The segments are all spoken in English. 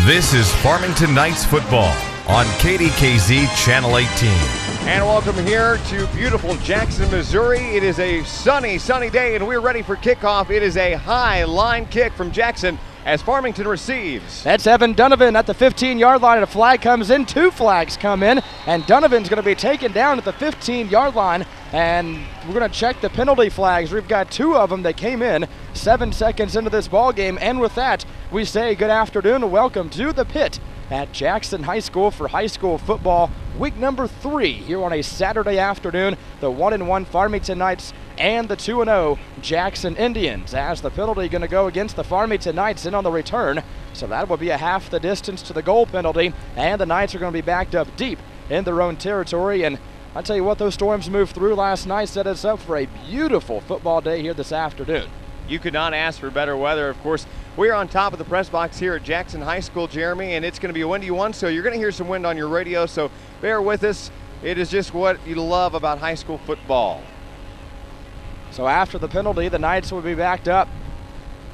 This is Farmington Knights football on KDKZ Channel 18. And welcome here to beautiful Jackson, Missouri. It is a sunny day, and we're ready for kickoff. It is a high line kick from Jackson as Farmington receives. That's Evan Donovan at the 15-yard line, and a flag comes in. Two flags come in, and Donovan's going to be taken down at the 15-yard line, and we're going to check the penalty flags. We've got two of them that came in 7 seconds into this ball game, and with that, we say good afternoon and welcome to the pit at Jackson High School for high school football week number 3 here on a Saturday afternoon. The 1-1 Farmington Knights and the 2-0 Jackson Indians, as the penalty going to go against the Farmington Knights in on the return. So that will be a half the distance to the goal penalty, and the Knights are going to be backed up deep in their own territory. And I'll tell you what, those storms moved through last night, set us up for a beautiful football day here this afternoon. You could not ask for better weather. Of course, we're on top of the press box here at Jackson High School, Jeremy, and it's going to be a windy one, so you're going to hear some wind on your radio, so bear with us. It is just what you love about high school football. So after the penalty, the Knights will be backed up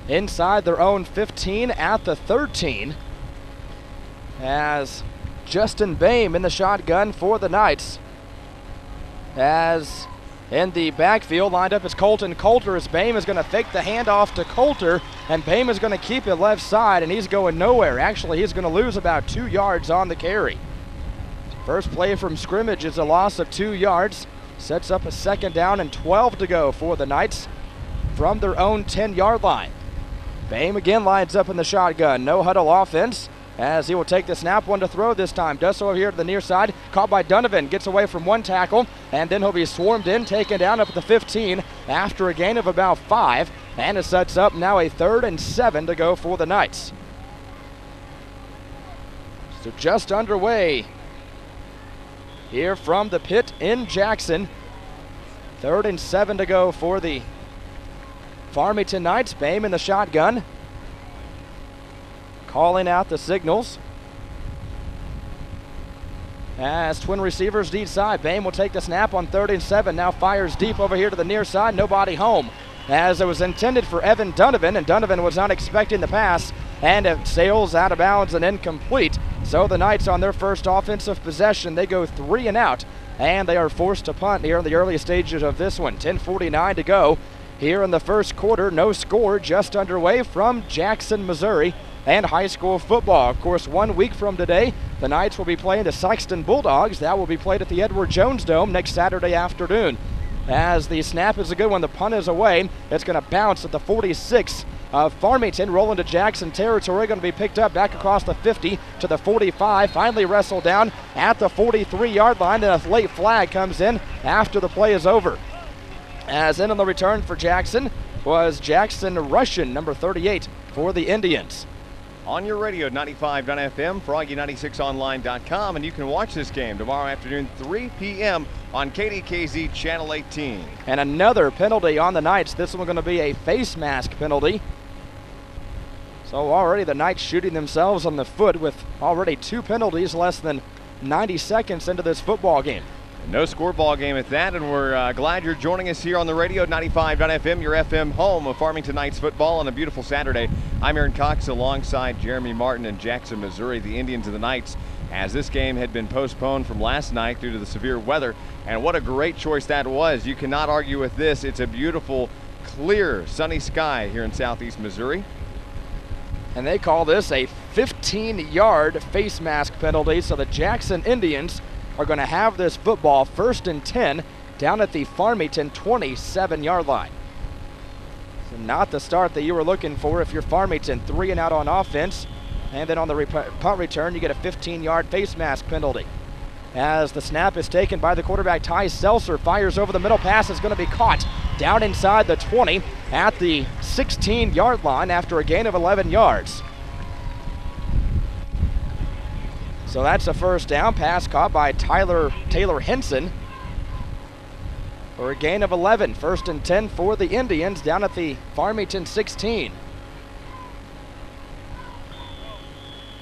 inside their own 15 at the 13, as Justin Boehm in the shotgun for the Knights. As in the backfield, lined up is Colton Coulter, as Boehm is going to fake the handoff to Coulter, and Boehm is going to keep it left side, and he's going nowhere. Actually, he's going to lose about 2 yards on the carry. First play from scrimmage is a loss of 2 yards. Sets up a second down and 12 to go for the Knights from their own 10-yard line. Boehm again lines up in the shotgun. No huddle offense, as he will take the snap, one to throw this time. Does so here to the near side, caught by Donovan, gets away from one tackle, and then he'll be swarmed in, taken down up at the 15 after a gain of about 5, and it sets up now a 3rd and 7 to go for the Knights. So just underway here from the pit in Jackson. 3rd and 7 to go for the Farmington Knights. Boehm in the shotgun, calling out the signals. As twin receivers deep side, Boehm will take the snap on 3rd and 7. Now fires deep over here to the near side. Nobody home, as it was intended for Evan Donovan, and Donovan was not expecting the pass, and it sails out of bounds and incomplete. So the Knights, on their first offensive possession, they go 3 and out, and they are forced to punt here in the early stages of this one. 10:49 to go here in the first quarter. No score, just underway from Jackson, Missouri, and high school football. Of course, 1 week from today, the Knights will be playing the Sykeston Bulldogs. That will be played at the Edward Jones Dome next Saturday afternoon. As the snap is a good one, the punt is away. It's going to bounce at the 46 of Farmington, roll into Jackson territory, going to be picked up back across the 50 to the 45, finally wrestled down at the 43-yard line, and a late flag comes in after the play is over. As in on the return for Jackson was Jackson Russian, number 38 for the Indians. On your radio, 95.FM, Froggy96online.com, and you can watch this game tomorrow afternoon, 3 p.m. on KDKZ Channel 18. And another penalty on the Knights. This one going to be a face mask penalty. So already the Knights shooting themselves on the foot with already 2 penalties less than 90 seconds into this football game. No score ball game at that, and we're glad you're joining us here on the radio, 95.FM, your FM home of Farmington Knights football on a beautiful Saturday. I'm Aaron Cox alongside Jeremy Martin in Jackson, Missouri, the Indians and the Knights, as this game had been postponed from last night due to the severe weather. And what a great choice that was. You cannot argue with this. It's a beautiful, clear, sunny sky here in southeast Missouri. And they call this a 15-yard face mask penalty, so the Jackson Indians are going to have this football 1st and 10 down at the Farmington 27-yard line. So not the start that you were looking for if you're Farmington. 3 and out on offense, and then on the punt return you get a 15-yard face mask penalty. As the snap is taken by the quarterback, Ty Seltzer fires over the middle. Pass is going to be caught down inside the 20 at the 16-yard line after a gain of 11 yards. So that's a first down. Pass caught by Taylor Henson for a gain of 11. 1st and 10 for the Indians down at the Farmington 16.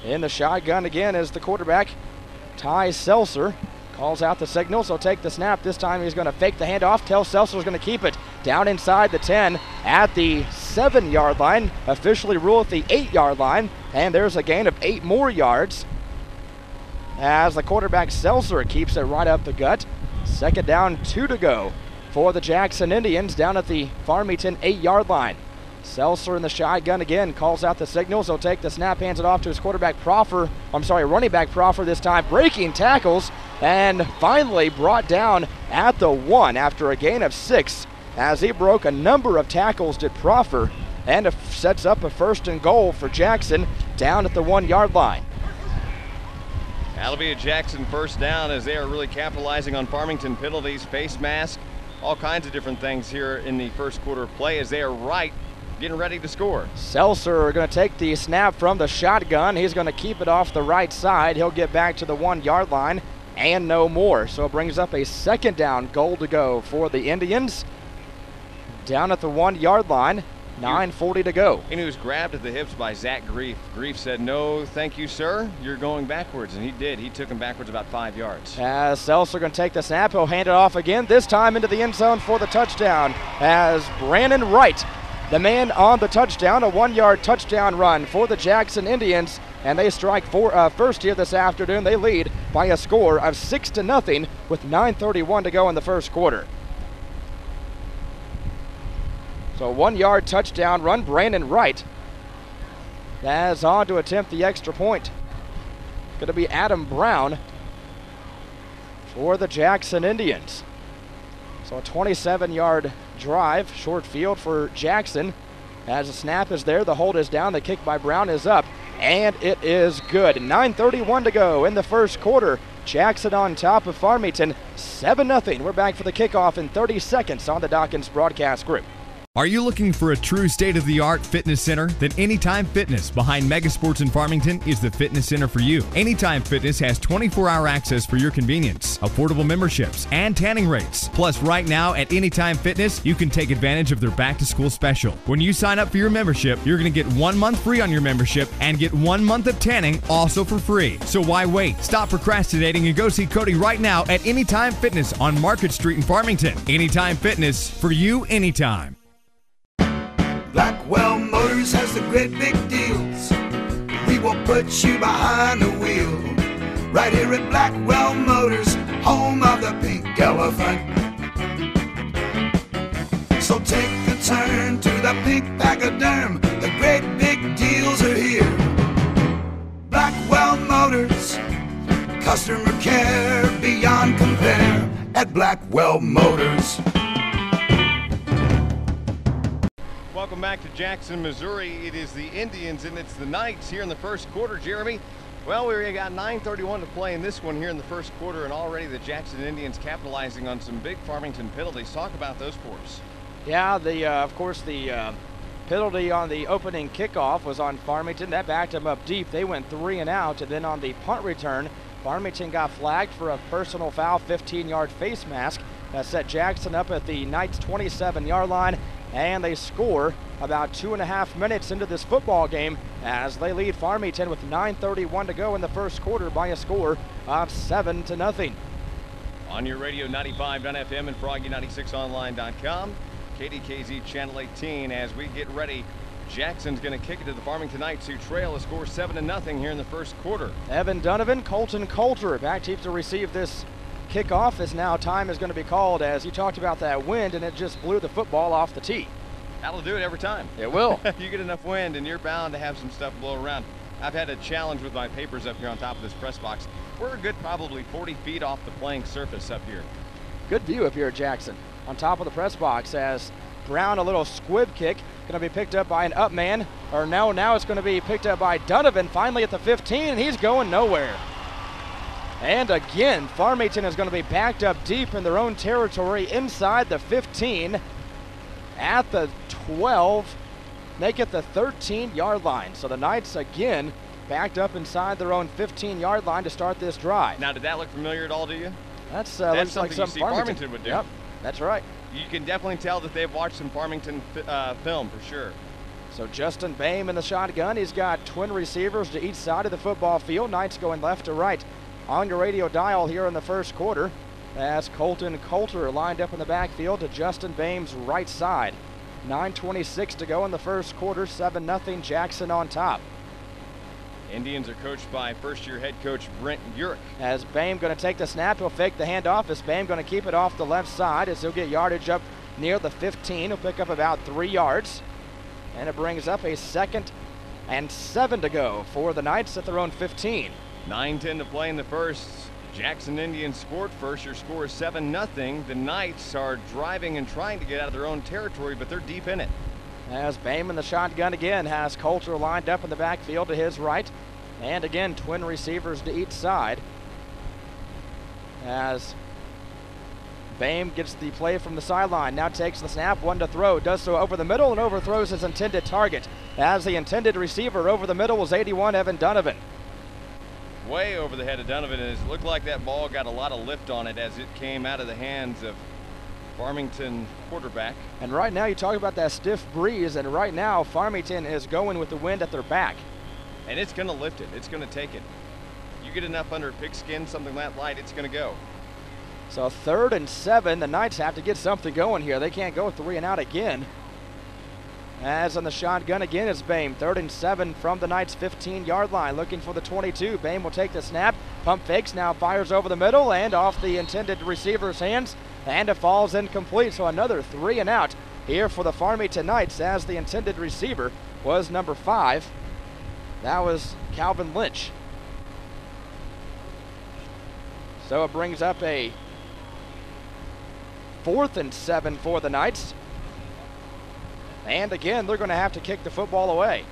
In the shotgun again is the quarterback, Ty Seltzer. Calls out the signals, he'll take the snap. This time he's going to fake the handoff. Seltzer's going to keep it down inside the 10 at the 7-yard line, officially ruled at the 8-yard line, and there's a gain of 8 more yards as the quarterback Seltzer keeps it right up the gut. 2nd down, 2 to go for the Jackson Indians down at the Farmington 8-yard line. Seltzer in the shotgun again, calls out the signals. He'll take the snap, hands it off to his running back Proffer this time, breaking tackles, and finally brought down at the 1 after a gain of 6 as he broke a number of tackles, did Proffer, and sets up a 1st and goal for Jackson down at the 1-yard line. That'll be a Jackson 1st down as they are really capitalizing on Farmington penalties, face mask, all kinds of different things here in the first quarter of play as they are getting ready to score. Seltzer going to take the snap from the shotgun. He's going to keep it off the right side. He'll get back to the 1-yard line and no more. So it brings up a 2nd down, goal to go for the Indians. Down at the 1-yard line, 9:40 to go. And he was grabbed at the hips by Zach Grief. Grief said, "No, thank you, sir. You're going backwards." And he did. He took him backwards about 5 yards. As Seltzer going to take the snap, he'll hand it off again, this time into the end zone for the touchdown. As Brandon Wright, the man on the touchdown, a 1-yard touchdown run for the Jackson Indians, and they strike first here this afternoon. They lead by a score of 6-0 with 9:31 to go in the first quarter. So 1-yard touchdown run, Brandon Wright. As on to attempt the extra point. Going to be Adam Brown for the Jackson Indians. So a 27-yard drive, short field for Jackson. As the snap is there, the hold is down, the kick by Brown is up, and it is good. 9:31 to go in the first quarter. Jackson on top of Farmington, 7-0. We're back for the kickoff in 30 seconds on the Dawkins Broadcast Group. Are you looking for a true state-of-the-art fitness center? Then Anytime Fitness behind Megasports in Farmington is the fitness center for you. Anytime Fitness has 24-hour access for your convenience, affordable memberships, and tanning rates. Plus, right now at Anytime Fitness, you can take advantage of their back-to-school special. When you sign up for your membership, you're going to get 1 month free on your membership and get 1 month of tanning also for free. So why wait? Stop procrastinating and go see Cody right now at Anytime Fitness on Market Street in Farmington. Anytime Fitness, for you anytime. Blackwell Motors has the great big deals. We will put you behind the wheel. Right here at Blackwell Motors, home of the pink elephant. So take a turn to the pink pachyderm. The great big deals are here. Blackwell Motors, customer care beyond compare at Blackwell Motors. Welcome back to Jackson, Missouri. It is the Indians and it's the Knights here in the first quarter, Jeremy. Well, we got 9:31 to play in this one here in the first quarter, and already the Jackson Indians capitalizing on some big Farmington penalties. Talk about those for us. Yeah, of course, the penalty on the opening kickoff was on Farmington. That backed them up deep. They went 3 and out, and then on the punt return, Farmington got flagged for a personal foul, 15-yard face mask. That set Jackson up at the Knights' 27-yard line, and they score about 2.5 minutes into this football game as they lead Farmington with 9:31 to go in the first quarter by a score of 7-0. On your radio, 95.FM and Froggy96online.com, KDKZ Channel 18 as we get ready. Jackson's going to kick it to the Farmington Knights, who trail a score 7-0 here in the first quarter. Evan Donovan, Colton Coulter back to receive this kickoff as now time is going to be called as you talked about that wind and it just blew the football off the tee. That'll do it every time. It will. You get enough wind and you're bound to have some stuff blow around. I've had a challenge with my papers up here on top of this press box. We're a good probably 40 feet off the playing surface up here. Good view up here at Jackson. On top of the press box as Brown, a little squib kick, going to be picked up by an up man. Or no, now it's going to be picked up by Donovan finally at the 15, and he's going nowhere. And again, Farmington is going to be backed up deep in their own territory inside the 15 at the 12, make it the 13-yard line. So the Knights again backed up inside their own 15-yard line to start this drive. Now, did that look familiar at all to you? That's looks like something Farmington would do. Yep, that's right. You can definitely tell that they've watched some Farmington film for sure. So Justin Boehm in the shotgun. He's got twin receivers to each side of the football field. Knights going left to right on your radio dial here in the first quarter as Colton Coulter lined up in the backfield to Justin Boehm's right side. 9:26 to go in the first quarter, 7-0 Jackson on top. Indians are coached by first-year head coach Brent Urick. As Boehm going to take the snap, he'll fake the handoff. As Boehm going to keep it off the left side as he'll get yardage up near the 15. He'll pick up about 3 yards. And it brings up a 2nd and 7 to go for the Knights at their own 15. 9:10 to play in the first. Jackson Indians scored first. Your score is 7-0. The Knights are driving and trying to get out of their own territory, but they're deep in it. As Boehm in the shotgun again has Coulter lined up in the backfield to his right. And again, twin receivers to each side. As Boehm gets the play from the sideline, now takes the snap, one to throw, does so over the middle and overthrows his intended target. As the intended receiver over the middle was 81, Evan Donovan. Way over the head of Donovan, and it looked like that ball got a lot of lift on it as it came out of the hands of Farmington quarterback. And right now you talk about that stiff breeze, and right now Farmington is going with the wind at their back. And it's going to lift it. It's going to take it. You get enough under pigskin, something that light, it's going to go. So 3rd and 7, the Knights have to get something going here. They can't go 3 and out again. As on the shotgun again is Boehm. 3rd and 7 from the Knights' 15-yard line, looking for the 22. Boehm will take the snap, pump fakes, now fires over the middle and off the intended receiver's hands, and it falls incomplete. So another 3 and out here for the Farmington Knights, as the intended receiver was number 5. That was Calvin Lynch. So it brings up a 4th and 7 for the Knights. And again, they're going to have to kick the football away.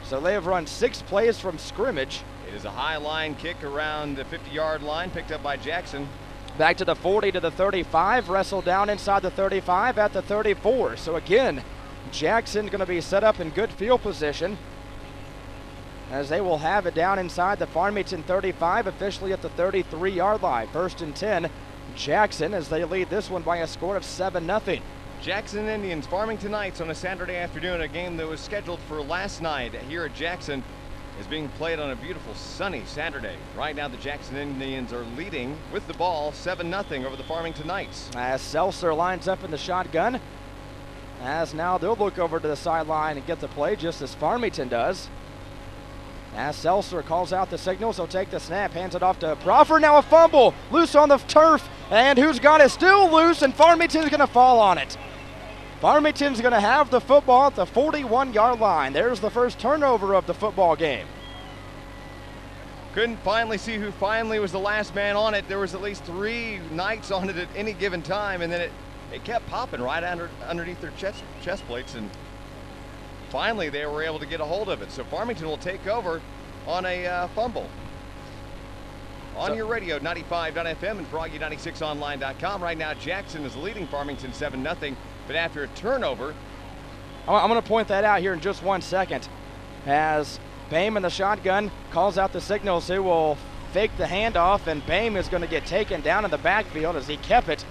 So they have run 6 plays from scrimmage. It is a high line kick around the 50-yard line, picked up by Jackson. Back to the 40 to the 35, wrestled down inside the 35 at the 34. So again, Jackson going to be set up in good field position, as they will have it down inside the Farmington 35, officially at the 33-yard line. 1st and 10, Jackson, as they lead this one by a score of 7-0. Jackson Indians, Farmington Knights on a Saturday afternoon. A game that was scheduled for last night here at Jackson is being played on a beautiful sunny Saturday. Right now the Jackson Indians are leading with the ball 7-0 over the Farmington Knights. As Seltzer lines up in the shotgun, as now they'll look over to the sideline and get the play just as Farmington does. As Seltzer calls out the signals, he'll take the snap, hands it off to Proffer. Now a fumble, loose on the turf, and who's got it? Still loose, and Farmington's going to fall on it. Farmington's going to have the football at the 41-yard line. There's the first turnover of the football game. Couldn't finally see who finally was the last man on it. There was at least 3 Knights on it at any given time, and then it kept popping right underneath their chest plates, and finally they were able to get a hold of it. So Farmington will take over on a fumble. On your radio, 95.fm and Froggy96online.com. Right now, Jackson is leading Farmington 7-0, but after a turnover. I'm going to point that out here in just 1 second. As Boehm in the shotgun calls out the signals, who will fake the handoff, and Boehm is going to get taken down in the backfield as he kept it.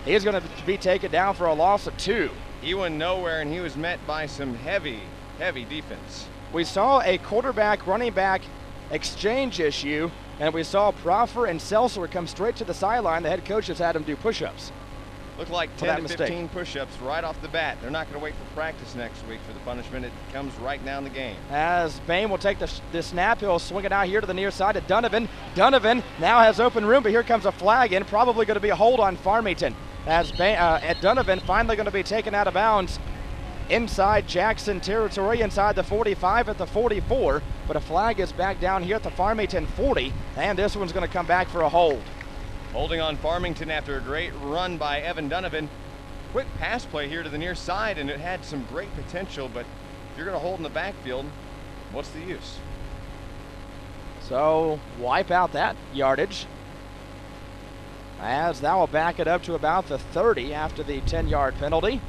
He's going to be taken down for a loss of 2. He went nowhere, and he was met by some heavy defense. We saw a quarterback running back exchange issue, and we saw Proffer and Seltzer come straight to the sideline. The head coaches had him do push-ups. Looked like 10 to 15 push-ups right off the bat. They're not going to wait for practice next week for the punishment. It comes right now in the game. As Boehm will take the snap, he'll swing it out here to the near side to Donovan. Donovan now has open room, but here comes a flag in. Probably going to be a hold on Farmington. As Donovan finally going to be taken out of bounds inside Jackson territory, inside the 45 at the 44, but a flag is back down here at the Farmington 40, and this one's going to come back for a hold. Holding on Farmington after a great run by Evan Donovan. Quick pass play here to the near side, and it had some great potential, but if you're going to hold in the backfield, what's the use? So wipe out that yardage, as that will back it up to about the 30 after the 10-yard penalty.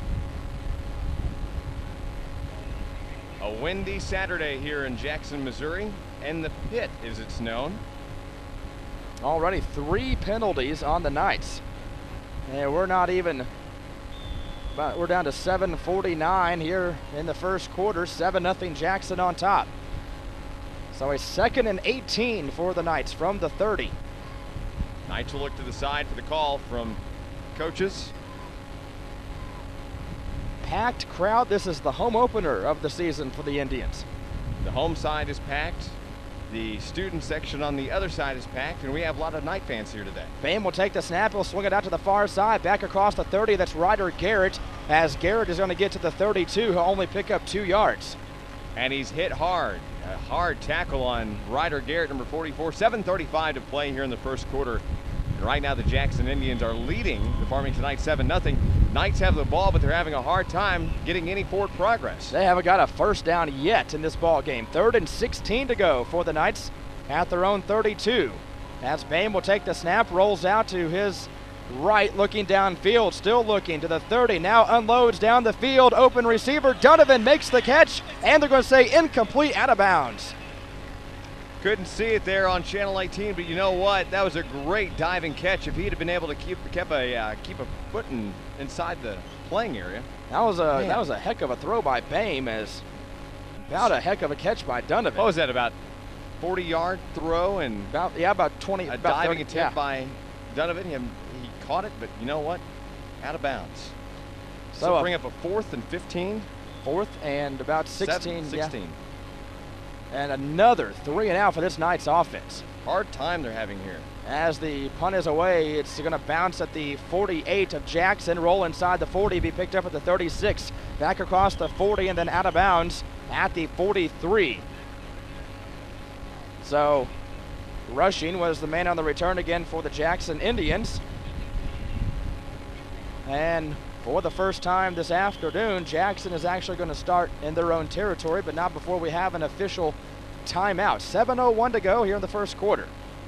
A windy Saturday here in Jackson, Missouri, and the Pit, as it's known. Already 3 penalties on the Knights. And we're not even, but we're down to 7:49 here in the first quarter. 7-0 Jackson on top. So a 2nd and 18 for the Knights from the 30. Knights will look to the side for the call from coaches. packed crowd. This is the home opener of the season for the Indians. The home side is packed. The student section on the other side is packed, and we have a lot of Knight fans here today. Boehm will take the snap. He'll swing it out to the far side. Back across the 30. That's Ryder Garrett. As Garrett is going to get to the 32, he'll only pick up 2 yards. And he's hit hard. A hard tackle on Ryder Garrett, number 44. 7:35 to play here in the first quarter. And right now the Jackson Indians are leading the Farmington Knights 7-0. Knights have the ball, but they're having a hard time getting any forward progress. They haven't got a first down yet in this ball game. 3rd and 16 to go for the Knights at their own 32. As Boehm will take the snap, rolls out to his right, looking downfield, still looking to the 30, now unloads down the field, open receiver, Donovan makes the catch, and they're going to say incomplete, out of bounds. Couldn't see it there on Channel 18, but you know what? That was a great diving catch. If he'd have been able to keep a foot inside the playing area. That was a heck of a throw by Boehm, as about a heck of a catch by Donovan. What was that, about 40-yard throw and about 20. A about diving 30, attempt by Donovan. He caught it, but you know what? Out of bounds. So bring up a 4th and 15. 4th and about 16. 16. Yeah. And another 3 and out for this Knights offense. Hard time they're having here. As the punt is away, it's going to bounce at the 48 of Jackson, roll inside the 40, be picked up at the 36, back across the 40, and then out of bounds at the 43. So rushing was the man on the return again for the Jackson Indians. And for the first time this afternoon, Jackson is actually going to start in their own territory, but not before we have an official timeout. 7:01 to go here in the first quarter.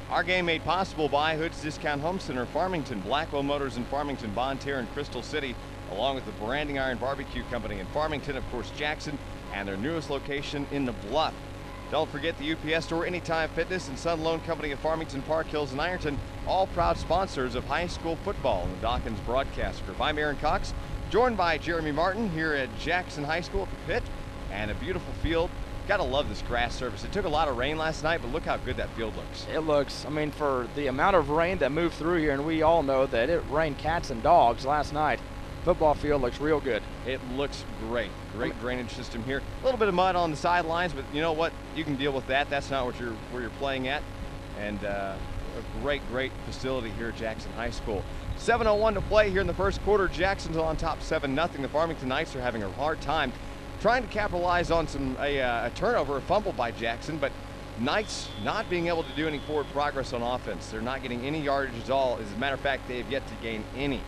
Our game made possible by Hood's Discount Home Center, Farmington, Blackwell Motors in Farmington, Bonne Terre, and Crystal City, along with the Branding Iron Barbecue Company in Farmington, of course, Jackson, and their newest location in the Bluff. Don't forget the UPS Store, Anytime Fitness, and Sun Loan Company of Farmington, Park Hills, and Ironton, all proud sponsors of high school football in the Dawkins broadcast group. I'm Aaron Cox, joined by Jeremy Martin here at Jackson High School at the pit, and a beautiful field. Gotta love this grass surface. It took a lot of rain last night, but look how good that field looks. It looks, I mean, for the amount of rain that moved through here, and we all know that it rained cats and dogs last night, football field looks real good. It looks great. Great drainage system here. A little bit of mud on the sidelines, but you know what? You can deal with that. That's not where you're playing at. And a great facility here at Jackson High School. 7:01 to play here in the first quarter. Jackson's on top 7-0. The Farmington Knights are having a hard time trying to capitalize on a turnover, a fumble by Jackson, but Knights not being able to do any forward progress on offense. They're not getting any yardage at all. As a matter of fact, they have yet to gain any.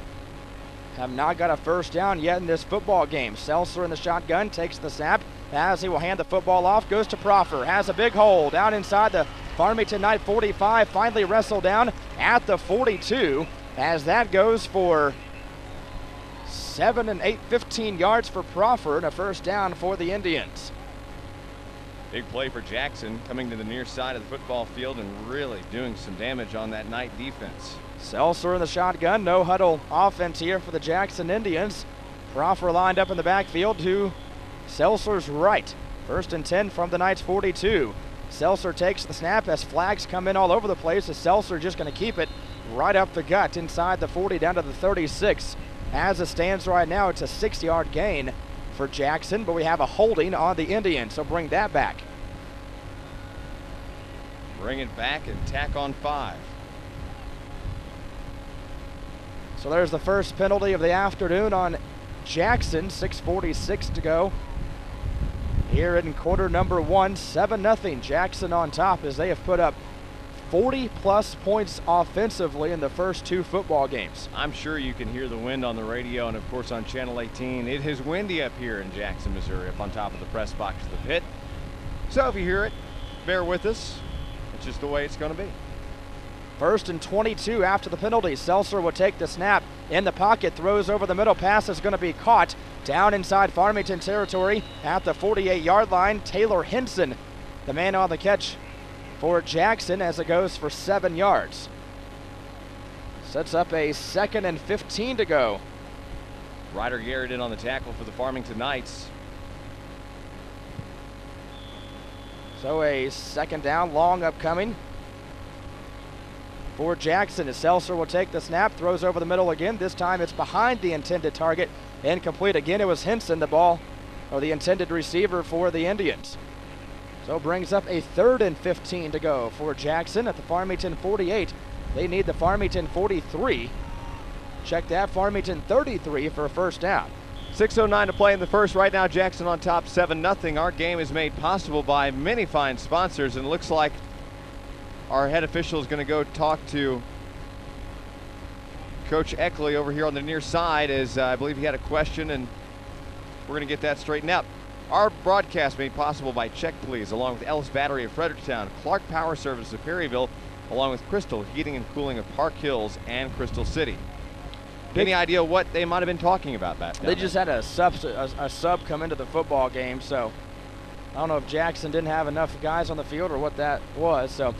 Have not got a first down yet in this football game. Seltzer in the shotgun, takes the snap as he will hand the football off, goes to Proffer, has a big hole down inside the Farmington Knight 45, finally wrestled down at the 42, as that goes for 7 and 8, 15 yards for Proffer, and a first down for the Indians. Big play for Jackson, coming to the near side of the football field and really doing some damage on that Knight defense. Seltzer in the shotgun, no huddle offense here for the Jackson Indians. Proffer lined up in the backfield to Seltzer's right. 1st and 10 from the Knights 42. Seltzer takes the snap as flags come in all over the place, as Seltzer just going to keep it right up the gut inside the 40 down to the 36. As it stands right now, it's a 6-yard gain for Jackson, but we have a holding on the Indians, so bring that back. Bring it back and tack on 5. So there's the first penalty of the afternoon on Jackson. 6:46 to go here in quarter number 1. 7-0 Jackson on top, as they have put up 40-plus points offensively in the first 2 football games. I'm sure you can hear the wind on the radio and, of course, on Channel 18. It is windy up here in Jackson, Missouri, up on top of the press box of the pit. So if you hear it, bear with us. It's just the way it's going to be. 1st and 22 after the penalty. Seltzer will take the snap in the pocket, throws over the middle. Pass is going to be caught down inside Farmington territory at the 48-yard line. Taylor Henson, the man on the catch for Jackson, as it goes for 7 yards. Sets up a 2nd and 15 to go. Ryder Garrett in on the tackle for the Farmington Knights. So a 2nd down, long upcoming for Jackson, as Seltzer will take the snap, throws over the middle again. This time it's behind the intended target incomplete. Again, it was Henson, the ball, or the intended receiver for the Indians. So brings up a 3rd and 15 to go for Jackson at the Farmington 48. They need the Farmington 43. Check that, Farmington 33 for a first down. 6:09 to play in the first. Right now, Jackson on top 7-0. Our game is made possible by many fine sponsors, and it looks like our head official is going to go talk to Coach Eckley over here on the near side, as I believe he had a question, and we're going to get that straightened out. Our broadcast made possible by Check Please, along with Ellis Battery of Fredericktown, Clark Power Service of Perryville, along with Crystal Heating and Cooling of Park Hills and Crystal City. Any idea what they might have been talking about that? They just had a sub come into the football game, so I don't know if Jackson didn't have enough guys on the field or what that was. So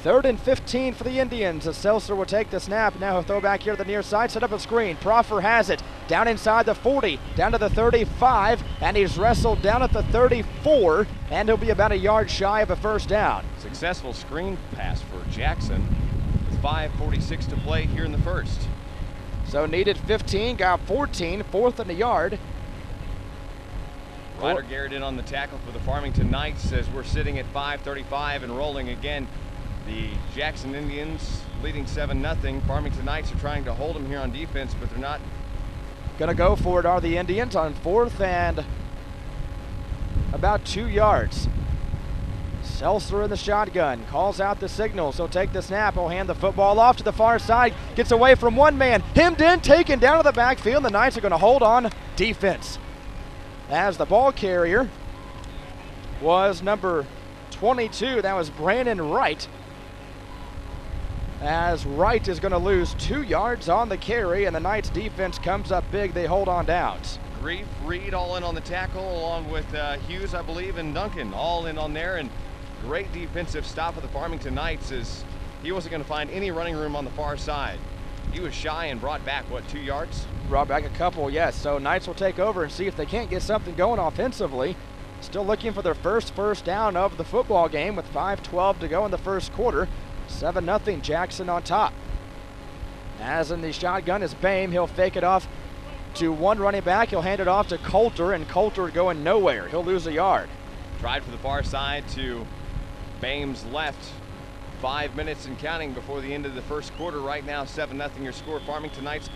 3rd and 15 for the Indians as Seltzer will take the snap. Now he'll throw back here to the near side, set up a screen. Proffer has it down inside the 40, down to the 35, and he's wrestled down at the 34, and he'll be about a yard shy of a first down. Successful screen pass for Jackson with 5:46 to play here in the first. So needed 15, got 14, 4th and a yard. Ryder Garrett in on the tackle for the Farmington Knights as we're sitting at 5:35 and rolling again. The Jackson Indians leading 7-0. Farmington Knights are trying to hold them here on defense, but they're not. Gonna go for it are the Indians on 4th and about 2 yards. Seltzer in the shotgun, calls out the signals. He'll take the snap, he'll hand the football off to the far side, gets away from one man, hemmed in, taken down to the backfield. The Knights are gonna hold on defense. As the ball carrier was number 22, that was Brandon Wright. As Wright is gonna lose 2 yards on the carry, and the Knights defense comes up big, they hold on downs. Grief, Reed all in on the tackle, along with Hughes, I believe, and Duncan all in on there. And great defensive stop of the Farmington Knights, as he wasn't going to find any running room on the far side. He was shy and brought back, what, 2 yards? Brought back a couple, yes. So Knights will take over and see if they can't get something going offensively. Still looking for their first down of the football game with 5:12 to go in the first quarter. 7-0 Jackson on top. As in the shotgun is Bame. He'll fake it off to one running back. He'll hand it off to Coulter, and Coulter going nowhere. He'll lose a yard. Tried for the far side to Bame's left. 5 minutes and counting before the end of the first quarter. Right now, 7-0 your score. Farmington Knights,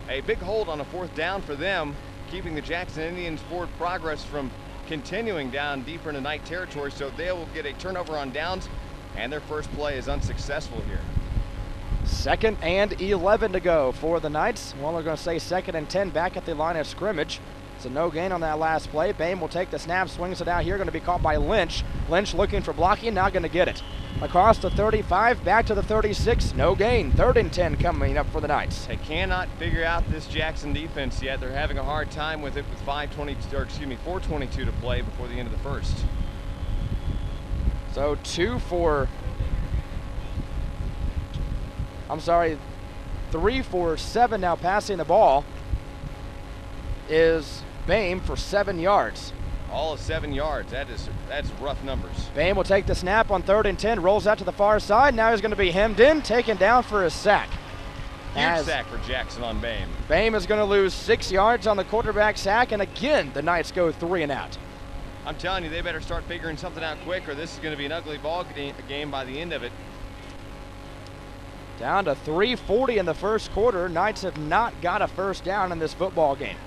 a big hold on a 4th down for them, keeping the Jackson Indians forward progress from continuing down deeper into Knight territory, so they will get a turnover on downs, and their first play is unsuccessful here. 2nd and 11 to go for the Knights. Well, they're going to say 2nd and 10 back at the line of scrimmage. It's a no gain on that last play. Bame will take the snap, swings it out here, going to be caught by Lynch. Lynch looking for blocking, not going to get it. Across the 35, back to the 36, no gain. 3rd and 10 coming up for the Knights. They cannot figure out this Jackson defense yet. They're having a hard time with it with 4:22 to play before the end of the first. So 3 for 7 now passing the ball is Bame for 7 yards. All of 7 yards. That's rough numbers. Bame will take the snap on 3rd and 10, rolls out to the far side. Now he's going to be hemmed in, taken down for a sack. Huge sack for Jackson on Bame. Bame is going to lose 6 yards on the quarterback sack, and again the Knights go 3 and out. I'm telling you, they better start figuring something out quick, or this is going to be an ugly ball game by the end of it. Down to 3:40 in the first quarter. Knights have not got a first down in this football game.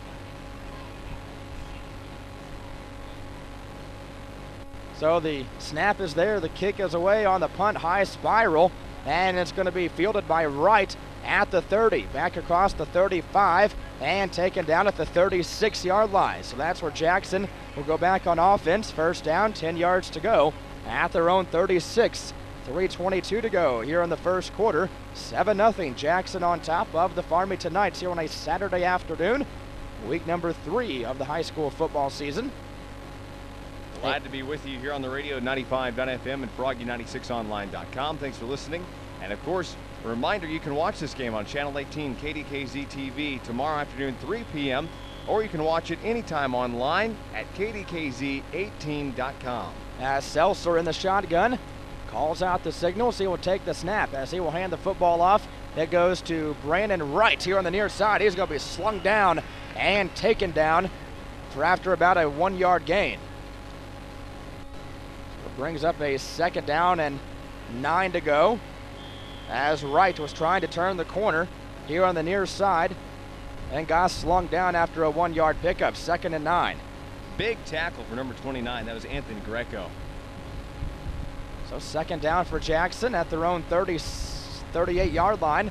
So the snap is there, the kick is away on the punt, high spiral, and it's going to be fielded by Wright at the 30, back across the 35, and taken down at the 36-yard line. So that's where Jackson will go back on offense. First down, 10 yards to go at their own 36. 3:22 to go here in the first quarter. 7-0 Jackson on top of the Farmington Knights here on a Saturday afternoon, week number 3 of the high school football season. Glad to be with you here on the radio at 95.fm and Froggy96online.com. Thanks for listening. And of course, a reminder, you can watch this game on Channel 18 KDKZ TV tomorrow afternoon, 3 p.m., or you can watch it anytime online at KDKZ18.com. As Seltzer in the shotgun, calls out the signals. He will take the snap as he will hand the football off. It goes to Brandon Wright here on the near side. He's going to be slung down and taken down for after about a 1-yard gain. So it brings up a 2nd down and 9 to go as Wright was trying to turn the corner here on the near side and got slung down after a 1-yard pickup. 2nd and 9. Big tackle for number 29. That was Anthony Greco. So 2nd down for Jackson at their own 38-yard line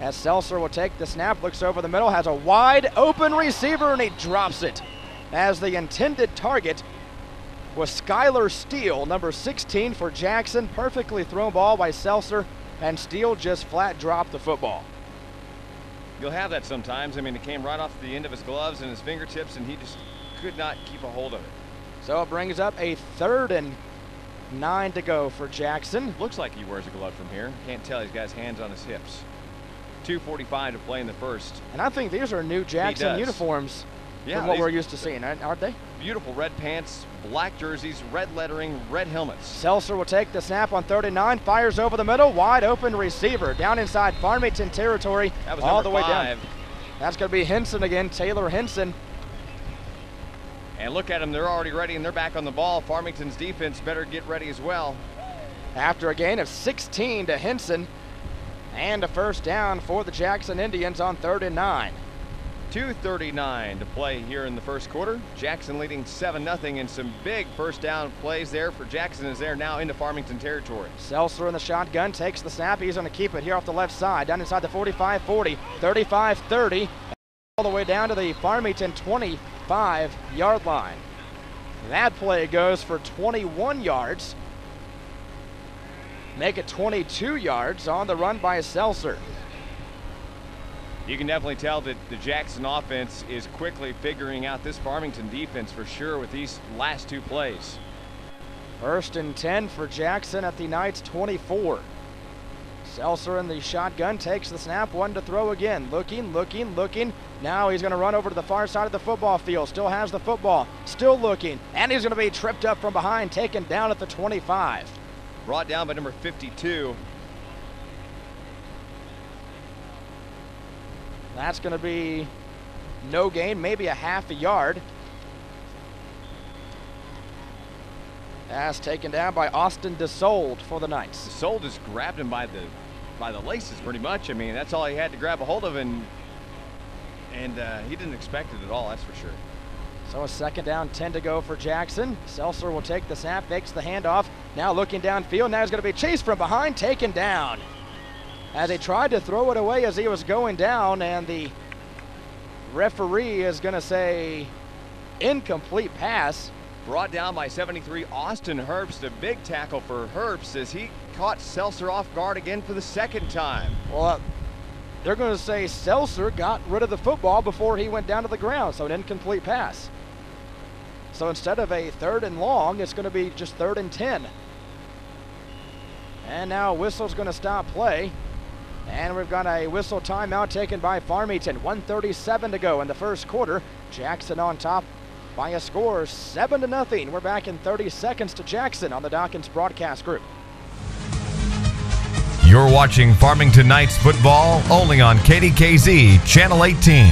as Seltzer will take the snap, looks over the middle, has a wide open receiver, and he drops it as the intended target was Skylar Steele, number 16 for Jackson. Perfectly thrown ball by Seltzer, and Steele just flat dropped the football. You'll have that sometimes. I mean, it came right off the end of his gloves and his fingertips, and he just could not keep a hold of it. So it brings up a 3rd and 9 to go for Jackson. Looks like he wears a glove from here. Can't tell. He's got his hands on his hips. 2:45 to play in the first. And I think these are new Jackson uniforms from what we're used to seeing, aren't they? Beautiful red pants, black jerseys, red lettering, red helmets. Seltzer will take the snap on 39, fires over the middle, wide open receiver down inside Farmington territory. That was all the way 5. down. That's going to be Henson again, Taylor Henson. And look at them, they're already ready and they're back on the ball. Farmington's defense better get ready as well. After a gain of 16 to Henson, and a 1st down for the Jackson Indians on 3rd and 9. 2:39 to play here in the first quarter. Jackson leading 7-0, and some big 1st down plays there for Jackson as they're now into Farmington territory. Seltzer in the shotgun, takes the snap. He's going to keep it here off the left side, down inside the 45-40, 35-30, all the way down to the Farmington 25-yard line. That play goes for 21 yards. Make it 22 yards on the run by Seltzer. You can definitely tell that the Jackson offense is quickly figuring out this Farmington defense for sure with these last 2 plays. 1st and 10 for Jackson at the Knights 24. Seltzer in the shotgun, takes the snap, 1 to throw again. Looking. Now he's going to run over to the far side of the football field. Still has the football, still looking, and he's going to be tripped up from behind, taken down at the 25. Brought down by number 52. That's going to be no gain, maybe a half a yard. That's taken down by Austin DeSold for the Knights. DeSold just grabbed him by the laces pretty much. I mean, that's all he had to grab a hold of, and he didn't expect it at all, that's for sure. So a 2nd down, 10 to go for Jackson. Seltzer will take the snap, fakes the handoff. Now looking downfield, now he's going to be chased from behind, taken down. As he tried to throw it away as he was going down, and the referee is going to say incomplete pass. Brought down by 73, Austin Herbst. A big tackle for Herbst as he caught Seltzer off guard again for the 2nd time. Well, they're going to say Seltzer got rid of the football before he went down to the ground, so an incomplete pass. So instead of a 3rd and long, it's going to be just 3rd and 10. And now whistle's going to stop play. And we've got a whistle timeout taken by Farmington. 1:37 to go in the first quarter. Jackson on top by a score 7-0. We're back in 30 seconds to Jackson on the Dawkins Broadcast Group. You're watching Farmington Knights football only on KDKZ Channel 18.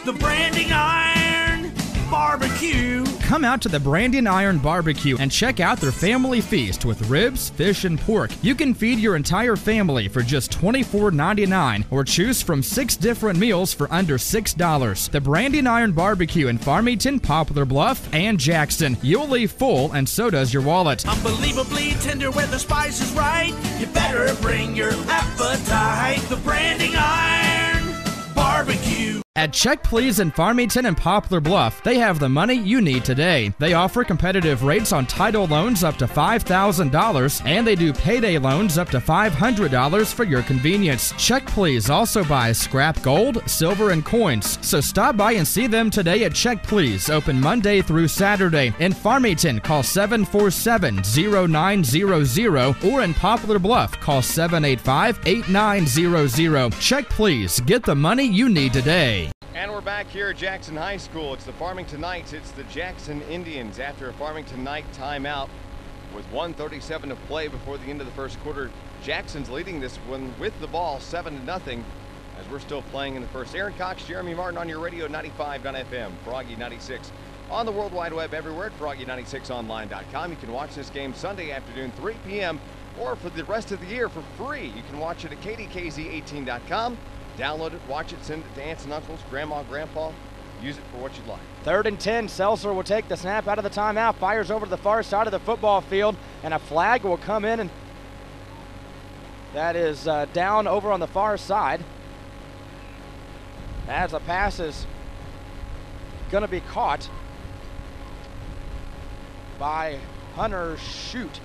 The Branding Iron Barbecue. Come out to the Brandon Iron Barbecue and check out their family feast with ribs, fish, and pork. You can feed your entire family for just $24.99 or choose from 6 different meals for under $6. The Brandon Iron Barbecue in Farmington, Poplar Bluff, and Jackson. You'll leave full, and so does your wallet. Unbelievably tender where the spice is right. You better bring your appetite. The Branding Iron Barbecue. At Check Please in Farmington and Poplar Bluff, they have the money you need today. They offer competitive rates on title loans up to $5,000, and they do payday loans up to $500 for your convenience. Check Please also buys scrap gold, silver, and coins. So stop by and see them today at Check Please, open Monday through Saturday. In Farmington, call 747-0900, or in Poplar Bluff, call 785-8900. Check Please, get the money you need today. And we're back here at Jackson High School. It's the Farmington Knights. It's the Jackson Indians after a Farmington Knight timeout with 1:37 to play before the end of the first quarter. Jackson's leading this one with the ball 7-0 as we're still playing in the first. Aaron Cox, Jeremy Martin on your radio, 95.FM, Froggy 96. On the World Wide Web everywhere at Froggy96online.com. You can watch this game Sunday afternoon, 3 p.m., or for the rest of the year for free. You can watch it at KDKZ18.com. Download it, watch it, send it to aunts and uncles, grandma, grandpa. Use it for what you'd like. 3rd and 10. Seltzer will take the snap out of the timeout, fires over to the far side of the football field, and a flag will come in, and that is down over on the far side. As the pass is going to be caught by Hunter Shute.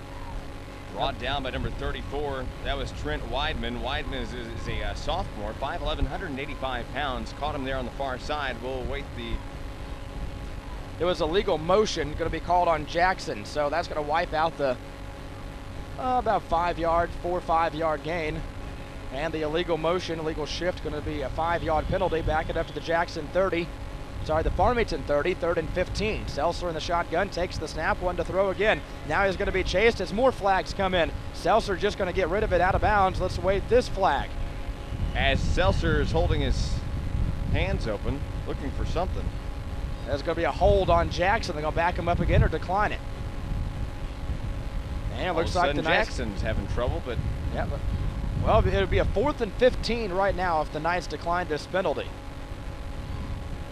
Brought down by number 34. That was Trent Weidman. Weidman is a sophomore, 5'11", 185 pounds. Caught him there on the far side. We'll await the... It was illegal motion going to be called on Jackson, so that's going to wipe out the about 4 or 5 yard gain. And the illegal motion, illegal shift, going to be a 5-yard penalty. Back it up to the Jackson 30. Sorry, the Farmington 30, 3rd and 15. Seltzer in the shotgun, takes the snap, one to throw again. Now he's going to be chased as more flags come in. Seltzer just going to get rid of it out of bounds. Let's await this flag. As Seltzer is holding his hands open, looking for something. There's going to be a hold on Jackson. They're going to back him up again or decline it. And it looks like the Jackson's having trouble, but... Yeah, well, it'll be a 4th and 15 right now if the Knights decline this penalty.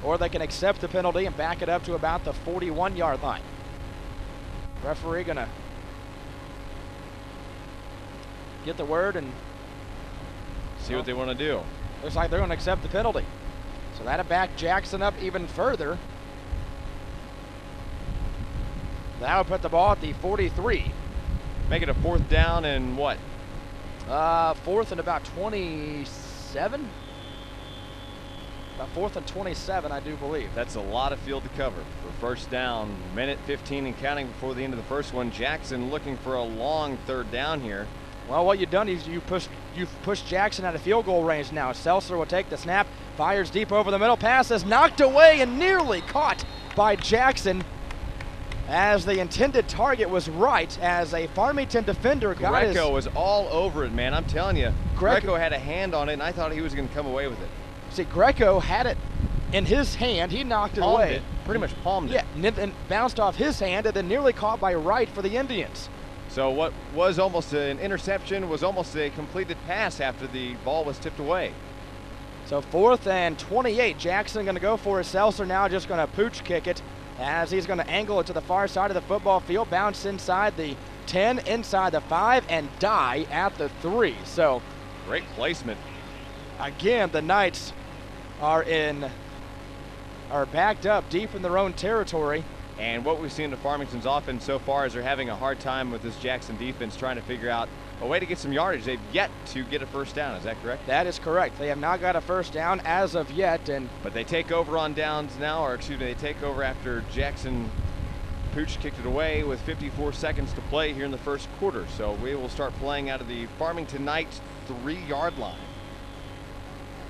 Or they can accept the penalty and back it up to about the 41-yard line. Referee gonna get the word and see what they want to do. Looks like they're gonna accept the penalty. So that'll back Jackson up even further. That would put the ball at the 43. Make it a 4th down and what? 4th and about 27. About 4th and 27, I do believe. That's a lot of field to cover for 1st down. Minute 15 and counting before the end of the first one. Jackson looking for a long 3rd down here. Well, what you've done is you've pushed Jackson out of field goal range now. Seltzer will take the snap, fires deep over the middle. Pass is knocked away and nearly caught by Jackson, as the intended target was right, as a Farmington defender got his... Greco was all over it, man. I'm telling you, Greco had a hand on it, and I thought he was going to come away with it. See, Greco had it in his hand. He knocked it away. Pretty much palmed it. Yeah, and bounced off his hand and then nearly caught by Wright for the Indians. So what was almost an interception was almost a completed pass after the ball was tipped away. So 4th and 28. Jackson going to go for it. Seltzer now just going to pooch kick it, as he's going to angle it to the far side of the football field, bounce inside the 10, inside the 5, and die at the 3. So great placement. Again, the Knights are backed up deep in their own territory. And what we've seen in Farmington's offense so far is they're having a hard time with this Jackson defense trying to figure out a way to get some yardage. They've yet to get a 1st down. Is that correct? That is correct. They have not got a 1st down as of yet. But they take over on downs now, or excuse me, they take over after Jackson Pooch kicked it away with 54 seconds to play here in the 1st quarter. So we will start playing out of the Farmington Knights 3-yard line.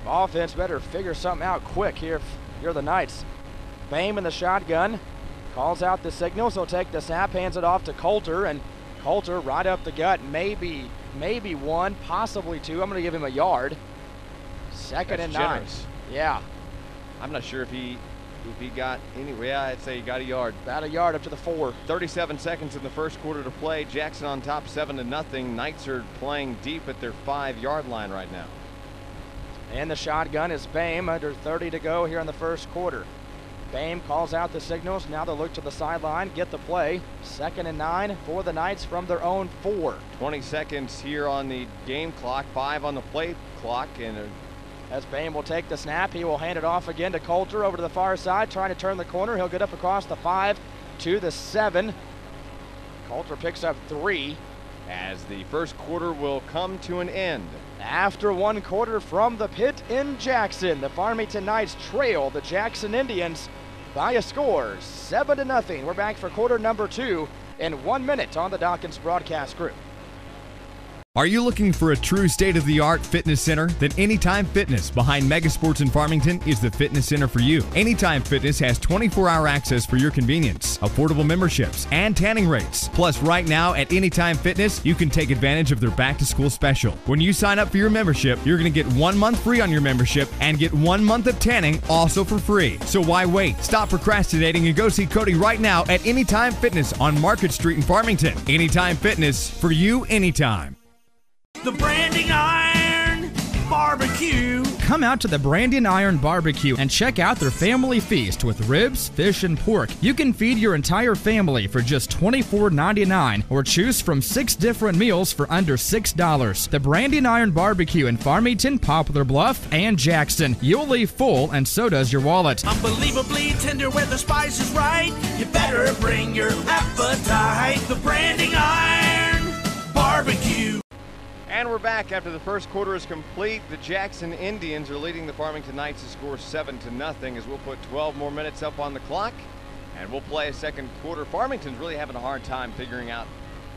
Offense better figure something out quick here if you're the Knights. Bame in the shotgun, calls out the signals. He'll take the snap, hands it off to Coulter, and Coulter right up the gut, maybe 1, possibly 2. I'm going to give him a yard. 2nd and 9. Generous. Yeah. I'm not sure if he got anyway. Yeah, I'd say he got a yard. About a yard up to the 4. 37 seconds in the 1st quarter to play. Jackson on top 7-0. Knights are playing deep at their 5-yard line right now. And the shotgun is Bame, under 30 to go here in the 1st quarter. Bame calls out the signals. Now they'll look to the sideline, get the play. 2nd and 9 for the Knights from their own 4. 20 seconds here on the game clock, 5 on the play clock. And as Bame will take the snap, he will hand it off again to Coulter over to the far side, trying to turn the corner. He'll get up across the 5 to the 7. Coulter picks up 3. As the 1st quarter will come to an end. After 1 quarter from the pit in Jackson, the Farmington Knights trail the Jackson Indians by a score 7-0. We're back for quarter number 2 in 1 minute on the Dawkins Broadcast Group. Are you looking for a true state-of-the-art fitness center? Then Anytime Fitness behind Megasports in Farmington is the fitness center for you. Anytime Fitness has 24-hour access for your convenience, affordable memberships, and tanning rates. Plus, right now at Anytime Fitness, you can take advantage of their back-to-school special. When you sign up for your membership, you're going to get 1 month free on your membership and get 1 month of tanning also for free. So why wait? Stop procrastinating and go see Cody right now at Anytime Fitness on Market Street in Farmington. Anytime Fitness, for you anytime. The Branding Iron Barbecue. Come out to the Branding Iron Barbecue and check out their family feast with ribs, fish, and pork. You can feed your entire family for just $24.99 or choose from 6 different meals for under $6. The Branding Iron Barbecue in Farmington, Poplar Bluff, and Jackson. You'll leave full, and so does your wallet. Unbelievably tender where the spice is right. You better bring your appetite. The Branding Iron Barbecue. And we're back after the first quarter is complete. The Jackson Indians are leading the Farmington Knights to score 7-0 as we'll put 12 more minutes up on the clock and we'll play a second quarter. Farmington's really having a hard time figuring out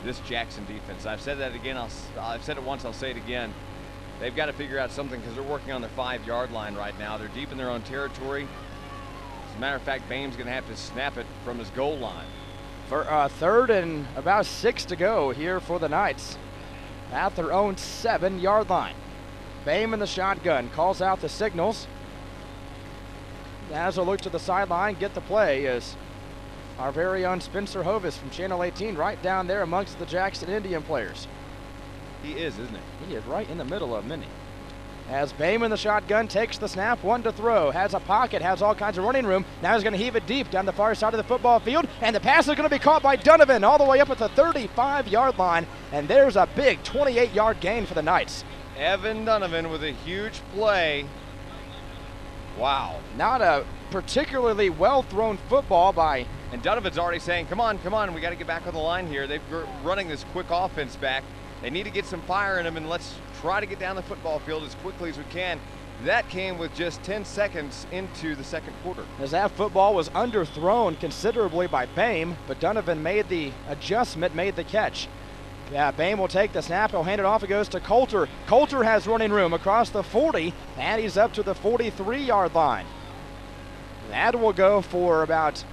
this Jackson defense. I've said that again. I've said it once. I'll say it again. They've got to figure out something because they're working on their 5-yard line right now. They're deep in their own territory. As a matter of fact, Bame's going to have to snap it from his goal line. For 3rd and about 6 to go here for the Knights. At their own 7-yard line. Bame in the shotgun, calls out the signals. As a look to the sideline, get the play is our very own Spencer Hovis from Channel 18 right down there amongst the Jackson Indian players. He is, isn't he? He is right in the middle of many. As Bame in the shotgun takes the snap, 1 to throw, has a pocket, has all kinds of running room. Now he's going to heave it deep down the far side of the football field, and the pass is going to be caught by Donovan all the way up at the 35-yard line, and there's a big 28-yard gain for the Knights. Evan Donovan with a huge play. Wow. Not a particularly well-thrown football by... And Donovan's already saying, come on, we got to get back on the line here. They're running this quick offense back. They need to get some fire in them, and let's try to get down the football field as quickly as we can. That came with just 10 seconds into the second quarter. As that football was underthrown considerably by Bame, but Donovan made the adjustment, made the catch. Yeah, Bame will take the snap. He'll hand it off. It goes to Coulter. Coulter has running room across the 40, and he's up to the 43-yard line. That will go for about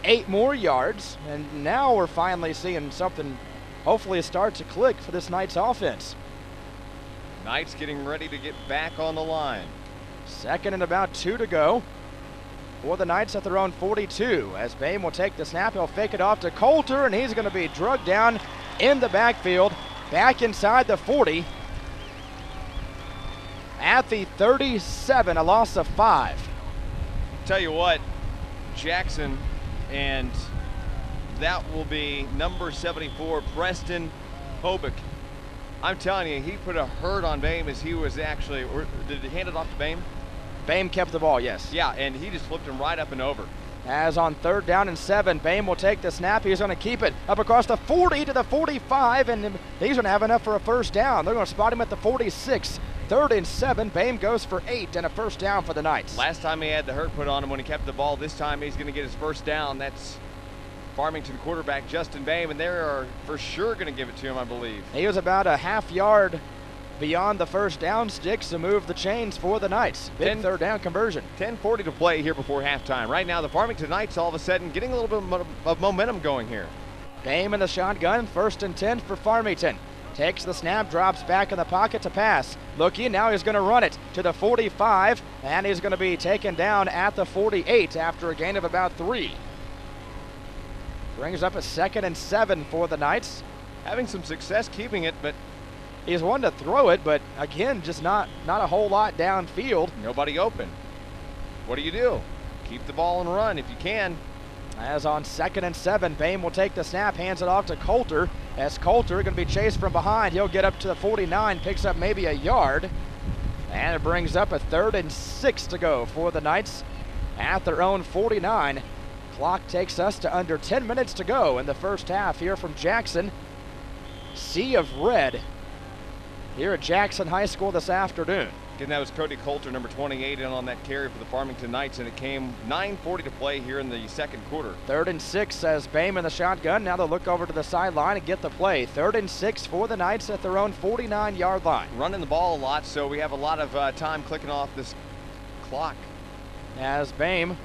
8 more yards, and now we're finally seeing something hopefully start to click for this Knights offense. Knights getting ready to get back on the line. 2nd and about 2 to go for the Knights at their own 42. As Bame will take the snap, he'll fake it off to Coulter, and he's going to be drugged down in the backfield, back inside the 40. At the 37, a loss of 5. Tell you what, Jackson, and that will be number 74, Preston Hobick. I'm telling you, he put a hurt on Bame as he was actually, or did he hand it off to Bame? Bame kept the ball, yes. Yeah, and he just flipped him right up and over. As on 3rd down and 7, Bame will take the snap. He's going to keep it up across the 40 to the 45, and he's going to have enough for a first down. They're going to spot him at the 46. 3rd and 7, Bame goes for 8 and a first down for the Knights. Last time he had the hurt put on him when he kept the ball. This time he's going to get his first down. That's Farmington quarterback Justin Bame, and they are for sure going to give it to him, I believe. He was about a half yard beyond the first down sticks to move the chains for the Knights. Big 3rd down conversion. 10:40 to play here before halftime. Right now, the Farmington Knights all of a sudden getting a little bit of momentum going here. Bame in the shotgun, 1st and 10 for Farmington. Takes the snap, drops back in the pocket to pass. Looking, now he's going to run it to the 45, and he's going to be taken down at the 48 after a gain of about 3. Brings up a 2nd and 7 for the Knights. Having some success keeping it, but he's one to throw it, but again, just not a whole lot downfield. Nobody open. What do? Keep the ball and run if you can. As on 2nd and 7, Bame will take the snap, hands it off to Coulter. As Coulter going to be chased from behind, he'll get up to the 49, picks up maybe a yard. And it brings up a 3rd and 6 to go for the Knights at their own 49. Clock takes us to under 10 minutes to go in the first half here from Jackson. Sea of red here at Jackson High School this afternoon. Again, that was Cody Coulter, number 28, in on that carry for the Farmington Knights, and it came 9:40 to play here in the second quarter. 3rd and 6 as Boehm in the shotgun. Now they'll look over to the sideline and get the play. 3rd and 6 for the Knights at their own 49-yard line. Running the ball a lot, so we have a lot of time clicking off this clock. As Boehm,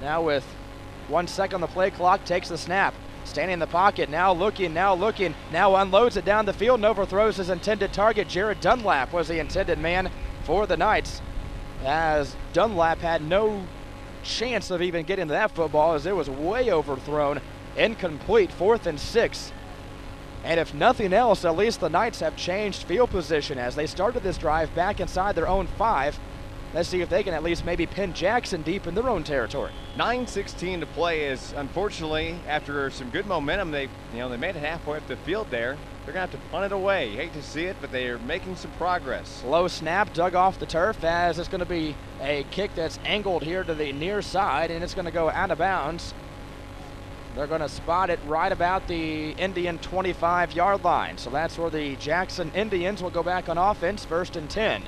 now with 1 second on the play clock, takes the snap. Standing in the pocket, now looking, now unloads it down the field and overthrows his intended target. Jared Dunlap was the intended man for the Knights, as Dunlap had no chance of even getting to that football as it was way overthrown. Incomplete, 4th and 6. And if nothing else, at least the Knights have changed field position as they started this drive back inside their own 5. Let's see if they can at least maybe pin Jackson deep in their own territory. 9:16 to play is, unfortunately, after some good momentum, they made it halfway up the field there. They're going to have to punt it away. You hate to see it, but they are making some progress. Low snap dug off the turf as it's going to be a kick that's angled here to the near side, and it's going to go out of bounds. They're going to spot it right about the Indian 25-yard line. So that's where the Jackson Indians will go back on offense, 1st and 10.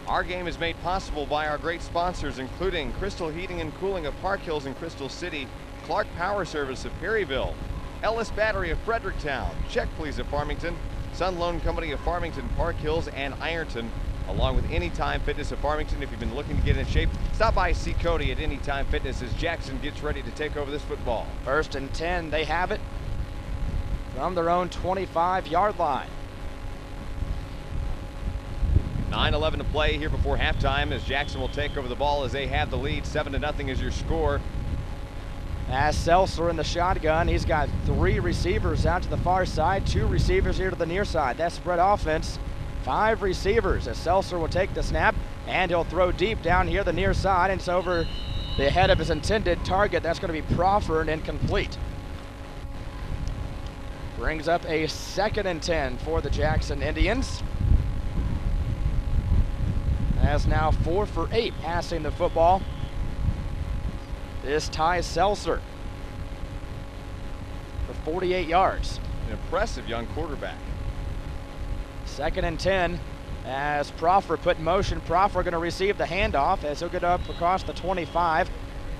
Our game is made possible by our great sponsors, including Crystal Heating and Cooling of Park Hills and Crystal City, Clark Power Service of Perryville, Ellis Battery of Fredericktown, Check Please of Farmington, Sun Loan Company of Farmington, Park Hills, and Ironton, along with Anytime Fitness of Farmington. If you've been looking to get in shape, stop by see Cody at Anytime Fitness as Jackson gets ready to take over this football. 1st and 10, they have it from their own 25-yard line. 9:11 to play here before halftime as Jackson will take over the ball as they have the lead. 7-0 is your score. As Seltzer in the shotgun, he's got 3 receivers out to the far side, 2 receivers here to the near side. That spread offense, 5 receivers as Seltzer will take the snap and he'll throw deep down here the near side, and it's over the head of his intended target. That's going to be Crawford, incomplete. Brings up a 2nd and 10 for the Jackson Indians. As now 4 for 8 passing the football. This ties Seltzer for 48 yards. An impressive young quarterback. 2nd and 10 as Crawford put in motion. Crawford going to receive the handoff as he'll get up across the 25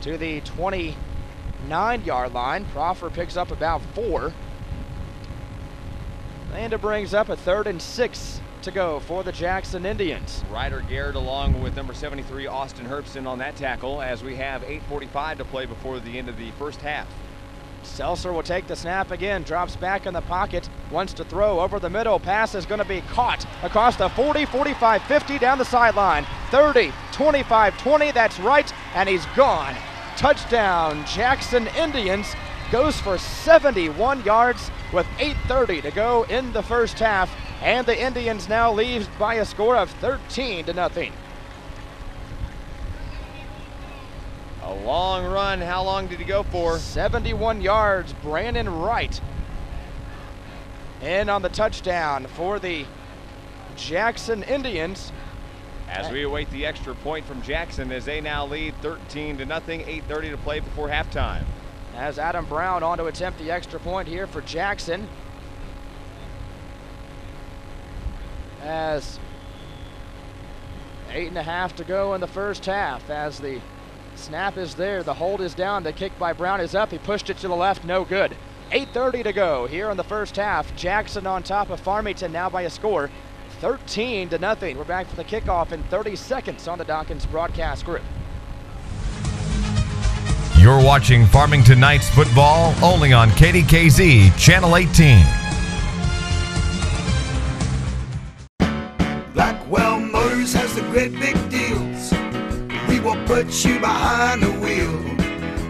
to the 29-yard line. Crawford picks up about 4. And it brings up a 3rd and 6 to go for the Jackson Indians. Ryder Garrett along with number 73 Austin Herbston on that tackle as we have 8:45 to play before the end of the first half. Seltzer will take the snap again, drops back in the pocket, wants to throw over the middle. Pass is going to be caught across the 40, 45, 50, down the sideline. 30, 25, 20, that's right, and he's gone. Touchdown, Jackson Indians. Goes for 71 yards with 8:30 to go in the first half, and the Indians now lead by a score of 13-0. A long run. How long did he go for? 71 yards. Brandon Wright in on the touchdown for the Jackson Indians. As we await the extra point from Jackson as they now lead 13-0, 8:30 to play before halftime. As Adam Brown on to attempt the extra point here for Jackson. As 8.5 to go in the first half. As the snap is there, the hold is down, the kick by Brown is up, he pushed it to the left, no good. 8:30 to go here in the first half. Jackson on top of Farmington now by a score 13-0. We're back for the kickoff in 30 seconds on the Dawkins Broadcast Group. You're watching Farmington Knights football only on KDKZ Channel 18. Blackwell Motors has the great big deals. We will put you behind the wheel.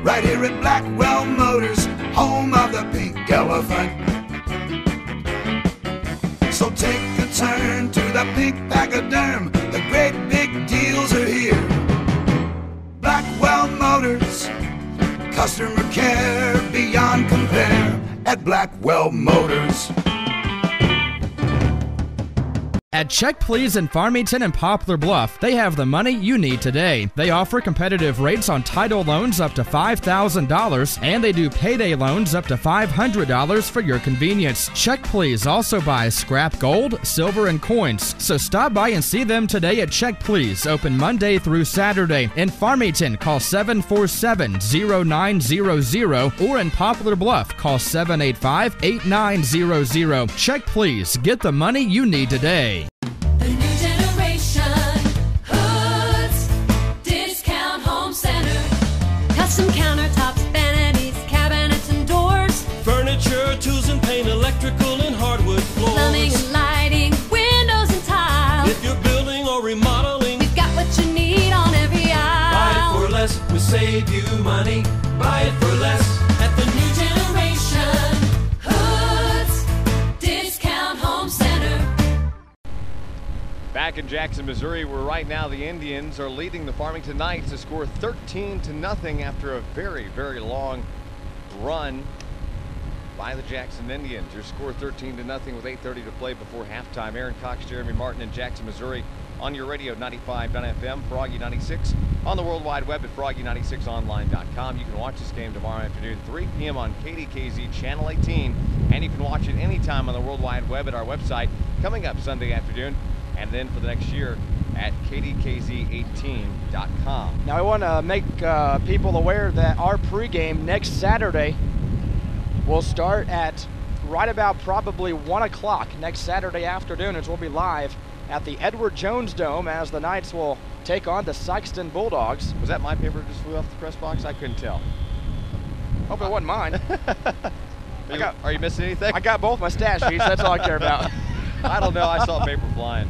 Right here at Blackwell Motors, home of the pink elephant. So take a turn to the pink pachyderm. The great big deals are here. Blackwell Motors, customer care beyond compare at Blackwell Motors. At Check Please in Farmington and Poplar Bluff, they have the money you need today. They offer competitive rates on title loans up to $5,000, and they do payday loans up to $500 for your convenience. Check Please also buys scrap gold, silver, and coins. So stop by and see them today at Check Please, open Monday through Saturday. In Farmington, call 747-0900, or in Poplar Bluff, call 785-8900. Check Please. Get the money you need today. The new generation, Hoods Discount Home Center. Custom countertops, vanities, cabinets and doors. Furniture, tools and paint, electrical and hardwood floors. Plumbing and lighting, windows and tile. If you're building or remodeling, we've got what you need on every aisle. buy it for less, we save you money. Buy it for less at the new Generation, Hoods Discount Home Center. Back in Jackson, Missouri, where right now the Indians are leading the Farmington Knights to score 13-0 after a very, very long run by the Jackson Indians. Your score 13-0 with 8:30 to play before halftime. Aaron Cox, Jeremy Martin in Jackson, Missouri on your radio 95.9 FM, Froggy 96, on the World Wide Web at froggy96online.com. You can watch this game tomorrow afternoon, 3 p.m. on KDKZ Channel 18, and you can watch it anytime on the World Wide Web at our website coming up Sunday afternoon, and then for the next year at kdkz18.com. Now I want to make people aware that our pregame next Saturday will start at right about probably 1 o'clock next Saturday afternoon, as we'll be live at the Edward Jones Dome as the Knights will take on the Sykeston Bulldogs. Was that my paper that just flew off the press box? I couldn't tell. Hope it wasn't mine. Are you missing anything? I got both my stat sheets. That's all I care about. I don't know. I saw paper flying.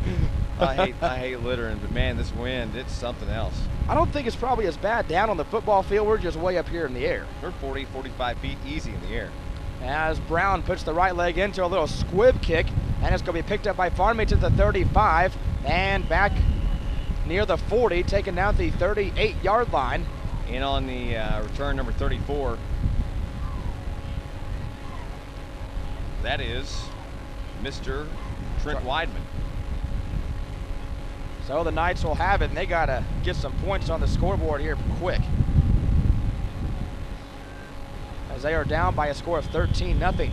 I hate littering, but man, this wind, it's something else. I don't think it's probably as bad down on the football field. We're just way up here in the air. We're 40, 45 feet easy in the air. As Brown puts the right leg into a little squib kick, and it's going to be picked up by Farmington to the 35 and back near the 40, taking down the 38-yard line. In on the return, number 34. That is Mr. Trent Weidman. So the Knights will have it, and they got to get some points on the scoreboard here quick, as they are down by a score of 13-0.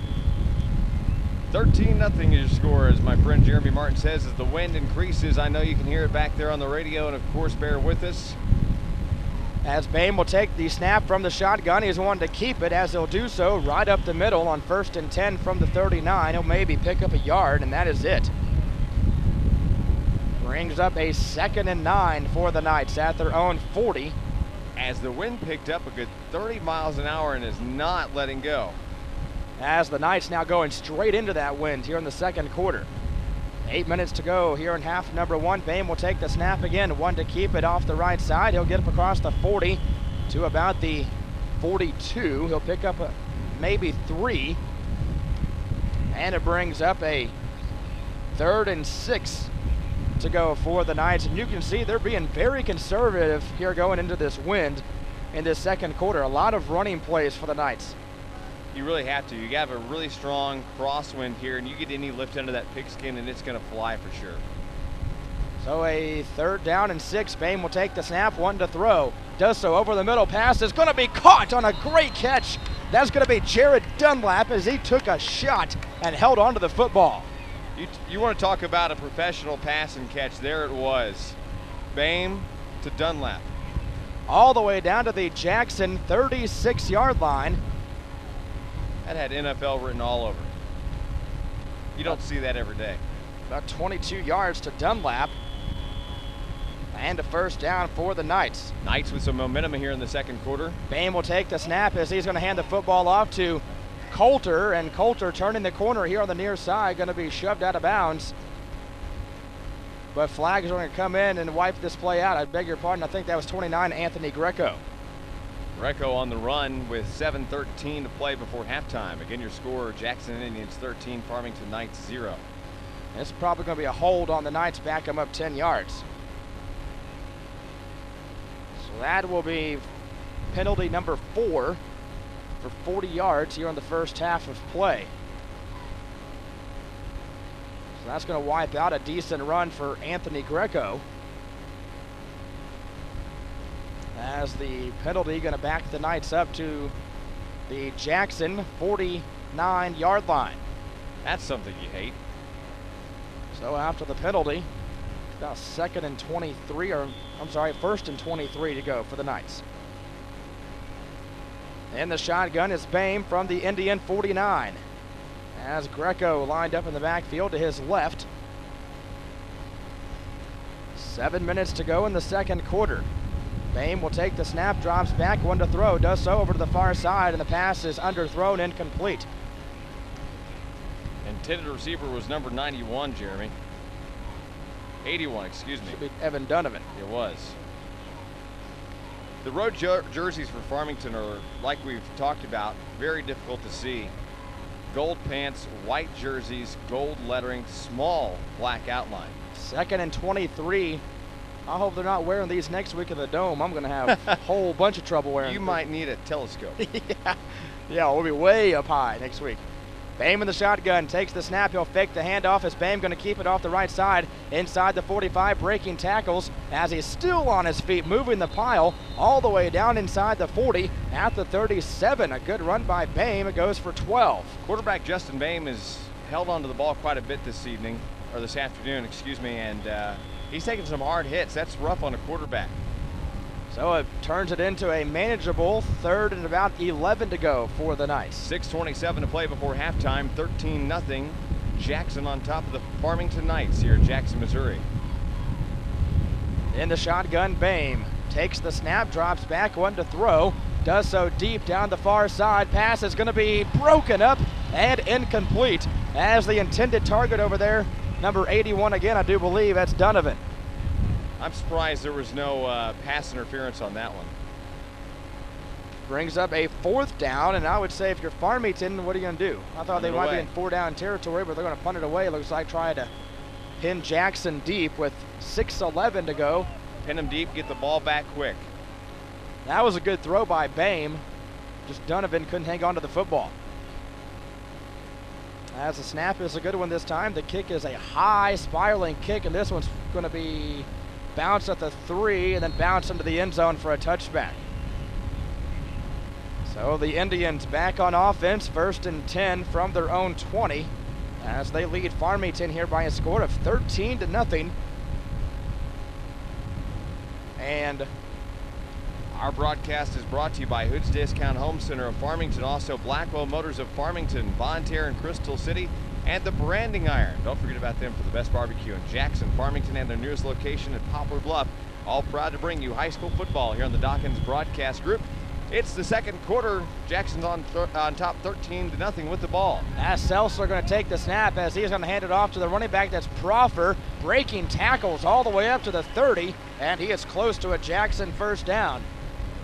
13-0 is your score, as my friend Jeremy Martin says, as the wind increases. I know you can hear it back there on the radio, and of course, bear with us. As Bain will take the snap from the shotgun, he's wanting to keep it, as he'll do so right up the middle on 1st and 10 from the 39. He'll maybe pick up a yard, and that is it. Brings up a 2nd and 9 for the Knights at their own 40. As the wind picked up a good 30 miles an hour and is not letting go. As the Knights now going straight into that wind here in the second quarter. 8 minutes to go here in half number one. Bain will take the snap again, one to keep it off the right side. He'll get up across the 40 to about the 42. He'll pick up maybe 3. And it brings up a 3rd and 6 to go for the Knights. And you can see they're being very conservative here going into this wind in this second quarter. A lot of running plays for the Knights. You really have to. You have a really strong crosswind here, and you get any lift under that pigskin, and it's going to fly for sure. So a 3rd down and 6. Bain will take the snap, one to throw. Does so over the middle. Pass is going to be caught on a great catch. That's going to be Jared Dunlap, as he took a shot and held onto the football. You want to talk about a professional pass and catch. There it was. Bain to Dunlap. All the way down to the Jackson 36-yard line. That had NFL written all over it. You don't see that every day. About 22 yards to Dunlap. And a 1st down for the Knights. Knights with some momentum here in the second quarter. Bain will take the snap, as he's going to hand the football off to Coulter, and Coulter turning the corner here on the near side, going to be shoved out of bounds. But flags are going to come in and wipe this play out. I beg your pardon, I think that was 29, Anthony Greco. Greco on the run with 7:13 to play before halftime. Again, your score, Jackson Indians 13, Farmington Knights 0. It's probably going to be a hold on the Knights, back them up 10 yards. So that will be penalty number 4 for 40 yards here on the first half of play. So that's going to wipe out a decent run for Anthony Greco. As the penalty going to back the Knights up to the Jackson 49-yard line. That's something you hate. So after the penalty, about second and 23, or I'm sorry, first and 23 to go for the Knights. And the shotgun is Bame from the Indian 49. As Greco lined up in the backfield to his left. 7 minutes to go in the second quarter. Bame will take the snap, drops back, one to throw, does so over to the far side, and the pass is underthrown, incomplete. Intended receiver was number 91, Jeremy. 81, excuse me. Should be Evan Donovan. It was. The road jerseys for Farmington are, like we've talked about, very difficult to see. Gold pants, white jerseys, gold lettering, small black outline. Second and 23. I hope they're not wearing these next week in the Dome. I'm going to have a whole bunch of trouble wearing You them. might need a telescope. Yeah, we'll be way up high next week. Bame in the shotgun, takes the snap, he'll fake the handoff as Bame going to keep it off the right side, inside the 45, breaking tackles as he's still on his feet, moving the pile all the way down inside the 40 at the 37. A good run by Bame, it goes for 12. Quarterback Justin Bame has held onto the ball quite a bit this afternoon, excuse me, and he's taking some hard hits. That's rough on a quarterback. So it turns it into a manageable third and about 11 to go for the Knights. 6:27 to play before halftime, 13-0. Jackson on top of the Farmington Knights here in Jackson, Missouri. In the shotgun, Bame takes the snap, drops back, one to throw, does so deep down the far side. Pass is going to be broken up and incomplete as the intended target over there, number 81 again, I do believe that's Donovan. I'm surprised there was no pass interference on that one. Brings up a fourth down, and I would say if you're Farmington, what are you going to do? I thought Punt they it might away. be in 4-down territory, but they're going to punt it away. It looks like trying to pin Jackson deep with 6:11 to go. Pin him deep, get the ball back quick. That was a good throw by Bame. Just Donovan couldn't hang on to the football. As the snap is a good one this time, the kick is a high spiraling kick, and this one's going to be bounced at the 3 and then bounced into the end zone for a touchback. So the Indians back on offense, first and 10 from their own 20 as they lead Farmington here by a score of 13-0. And Our broadcast is brought to you by Hood's Discount Home Center of Farmington, also Blackwell Motors of Farmington, Bonterre and Crystal City, and the Branding Iron. Don't forget about them for the best barbecue in Jackson, Farmington, and their newest location at Poplar Bluff. All proud to bring you high school football here on the Dawkins Broadcast Group. It's the second quarter. Jackson's on top 13-0 with the ball. as Seltzer going to take the snap as he's going to hand it off to the running back, that's Proffer, breaking tackles all the way up to the 30, and he is close to a Jackson first down.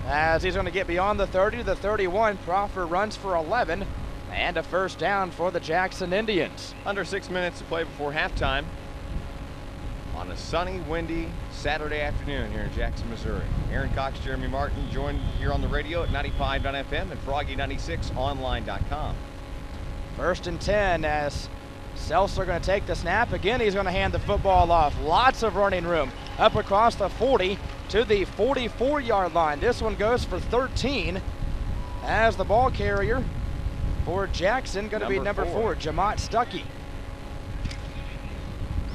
As he's going to get beyond the 30 to the 31, Proffer runs for 11 and a first down for the Jackson Indians. Under 6 minutes to play before halftime on a sunny, windy Saturday afternoon here in Jackson, Missouri. Aaron Cox, Jeremy Martin, joined here on the radio at 95.fm and Froggy96online.com. First and 10 as Seltzer going to take the snap. Again, he's going to hand the football off. Lots of running room up across the 40 to the 44-yard line. This one goes for 13 as the ball carrier for Jackson going to be number 4, Jamot Stuckey.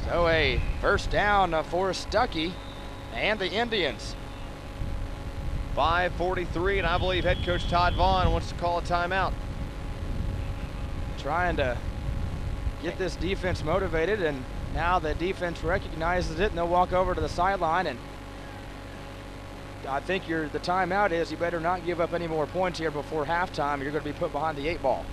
So a first down for Stuckey and the Indians. 5:43, and I believe head coach Todd Vaughn wants to call a timeout. Trying to get this defense motivated, and now the defense recognizes it, and they'll walk over to the sideline. And I think the timeout is you better not give up any more points here before halftime. You're going to be put behind the 8 ball.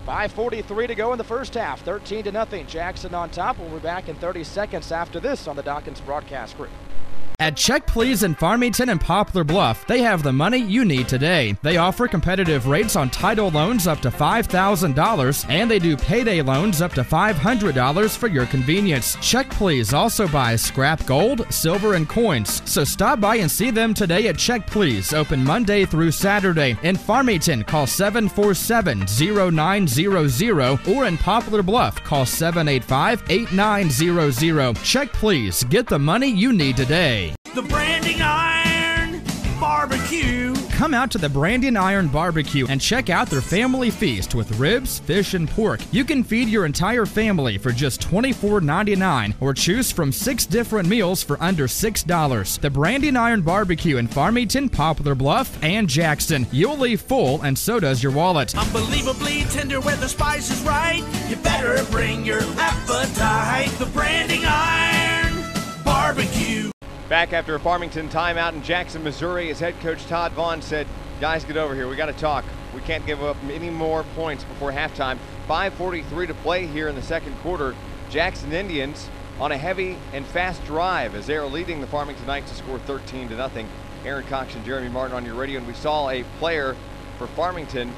5:43 to go in the first half, 13-0. Jackson on top. We'll be back in 30 seconds after this on the Dawkins Broadcast Group. At Check Please in Farmington and Poplar Bluff, they have the money you need today. They offer competitive rates on title loans up to $5,000, and they do payday loans up to $500 for your convenience. Check Please also buys scrap gold, silver, and coins. So stop by and see them today at Check Please, open Monday through Saturday. In Farmington, call 747-0900, or in Poplar Bluff, call 785-8900. Check Please. Get the money you need today. The Branding Iron Barbecue. Come out to the Branding Iron Barbecue and check out their family feast with ribs, fish, and pork. You can feed your entire family for just $24.99 or choose from 6 different meals for under $6. The Branding Iron Barbecue in Farmington, Poplar Bluff, and Jackson. You'll leave full, and so does your wallet. Unbelievably tender where the spice is right. You better bring your appetite. The Branding Iron Barbecue. Back after a Farmington timeout in Jackson, Missouri, as head coach Todd Vaughn said, guys, get over here. We got to talk. We can't give up any more points before halftime. 5:43 to play here in the second quarter. Jackson Indians on a heavy and fast drive as they are leading the Farmington Knights to score 13-0. Aaron Cox and Jeremy Martin on your radio, and we saw a player for Farmington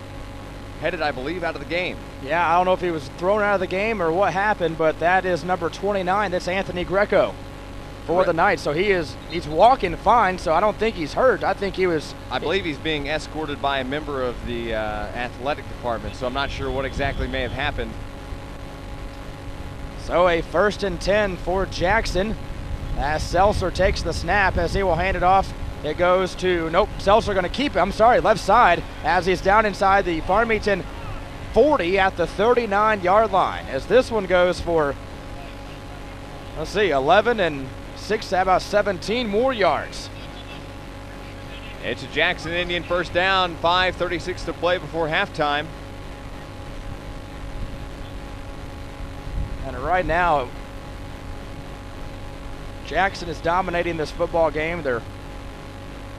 headed, I believe, out of the game. Yeah, I don't know if he was thrown out of the game or what happened, but that is number 29. That's Anthony Greco for the Knights. So he's walking fine, so I don't think he's hurt. I think he was... I believe he's being escorted by a member of the athletic department, so I'm not sure what exactly may have happened. So a 1st and 10 for Jackson as Seltzer takes the snap as he will hand it off. It goes to, nope, Seltzer going to keep it. I'm sorry, left side as he's down inside the Farmington 40 at the 39-yard line. As this one goes for, let's see, 11 and 6, about 17 more yards. It's a Jackson Indian first down, 5:36 to play before halftime. And right now, Jackson is dominating this football game. They're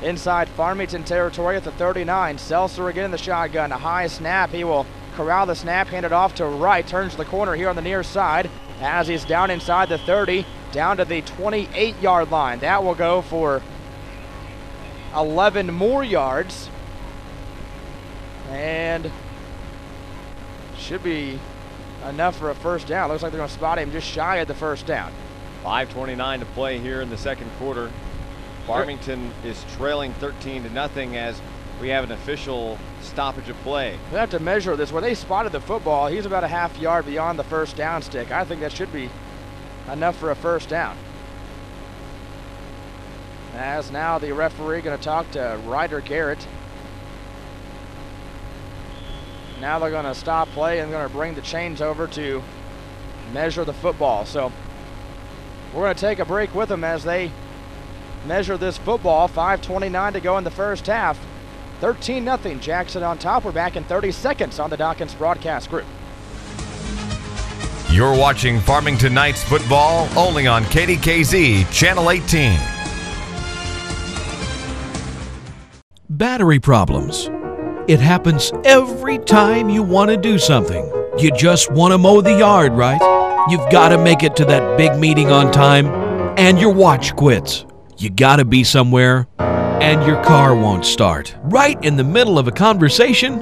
inside Farmington territory at the 39. Seltzer again in the shotgun, a high snap. He will corral the snap, hand it off to right, turns the corner here on the near side as he's down inside the 30, down to the 28-yard line. That will go for 11 more yards. And should be enough for a first down. Looks like they're going to spot him just shy of the first down. 5:29 to play here in the second quarter. Farmington is trailing 13-0 as we have an official stoppage of play. We have to measure this. Where they spotted the football, he's about a half yard beyond the first down stick. I think that should be enough for a first down. As now the referee going to talk to Ryder Garrett. Now they're going to stop play and going to bring the chains over to measure the football. So we're going to take a break with them as they measure this football. 5:29 to go in the first half. 13-0, Jackson on top. We're back in 30 seconds on the Dawkins Broadcast Group. You're watching Farmington Knights football only on KDKZ Channel 18. Battery problems. It happens every time you want to do something. You just want to mow the yard, right? You've got to make it to that big meeting on time, and your watch quits. You got to be somewhere, and your car won't start. Right in the middle of a conversation,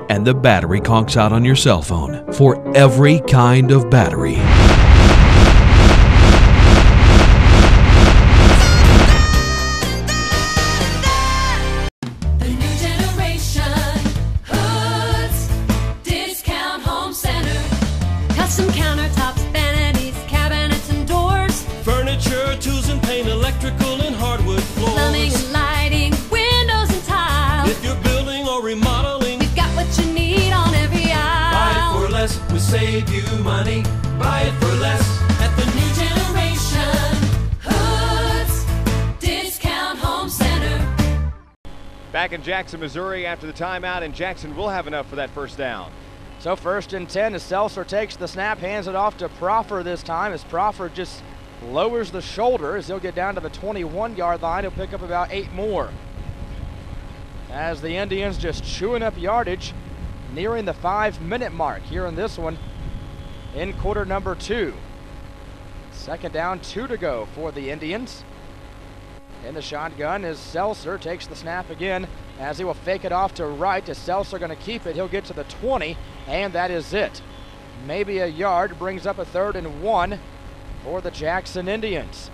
and the battery conks out on your cell phone. For every kind of battery. The new generation, Hoods Discount Home Center. Custom countertops, vanities, cabinets, and doors. Furniture, tools and paint, electrical and hardwood floors. Plumbing and lighting, windows and tile. If you're building or remodeling, We've got what you need on every aisle. buy it for less, we save you money. Buy it for less at the New generation, Hoods Discount Home Center. Back in Jackson, Missouri after the timeout, and Jackson will have enough for that first down. So 1st and 10 as Seltzer takes the snap, hands it off to Proffer this time as Proffer just lowers the shoulder as he'll get down to the 21-yard line. He'll pick up about 8 more. As the Indians just chewing up yardage, nearing the 5-minute mark here in this one in quarter number 2. 2nd down, 2 to go for the Indians. In the shotgun is Seltzer, takes the snap again as he will fake it off to right. Is Seltzer going to keep it? He'll get to the 20, and that is it. Maybe a yard, brings up a 3rd and 1 for the Jackson Indians.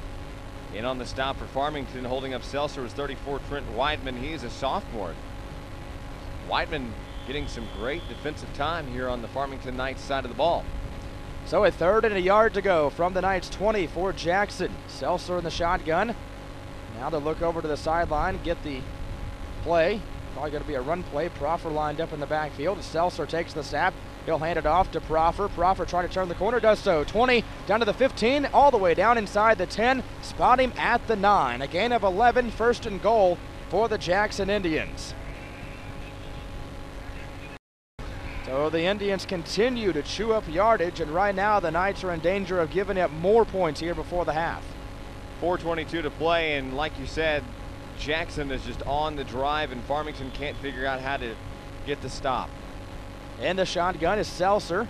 In on the stop for Farmington, holding up Seltzer was 34 Trent Weidman. He is a sophomore. Weidman getting some great defensive time here on the Farmington Knights side of the ball. So a 3rd and a yard to go from the Knights 20 for Jackson. Seltzer in the shotgun. Now they'll look over to the sideline, get the play. Probably going to be a run play. Proffer lined up in the backfield. Seltzer takes the snap. He'll hand it off to Proffer. Proffer trying to turn the corner, does so. 20 down to the 15, all the way down inside the 10. Spot him at the 9. A gain of 11, 1st and goal for the Jackson Indians. So the Indians continue to chew up yardage, and right now the Knights are in danger of giving up more points here before the half. 4:22 to play, and like you said, Jackson is just on the drive, and Farmington can't figure out how to get the stop. In the shotgun is Seltzer.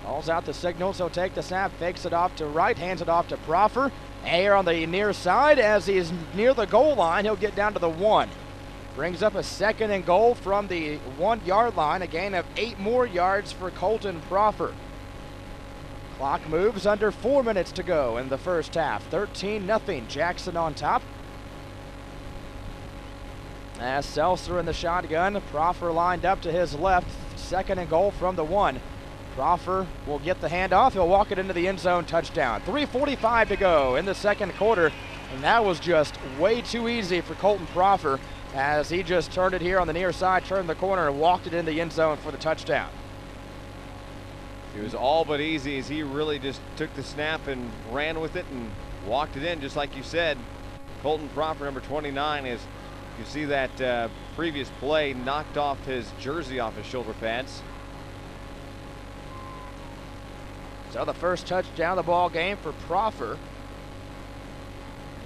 Calls out the signals. He'll take the snap, fakes it off to right, hands it off to Proffer. Air on the near side as he's near the goal line. He'll get down to the 1. Brings up a 2nd and goal from the 1-yard line. A gain of 8 more yards for Colton Proffer. Clock moves, under 4 minutes to go in the first half. 13-0, Jackson on top. As Seltzer in the shotgun, Proffer lined up to his left. 2nd and goal from the 1. Proffer will get the handoff. He'll walk it into the end zone, touchdown. 3:45 to go in the 2nd quarter, and that was just way too easy for Colton Proffer as he just turned it here on the near side, turned the corner, and walked it in the end zone for the touchdown. It was all but easy as he really just took the snap and ran with it and walked it in, just like you said. Colton Proffer, number 29, is, you see that previous play, knocked off his jersey off his shoulder pads. So the first touchdown of the ball game for Proffer.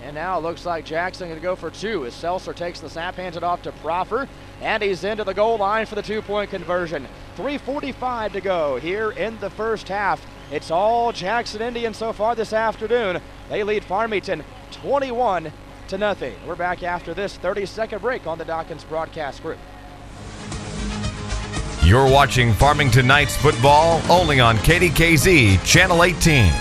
And now it looks like Jackson going to go for 2 as Seltzer takes the snap, hands it off to Proffer, and he's into the goal line for the 2-point conversion. 3:45 to go here in the first half. It's all Jackson Indians so far this afternoon. They lead Farmington 21-0. We're back after this 30-second break on the Dawkins Broadcast Group. You're watching Farmington Knights football only on KDKZ Channel 18.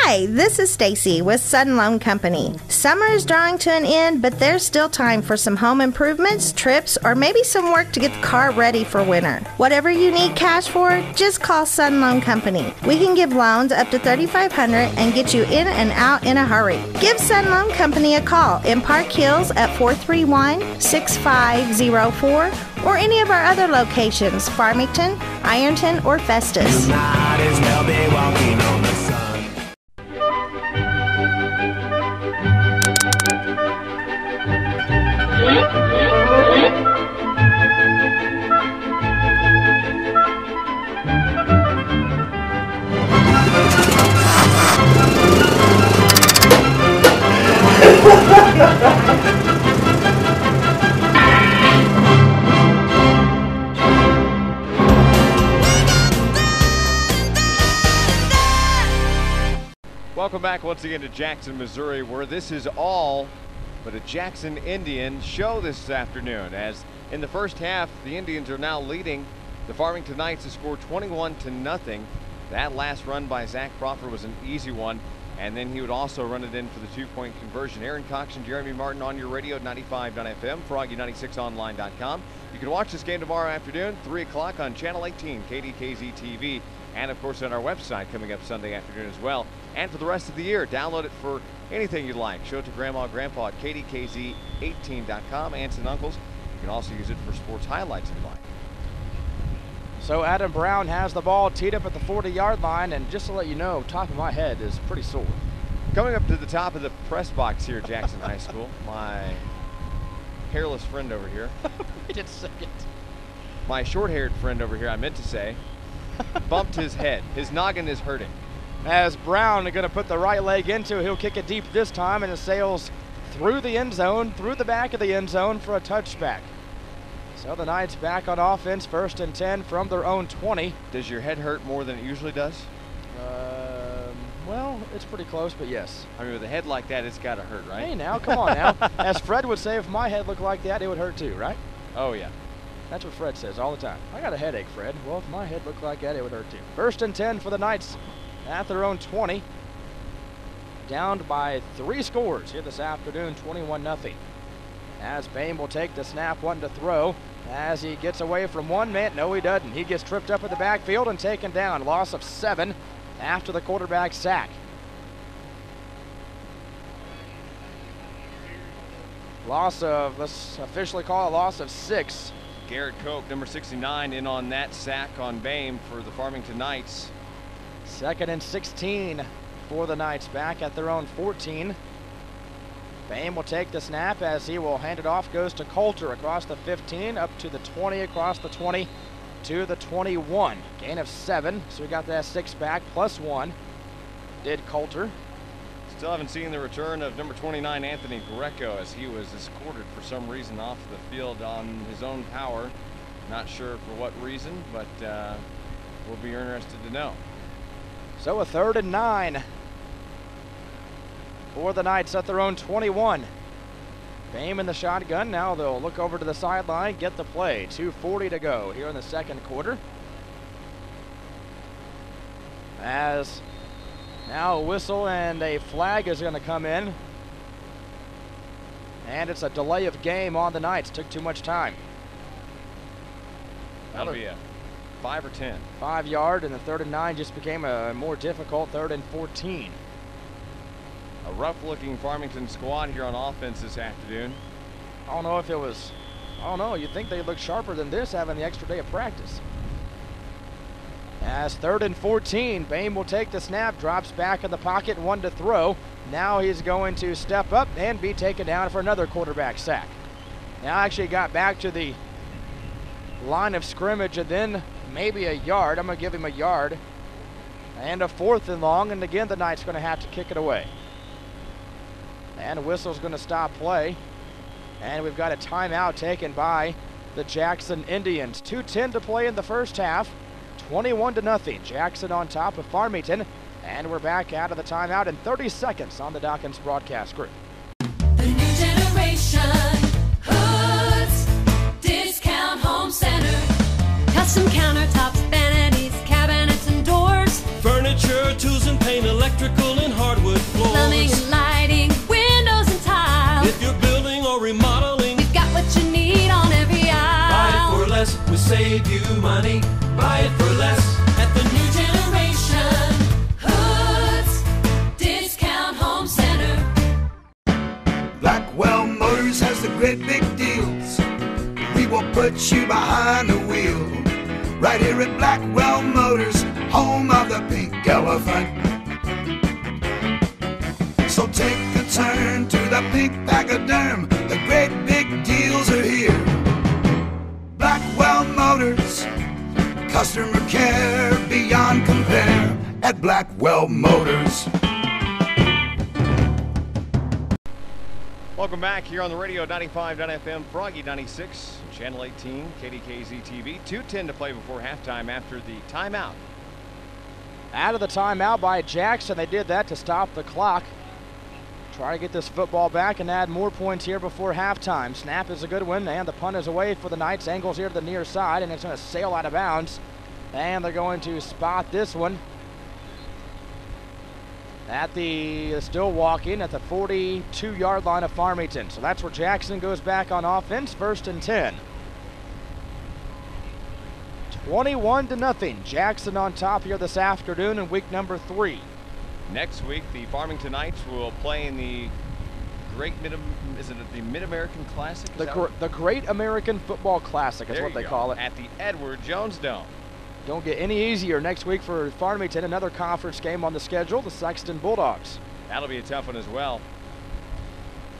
Hi, this is Stacy with Sudden Loan Company. Summer is drawing to an end, but there's still time for some home improvements, trips, or maybe some work to get the car ready for winter. Whatever you need cash for, just call Sudden Loan Company. We can give loans up to $3,500 and get you in and out in a hurry. Give Sudden Loan Company a call in Park Hills at 431-6504 or any of our other locations, Farmington, Ironton, or Festus. You might as well be walking on the sun. Welcome back once again to Jackson, Missouri, where this is all but a Jackson Indian show this afternoon. As in the first half, the Indians are now leading. The Farmington Knights have scored 21-0. That last run by Zach Proffer was an easy one, and then he would also run it in for the 2-point conversion. Aaron Cox and Jeremy Martin on your radio, 95.FM, Froggy96online.com. You can watch this game tomorrow afternoon, 3 o'clock on Channel 18, KDKZ TV, and of course on our website coming up Sunday afternoon as well. And for the rest of the year, download it for anything you'd like. Show it to Grandma, Grandpa at KDKZ18.com, aunts and uncles. You can also use it for sports highlights if you like. So Adam Brown has the ball teed up at the 40-yard line, and just to let you know, top of my head is pretty sore. Coming up to the top of the press box here at Jackson High School, my hairless friend over here. Wait a second. My short-haired friend over here, I meant to say, bumped his head. His noggin is hurting. As Brown going to put the right leg into it, he'll kick it deep this time, and it sails through the end zone, through the back of the end zone for a touchback. So the Knights back on offense, 1st and 10 from their own 20. Does your head hurt more than it usually does? Well, it's pretty close, but yes. I mean, with a head like that, it's got to hurt, right? Hey, now, come on now. As Fred would say, if my head looked like that, it would hurt too, right? Oh, yeah. That's what Fred says all the time. I got a headache, Fred. Well, if my head looked like that, it would hurt too. 1st and 10 for the Knights at their own 20. Down by 3 scores here this afternoon, 21-0. As Bain will take the snap, one to throw. As he gets away from one man, no he doesn't. He gets tripped up in the backfield and taken down. Loss of 7 after the quarterback sack. Loss of, let's officially call it a loss of 6. Garrett Koch, number 69, in on that sack on Bame for the Farmington Knights. 2nd and 16 for the Knights, back at their own 14. Bame will take the snap as he will hand it off, goes to Coulter across the 15, up to the 20, across the 20 to the 21. Gain of 7, so we got that 6 back, plus 1 did Coulter. Still haven't seen the return of number 29, Anthony Greco, as he was escorted for some reason off the field on his own power. Not sure for what reason, but we'll be interested to know. So a 3rd and 9 for the Knights at their own 21. Bame in the shotgun. Now they'll look over to the sideline, get the play. 2:40 to go here in the 2nd quarter. As now a whistle and a flag is going to come in. And it's a delay of game on the Knights. Took too much time. That'll be a 5 or 10. 5 yard, and the 3rd and 9 just became a more difficult 3rd and 14. A rough-looking Farmington squad here on offense this afternoon. I don't know if it was, I don't know, you'd think they'd look sharper than this having the extra day of practice. As 3rd and 14, Bame will take the snap, drops back in the pocket, one to throw. Now he's going to step up and be taken down for another quarterback sack. Now actually got back to the line of scrimmage and then maybe a yard. I'm going to give him a yard. And a 4th and long, and again the Knights going to have to kick it away. And a whistle's going to stop play. And we've got a timeout taken by the Jackson Indians. 2:10 to play in the first half. 21-0. Jackson on top of Farmington. And we're back out of the timeout in 30 seconds on the Dawkins broadcast group. The new generation, Hoods Discount Home Center. Custom countertops, vanities, cabinets, and doors. Furniture, tools and paint, electrical and hardwood floors. Plumbing and lighting, windows and tile. If you're building or remodeling, We've got what you need on every buy it aisle. for less, we save you money. Buy it for less at the New generation, Hoods Discount Home Center. Blackwell Motors has the great big deals. We will put you behind the wheel. Right here at Blackwell Motors, home of the pink elephant. So take a turn to the pink pachyderm. The great big deals are here. Blackwell Motors, customer care beyond compare at Blackwell Motors. Welcome back here on the radio, 95.FM, Froggy 96, Channel 18, KDKZ TV. 2:10 to play before halftime after the timeout. Out of the timeout by Jackson. They did that to stop the clock. Try to get this football back and add more points here before halftime. Snap is a good one, and the punt is away for the Knights. Angles here to the near side, and it's going to sail out of bounds. And they're going to spot this one at the, still walking at the 42-yard line of Farmington. So that's where Jackson goes back on offense, 1st and 10. 21-0. Jackson on top here this afternoon in week number 3. Next week, the Farmington Knights will play in the Mid-American Classic? The Great American Football Classic is what they call it. At the Edward Jones Dome. Don't get any easier next week for Farmington. Another conference game on the schedule, the Sexton Bulldogs. That'll be a tough one as well.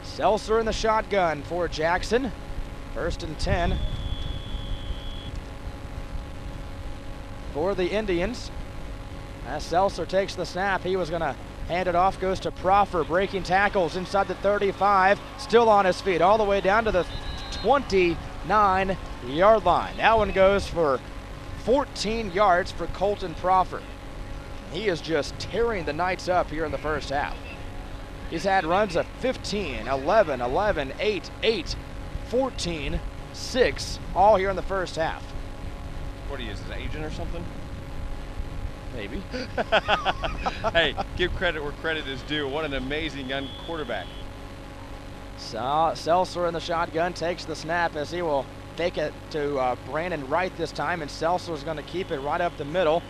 Seltzer in the shotgun for Jackson. 1st and 10 for the Indians. As Seltzer takes the snap, he was going to hand it off, goes to Proffer, breaking tackles inside the 35, still on his feet, all the way down to the 29-yard line. That one goes for 14 yards for Colton Proffer. He is just tearing the Knights up here in the first half. He's had runs of 15, 11, 11, 8, 8, 14, 6, all here in the first half. What he is, his agent or something? Maybe. Hey, give credit where credit is due. What an amazing young quarterback. Seltzer in the shotgun takes the snap as he will fake it to Brandon Wright this time, and Seltzer is going to keep it right up the middle,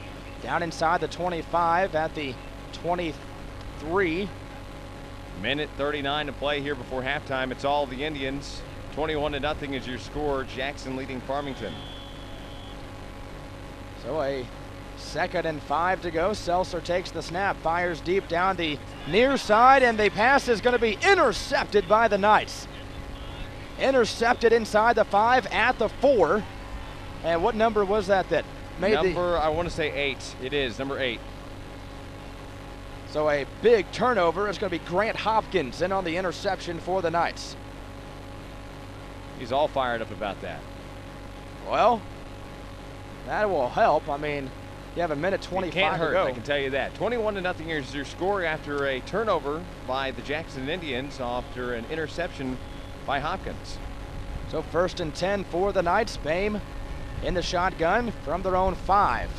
down inside the 25 at the 23. Minute 39 to play here before halftime. It's all the Indians. 21-0 is your score. Jackson leading Farmington. So a 2nd and 5 to go. Seltzer takes the snap, fires deep down the near side, and the pass is going to be intercepted by the Knights. Intercepted inside the 5 at the 4. And what number was that made number, I want to say 8. It is number 8. So a big turnover. It's going to be Grant Hopkins in on the interception for the Knights. He's all fired up about that. Well, that will help. I mean, you have a minute 25 can't hurt, to go. I can tell you that. 21-0 is your score after a turnover by the Jackson Indians after an interception by Hopkins. So 1st and 10 for the Knights. Bame in the shotgun from their own 5.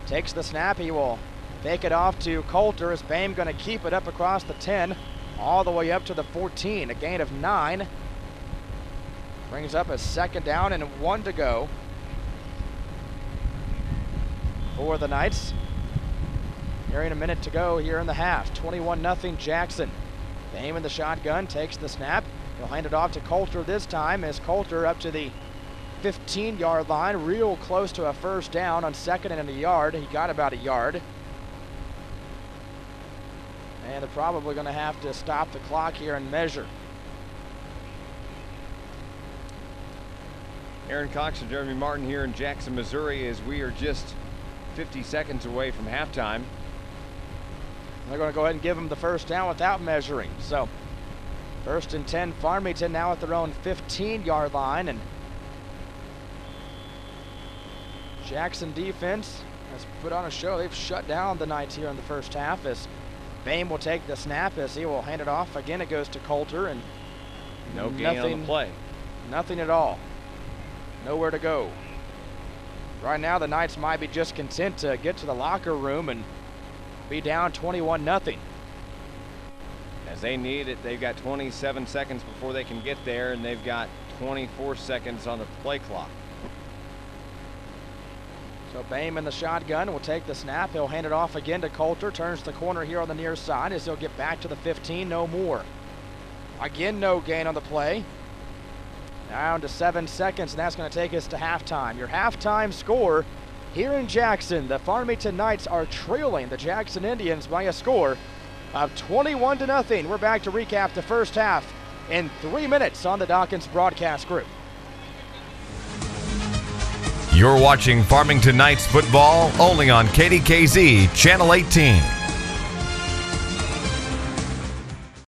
Takes the snap. He will fake it off to Coulter as Bame going to keep it up across the 10 all the way up to the 14. A gain of 9. Brings up a 2nd down and 1 to go for the Knights. Nearing a minute to go here in the half. 21-0 Jackson. Bame in the shotgun takes the snap. He'll hand it off to Coulter this time as Coulter up to the 15-yard line, real close to a 1st down on 2nd and a yard. He got about a yard. And they're probably going to have to stop the clock here and measure. Aaron Cox and Jeremy Martin here in Jackson, Missouri, as we are just 50 seconds away from halftime. They're going to go ahead and give them the 1st down without measuring. So 1st and 10, Farmington now at their own 15-yard line, and Jackson defense has put on a show. They've shut down the Knights here in the first half as Bame will take the snap as he will hand it off. Again, it goes to Coulter, and no gain on the play. Nothing at all. Nowhere to go. Right now, the Knights might be just content to get to the locker room and be down 21-0. As they need it, they've got 27 seconds before they can get there, and they've got 24 seconds on the play clock. So Bame in the shotgun will take the snap. He'll hand it off again to Coulter. Turns the corner here on the near side as he'll get back to the 15. No more. Again, no gain on the play. Down to 7 seconds, and that's going to take us to halftime. Your halftime score here in Jackson. The Farmington Knights are trailing the Jackson Indians by a score of 21-0. We're back to recap the first half in 3 minutes on the Dawkins Broadcast Group. You're watching Farmington Knights football only on KDKZ Channel 18.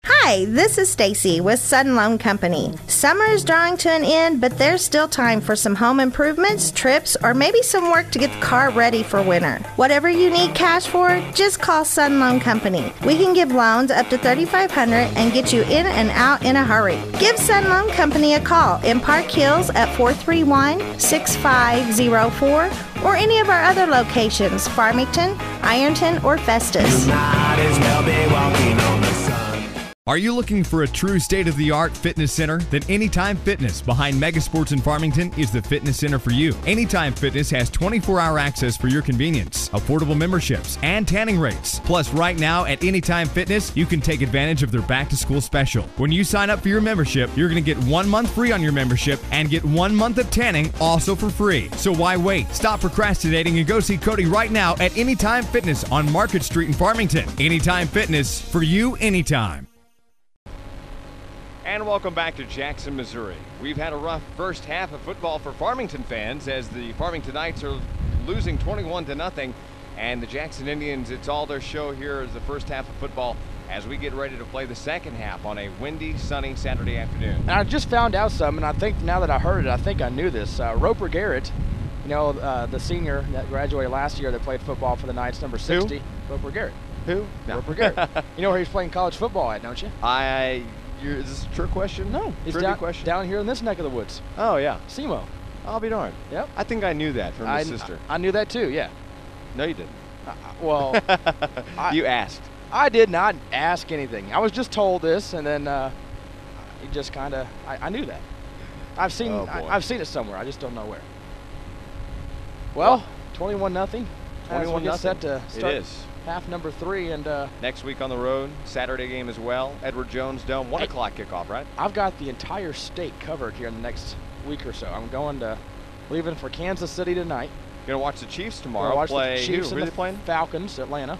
Hi, this is Stacy with Sudden Loan Company. Summer is drawing to an end, but there's still time for some home improvements, trips, or maybe some work to get the car ready for winter. Whatever you need cash for, just call Sudden Loan Company. We can give loans up to $3,500 and get you in and out in a hurry. Give Sudden Loan Company a call in Park Hills at 431-6504 or any of our other locations, Farmington, Ironton, or Festus. You might as well be walking on the sun. Are you looking for a true state-of-the-art fitness center? Then Anytime Fitness behind Megasports in Farmington is the fitness center for you. Anytime Fitness has 24-hour access for your convenience, affordable memberships, and tanning rates. Plus, right now at Anytime Fitness, you can take advantage of their back-to-school special. When you sign up for your membership, you're going to get 1 month free on your membership and get 1 month of tanning also for free. So why wait? Stop procrastinating and go see Cody right now at Anytime Fitness on Market Street in Farmington. Anytime Fitness, for you anytime. And welcome back to Jackson, Missouri. We've had a rough first half of football for Farmington fans as the Farmington Knights are losing 21-0. And the Jackson Indians, it's all their show here as the first half of football as we get ready to play the second half on a windy, sunny Saturday afternoon. And I just found out something, and I think now that I heard it, I think I knew this. Roper Garrett You know, the senior that graduated last year that played football for the Knights, number 60, Roper Garrett. Who? No. Roper Garrett. You know where he's playing college football at, don't you? Is this a trick question? No, he's Trivia question? down here in this neck of the woods. Oh, yeah. SEMO. I'll be darned. Yep. I think I knew that from his sister. I knew that too, yeah. No, you didn't. Well, You asked. I did not ask anything. I was just told this, and then it just kind of, I knew that. I've seen it somewhere. I just don't know where. Well, 21-0. 21-0. Set to start It is. half number 3, and Next week on the road, Saturday game as well. Edward Jones Dome, 1 o'clock kickoff, right? I've got the entire state covered here in the next week or so. I'm leaving for Kansas City tonight. Going to watch the Chiefs tomorrow. Watch play the Chiefs who? and Who are the they playing? Falcons, Atlanta.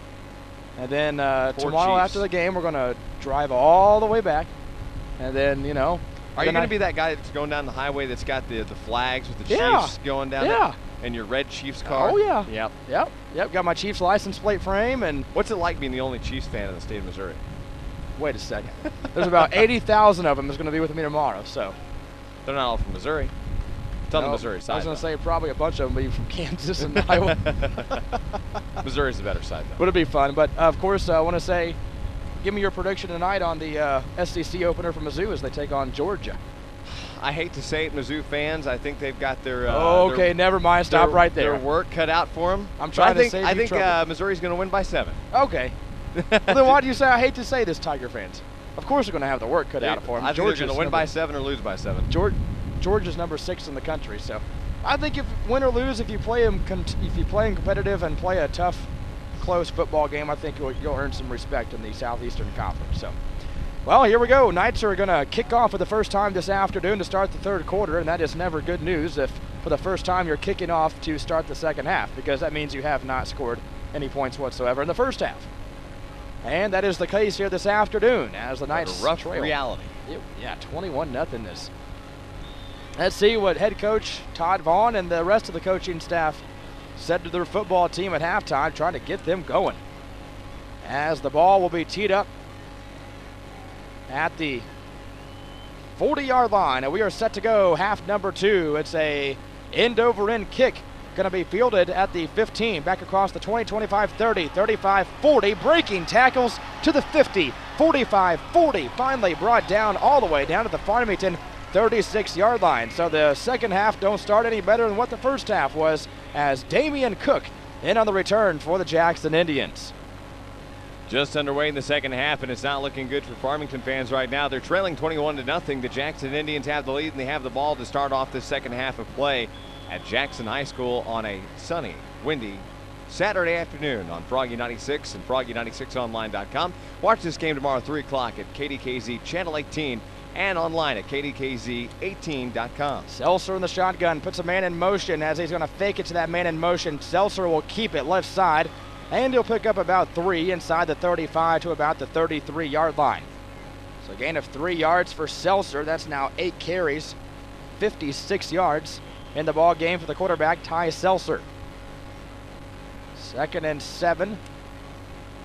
And then Poor tomorrow Chiefs. after the game, we're going to drive all the way back. And then, Are you going to be that guy that's going down the highway that's got the flags with the Yeah. Chiefs going down Yeah. there? And your red Chiefs car? Oh, yeah. Yep. Yep. Got my Chiefs license plate frame. And What's it like being the only Chiefs fan in the state of Missouri? wait a second. There's about 80,000 of them that's going to be with me tomorrow. So They're not all from Missouri. It's on the Missouri side. I was going to though. say probably a bunch of them will be from Kansas and Iowa. Missouri's the better side, though. Would it be fun? But of course, I want to say, give me your prediction tonight on the SEC opener for Mizzou as they take on Georgia. I hate to say it, Mizzou fans. I think they've got their okay, never mind. Stop their- right there. Their work cut out for them. I'm trying to save I you think trouble. Missouri's going to win by 7. Okay. Well, then why do you say I hate to say this, Tiger fans? Of course they're going to have the work cut out for them. I think they're going to win by 7 or lose by 7. Georgia's number 6 in the country, so I think if win or lose, if you play them competitive and play a tough, close football game, I think you'll earn some respect in the Southeastern Conference. So, well, here we go. Knights are going to kick off for the first time this afternoon to start the third quarter, and that is never good news if for the first time you're kicking off to start the second half, because that means you have not scored any points whatsoever in the first half. And that is the case here this afternoon as the Knights rough trail. reality. Yeah, 21-0 this. Let's see what head coach Todd Vaughn and the rest of the coaching staff said to their football team at halftime, trying to get them going. As the ball will be teed up at the 40-yard line, and we are set to go half number 2. It's a end-over-end kick going to be fielded at the 15, back across the 20, 25, 30, 35, 40, breaking tackles to the 50, 45, 40, finally brought down all the way down to the Farmington 36-yard line. So the second half don't start any better than what the first half was, as Damian Cook in on the return for the Jackson Indians. Just underway in the second half, and it's not looking good for Farmington fans right now. They're trailing 21-0. The Jackson Indians have the lead, and they have the ball to start off this second half of play at Jackson High School on a sunny, windy Saturday afternoon on Froggy 96 and Froggy96online.com. Watch this game tomorrow 3 o'clock at KDKZ Channel 18 and online at KDKZ18.com. Seltzer in the shotgun, puts a man in motion as he's going to fake it to that man in motion. Seltzer will keep it left side, and he'll pick up about 3 inside the 35 to about the 33-yard line. So a gain of 3 yards for Seltzer. That's now 8 carries, 56 yards in the ball game for the quarterback, Ty Seltzer. 2nd and 7.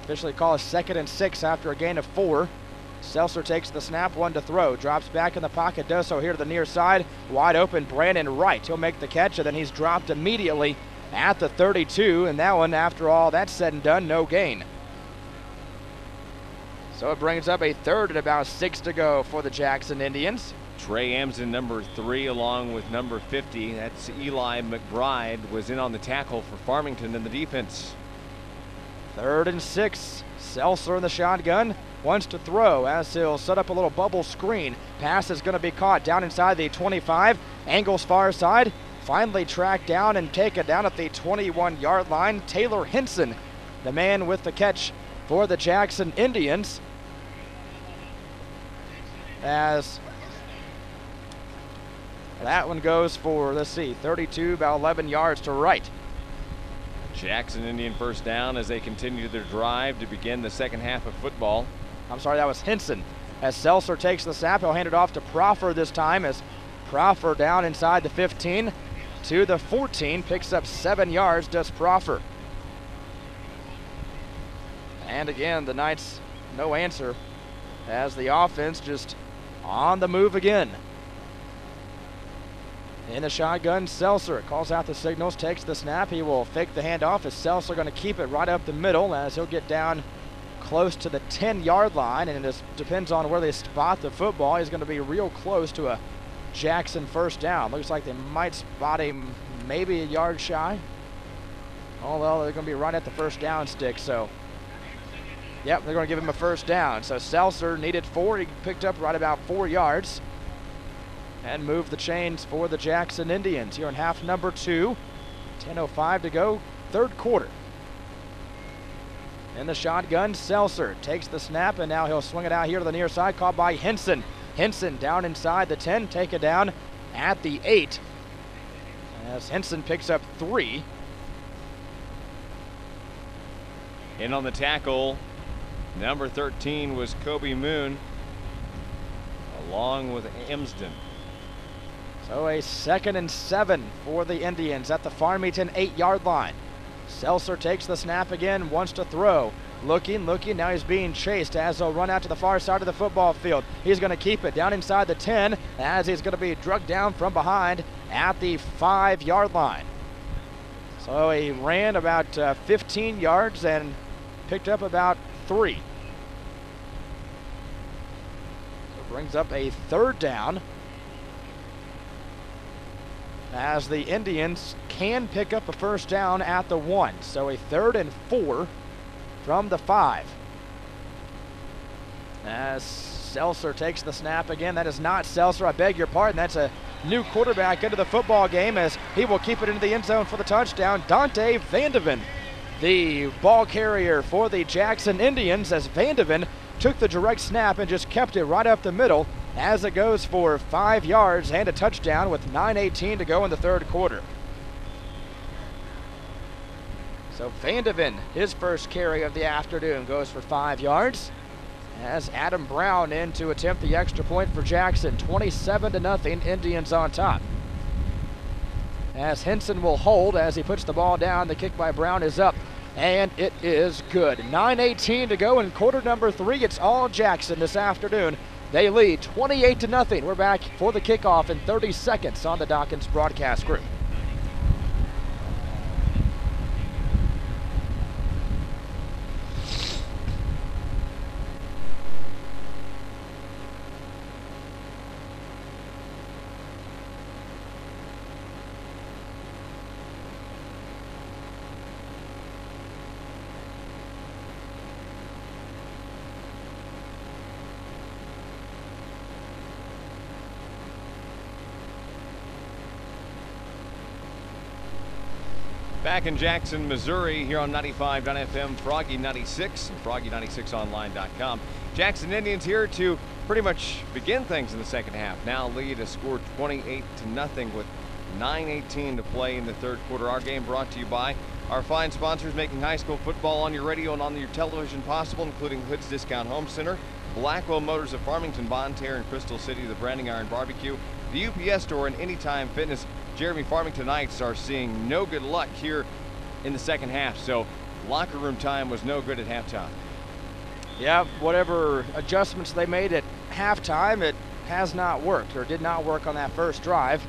Officially called 2nd and 6 after a gain of 4. Seltzer takes the snap, 1 to throw, drops back in the pocket, does so here to the near side. Wide open, Brandon Wright. He'll make the catch, and then he's dropped immediately at the 32, and that one, after all that's said and done, no gain. So it brings up a 3rd and about 6 to go for the Jackson Indians. Trey Amson, number 3, along with number 50. That's Eli McBride, was in on the tackle for Farmington in the defense. 3rd and 6. Seltzer in the shotgun. Wants to throw as he'll set up a little bubble screen. Pass is going to be caught down inside the 25. Angles far side. Finally tracked down and taken down at the 21-yard line. Taylor Henson, the man with the catch for the Jackson Indians. As that one goes for, let's see, 32, about 11 yards to right. Jackson Indian first down as they continue their drive to begin the second half of football. I'm sorry, that was Henson. As Seltzer takes the snap, he'll hand it off to Proffer this time, as Proffer down inside the 15 to the 14, picks up 7 yards, does Proffer. And again, the Knights, no answer, as the offense just on the move again. In the shotgun, Seltzer calls out the signals, takes the snap. He will fake the handoff as Seltzer going to keep it right up the middle as he'll get down close to the 10-yard line, and it just depends on where they spot the football. He's going to be real close to a Jackson first down. Looks like they might spot him maybe a yard shy. Although they're going to be right at the first down stick, so yep, they're going to give him a first down. So Seltzer needed 4. He picked up right about 4 yards and moved the chains for the Jackson Indians here in half number 2. 10:05 to go, third quarter. In the shotgun, Seltzer takes the snap, and now he'll swing it out here to the near side, caught by Henson. Henson down inside the 10, take it down at the 8. As Henson picks up 3. In on the tackle, number 13 was Kobe Moon, along with Emsden. So a 2nd and 7 for the Indians at the Farmington 8-yard line. Seltzer takes the snap again, wants to throw. Looking, now he's being chased as he'll run out to the far side of the football field. He's going to keep it down inside the 10 as he's going to be drugged down from behind at the 5-yard line. So he ran about 15 yards and picked up about 3. So brings up a 3rd down, as the Indians can pick up a first down at the 1. So a 3rd and 4 from the 5. As Seltzer takes the snap again. That is not Seltzer, I beg your pardon. That's a new quarterback into the football game as he will keep it into the end zone for the touchdown. Dante Vandeven, the ball carrier for the Jackson Indians, as Vandeven took the direct snap and just kept it right up the middle as it goes for 5 yards and a touchdown with 9:18 to go in the third quarter. So Vandeven, his first carry of the afternoon, goes for 5 yards. As Adam Brown in to attempt the extra point for Jackson. 27-0, Indians on top. As Henson will hold as he puts the ball down. The kick by Brown is up, and it is good. 9:18 to go in quarter number 3. It's all Jackson this afternoon. They lead 28-0. We're back for the kickoff in 30 seconds on the Dawkins broadcast group. Back in Jackson, Missouri, here on 95.FM, Froggy 96 and Froggy96online.com. Jackson Indians here to pretty much begin things in the second half. Now lead a score 28-0 with 9:18 to play in the third quarter. Our game brought to you by our fine sponsors, making high school football on your radio and on your television possible, including Hood's Discount Home Center, Blackwell Motors of Farmington, Bonne Terre, and Crystal City, the Branding Iron Barbecue, the UPS Store, and Anytime Fitness. Jeremy, Farmington Knights are seeing no good luck here in the second half, so locker room time was no good at halftime. Yeah, whatever adjustments they made at halftime, it has not worked, or did not work on that first drive.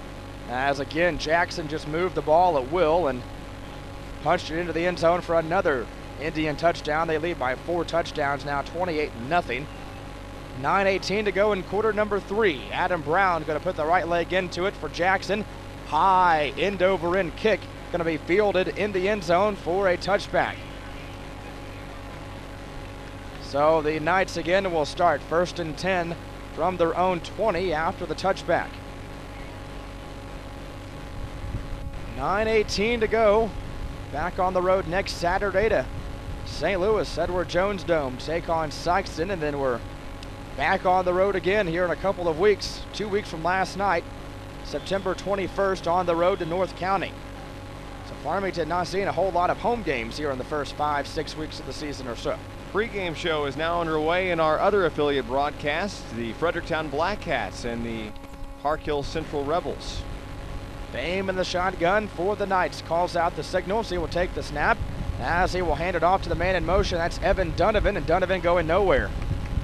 As again, Jackson just moved the ball at will and punched it into the end zone for another Indian touchdown. They lead by 4 touchdowns now, 28-0. 9:18 to go in quarter number 3. Adam Brown going to put the right leg into it for Jackson. High end over end kick, going to be fielded in the end zone for a touchback. So the Knights again will start 1st and 10 from their own 20 after the touchback. 9:18 to go. Back on the road next Saturday to St. Louis, Edward Jones Dome, take on Sykeston, and then we're back on the road again here in a couple of weeks, 2 weeks from last night, September 21st, on the road to North County. So Farmington not seeing a whole lot of home games here in the first 5-6 weeks of the season or so. Pre-game show is now underway in our other affiliate broadcasts, the Fredericktown Black Cats and the Park Hill Central Rebels. Bame in the shotgun for the Knights, calls out the signals. He will take the snap as he will hand it off to the man in motion. That's Evan Donovan, and Donovan going nowhere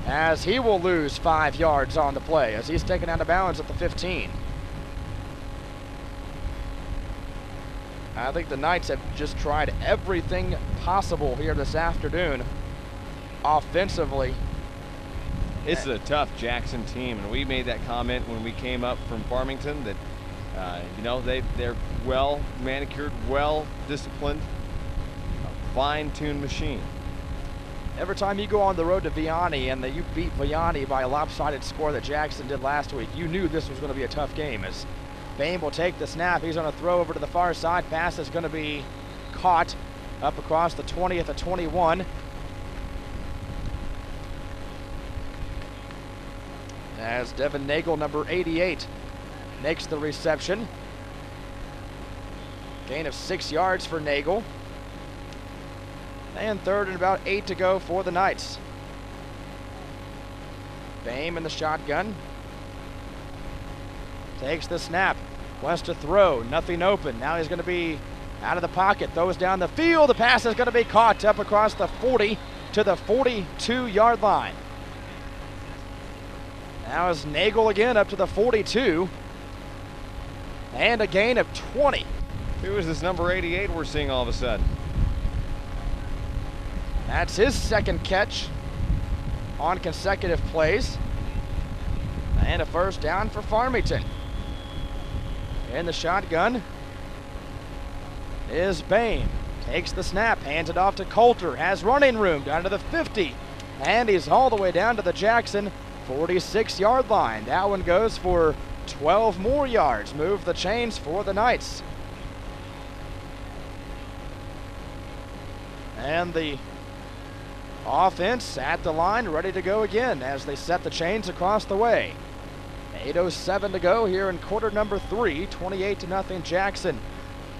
as he will lose 5 yards on the play as he's taken out of bounds at the 15. I think the Knights have just tried everything possible here this afternoon offensively. This is a tough Jackson team, and we made that comment when we came up from Farmington that, they're well manicured, well disciplined, a fine-tuned machine. Every time you go on the road to Vianney and you beat Vianney by a lopsided score that Jackson did last week, you knew this was going to be a tough game. As Bain will take the snap, he's on a throw over to the far side. Pass is going to be caught up across the 20 at the 21. As Devin Nagel, number 88, makes the reception. Gain of 6 yards for Nagel. And third and about 8 to go for the Knights. Bame in the shotgun. Takes the snap. Wants to throw. Nothing open. Now he's going to be out of the pocket. Throws down the field. The pass is going to be caught up across the 40 to the 42-yard line. Now is Nagel again up to the 42. And a gain of 20. Who is this number 88 we're seeing all of a sudden? That's his second catch on consecutive plays. And a first down for Farmington. In the shotgun is Bain. Takes the snap, hands it off to Coulter. Has running room down to the 50. And he's all the way down to the Jackson 46-yard line. That one goes for 12 more yards. Move the chains for the Knights. And the offense at the line, ready to go again as they set the chains across the way. 8:07 to go here in quarter number 3, 28-0 Jackson.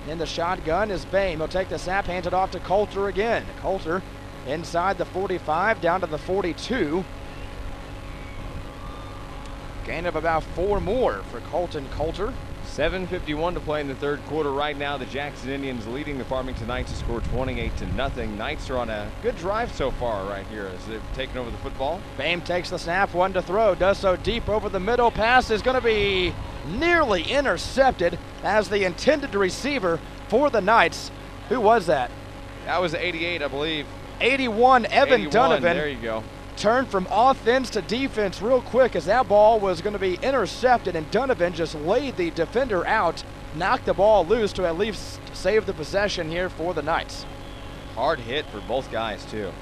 In the shotgun is Bain. He'll take the snap, hands it off to Coulter again. Coulter inside the 45, down to the 42. Gain of about 4 more for Colton Coulter. 7:51 to play in the third quarter. Right now, the Jackson Indians leading the Farmington Knights to score 28-0. Knights are on a good drive so far right here as they've taken over the football. Bame takes the snap, one to throw, does so deep over the middle. Pass is going to be nearly intercepted as the intended receiver for the Knights. Who was that? That was 88, I believe. 81, Evan 81, Donovan. there you go. Turned from offense to defense real quick as that ball was going to be intercepted, and Donovan just laid the defender out, knocked the ball loose to at least save the possession here for the Knights. Hard hit for both guys, too.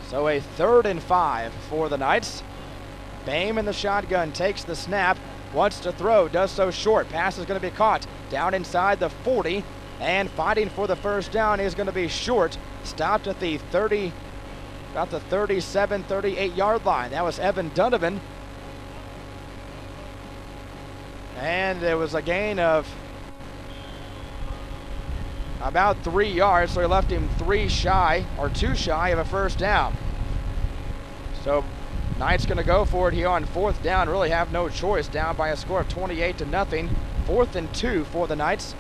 So a 3rd and 5 for the Knights. Bame in the shotgun takes the snap, wants to throw, does so short. Pass is going to be caught down inside the 40, and fighting for the first down is going to be short. Stopped at the 30. About the 37, 38-yard line. That was Evan Donovan. And there was a gain of about 3 yards, so he left him 2 shy of a first down. So Knights going to go for it here on 4th down. Really have no choice, down by a score of 28-0. 4th and 2 for the Knights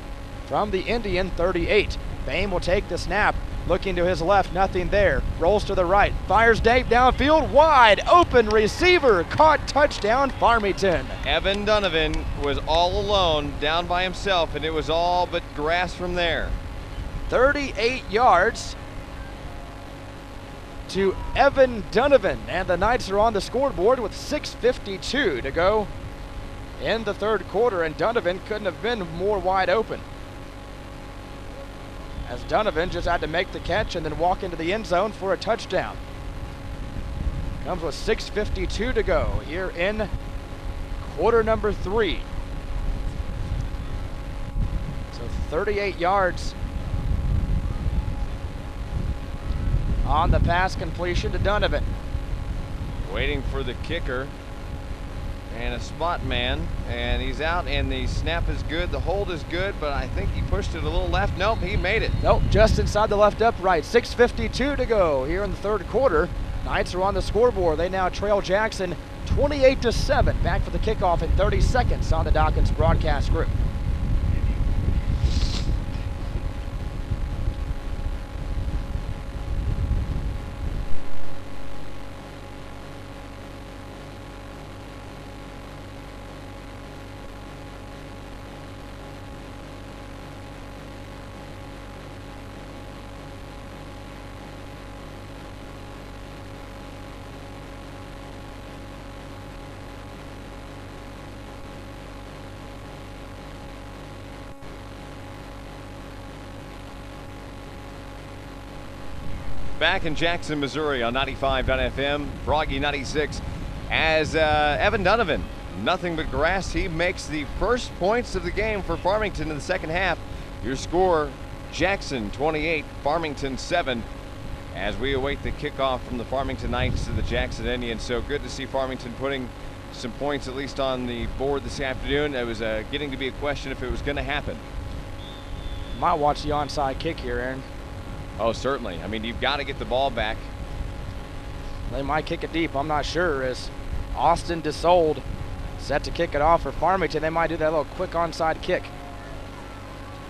from the Indian 38. Bame will take the snap. Looking to his left, nothing there. Rolls to the right, fires deep downfield, wide open receiver, caught, touchdown Farmington. Evan Donovan was all alone, down by himself, and it was all but grass from there. 38 yards to Evan Donovan, and the Knights are on the scoreboard with 6:52 to go in the third quarter, and Donovan couldn't have been more wide open, as Donovan just had to make the catch and then walk into the end zone for a touchdown. Comes with 6:52 to go here in quarter number 3. So 38 yards on the pass completion to Donovan. Waiting for the kicker and a spot man, and he's out, and the snap is good, the hold is good, but I think he pushed it a little left. Nope, he made it. Nope, just inside the left upright. 6:52 to go here in the third quarter. Knights are on the scoreboard. They now trail Jackson 28-7. Back for the kickoff in 30 seconds on the Dawkins broadcast group. Back in Jackson, Missouri on 95.FM, Froggy 96. As Evan Donovan, nothing but grass. He makes the first points of the game for Farmington in the second half. Your score, Jackson 28, Farmington 7. As we await the kickoff from the Farmington Knights to the Jackson Indians. So good to see Farmington putting some points at least on the board this afternoon. It was getting to be a question if it was going to happen. Might watch the onside kick here, Aaron. Oh, certainly. I mean, you've got to get the ball back. They might kick it deep, I'm not sure, as Austin DeSold set to kick it off for Farmington. They might do that little quick onside kick.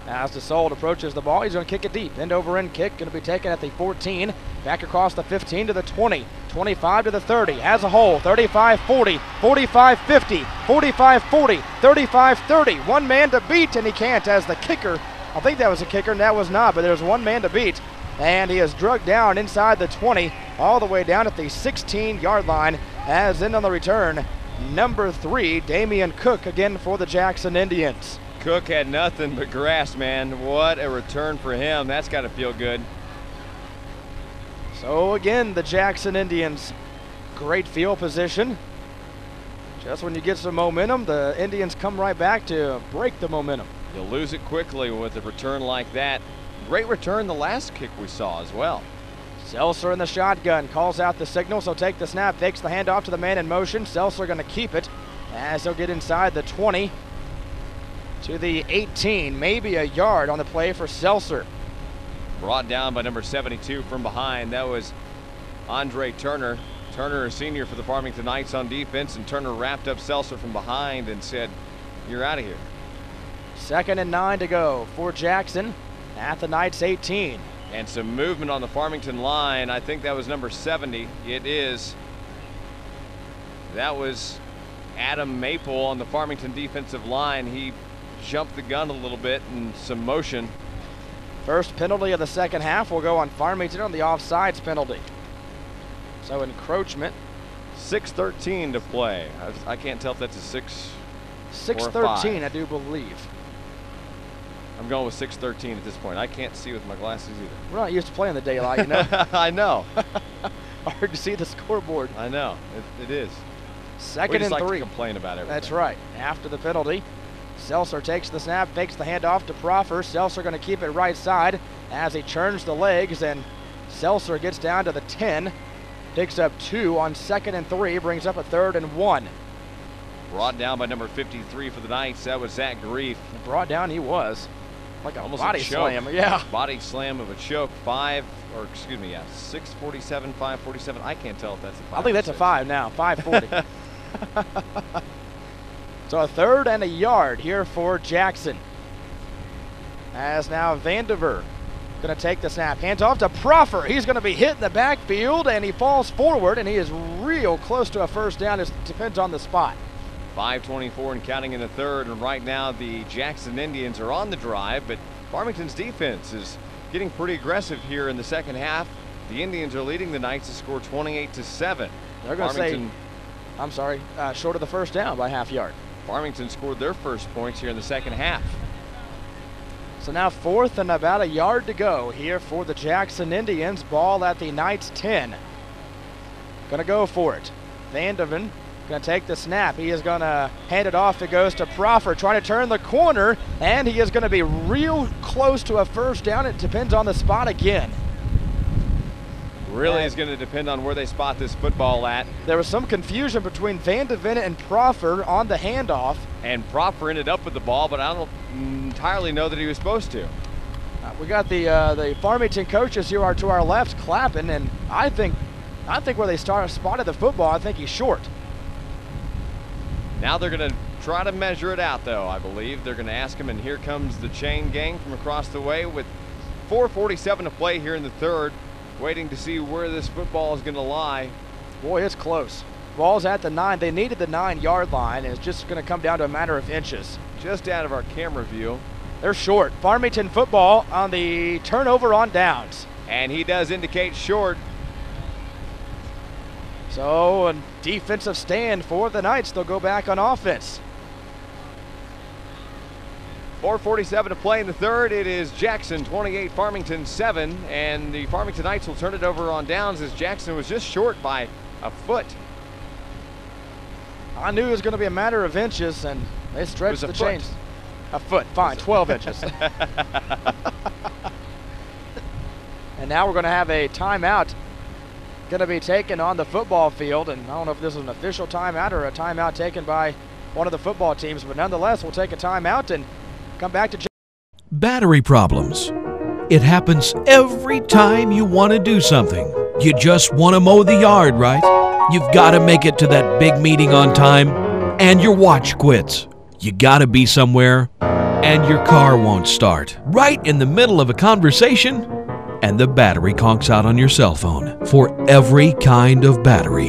As DeSold approaches the ball, he's going to kick it deep. End over end kick, going to be taken at the 14, back across the 15 to the 20, 25 to the 30, as a whole, 35-40, 45-50, 45-40, 35-30. One man to beat, and he can't as the kicker, I think that was a kicker, and that was not, but there's one man to beat. And he is drugged down inside the 20, all the way down at the 16-yard line, as in on the return, number 3, Damian Cook, again for the Jackson Indians. Cook had nothing but grass, man. What a return for him. That's got to feel good. So again, the Jackson Indians, great field position. Just when you get some momentum, the Indians come right back to break the momentum. You'll lose it quickly with a return like that. Great return the last kick we saw as well. Seltzer in the shotgun, calls out the signal, so take the snap, fakes the handoff to the man in motion. Seltzer going to keep it as he'll get inside the 20 to the 18, maybe a yard on the play for Seltzer. Brought down by number 72 from behind. That was Andre Turner. Turner, a senior for the Farmington Knights on defense, and Turner wrapped up Seltzer from behind and said, "You're out of here." 2nd and 9 to go for Jackson at the Knights 18. And some movement on the Farmington line. I think that was number 70. It is. That was Adam Maple on the Farmington defensive line. He jumped the gun a little bit and some motion. First penalty of the second half will go on Farmington on the offsides penalty. So encroachment. 6:13 to play. I can't tell if that's a 6 or a 6:13, 5. I do believe. I'm going with 6:13 at this point. I can't see with my glasses either. We're not used to playing the daylight, you know. I know. Hard to see the scoreboard. I know. It is. Second we just and like 3. to complain about everything. That's right. After the penalty, Seltzer takes the snap, fakes the handoff to Proffer. Seltzer going to keep it right side as he churns the legs, and Seltzer gets down to the 10, picks up 2 on 2nd and 3, brings up a 3rd and 1. Brought down by number 53 for the Knights. That was Zach Grief. Brought down he was. Like a Almost body a choke. slam. Yeah. Body slam of a choke. 6:47, 5:47. I can't tell if that's a 5. I think that's a 5 now. 5:40. So a 3rd and a yard here for Jackson. As now Vandiver going to take the snap. Hands off to Proffer. He's going to be hit in the backfield, and he falls forward, and he is real close to a first down. It depends on the spot. 5:24 and counting in the third, and right now the Jackson Indians are on the drive, but Farmington's defense is getting pretty aggressive here in the second half. The Indians are leading the Knights to score 28-7. They're going to say, I'm sorry, short of the first down by half yard. Farmington scored their first points here in the second half. So now 4th and about a yard to go here for the Jackson Indians. Ball at the Knights 10. Going to go for it. Vandiver going to take the snap. He is going to hand it off. It goes to Proffer, trying to turn the corner, and he is going to be real close to a first down. It depends on the spot again. Really is going to depend on where they spot this football at. There was some confusion between Vandiver and Proffer on the handoff. And Proffer ended up with the ball, but I don't entirely know that he was supposed to. We got the Farmington coaches who are to our left clapping, and I think where they spotted the football, I think he's short. Now they're going to try to measure it out, though, I believe. They're going to ask him, and here comes the chain gang from across the way with 4:47 to play here in the third, waiting to see where this football is going to lie. Boy, it's close. Ball's at the 9. They needed the 9-yard line, and it's just going to come down to a matter of inches. Just out of our camera view. They're short. Farmington football on the turnover on downs. And he does indicate short. So a defensive stand for the Knights. They'll go back on offense. 4:47 to play in the third. It is Jackson 28, Farmington 7, and the Farmington Knights will turn it over on downs as Jackson was just short by a foot. I knew it was going to be a matter of inches, and they stretched the chains. A foot, fine, 12 inches. And now we're going to have a timeout going to be taken on the football field, and I don't know if this is an official timeout or a timeout taken by one of the football teams, but nonetheless, we'll take a timeout and come back to Battery problems. It happens every time you want to do something. You just want to mow the yard, right? You've got to make it to that big meeting on time, and your watch quits. You got to be somewhere, and your car won't start. Right in the middle of a conversation, and the battery conks out on your cell phone. For every kind of battery.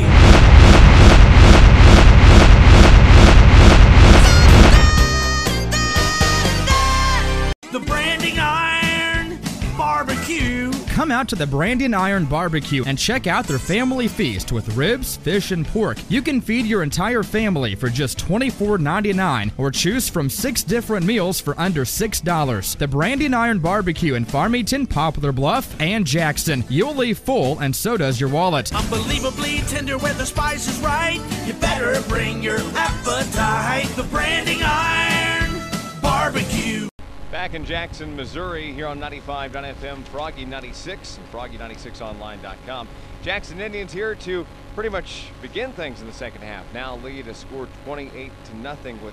The Branding Iron Barbecue. Come out to the Brandon Iron Barbecue and check out their family feast with ribs, fish, and pork. You can feed your entire family for just $24.99 or choose from 6 different meals for under $6. The Brandon Iron Barbecue in Farmington, Poplar Bluff, and Jackson. You'll leave full, and so does your wallet. Unbelievably tender where the spice is right. You better bring your appetite. The Branding Iron Barbecue. Back in Jackson, Missouri, here on 95.FM, Froggy 96 and Froggy96online.com. Jackson Indians here to pretty much begin things in the second half. Now lead a score 28-0 with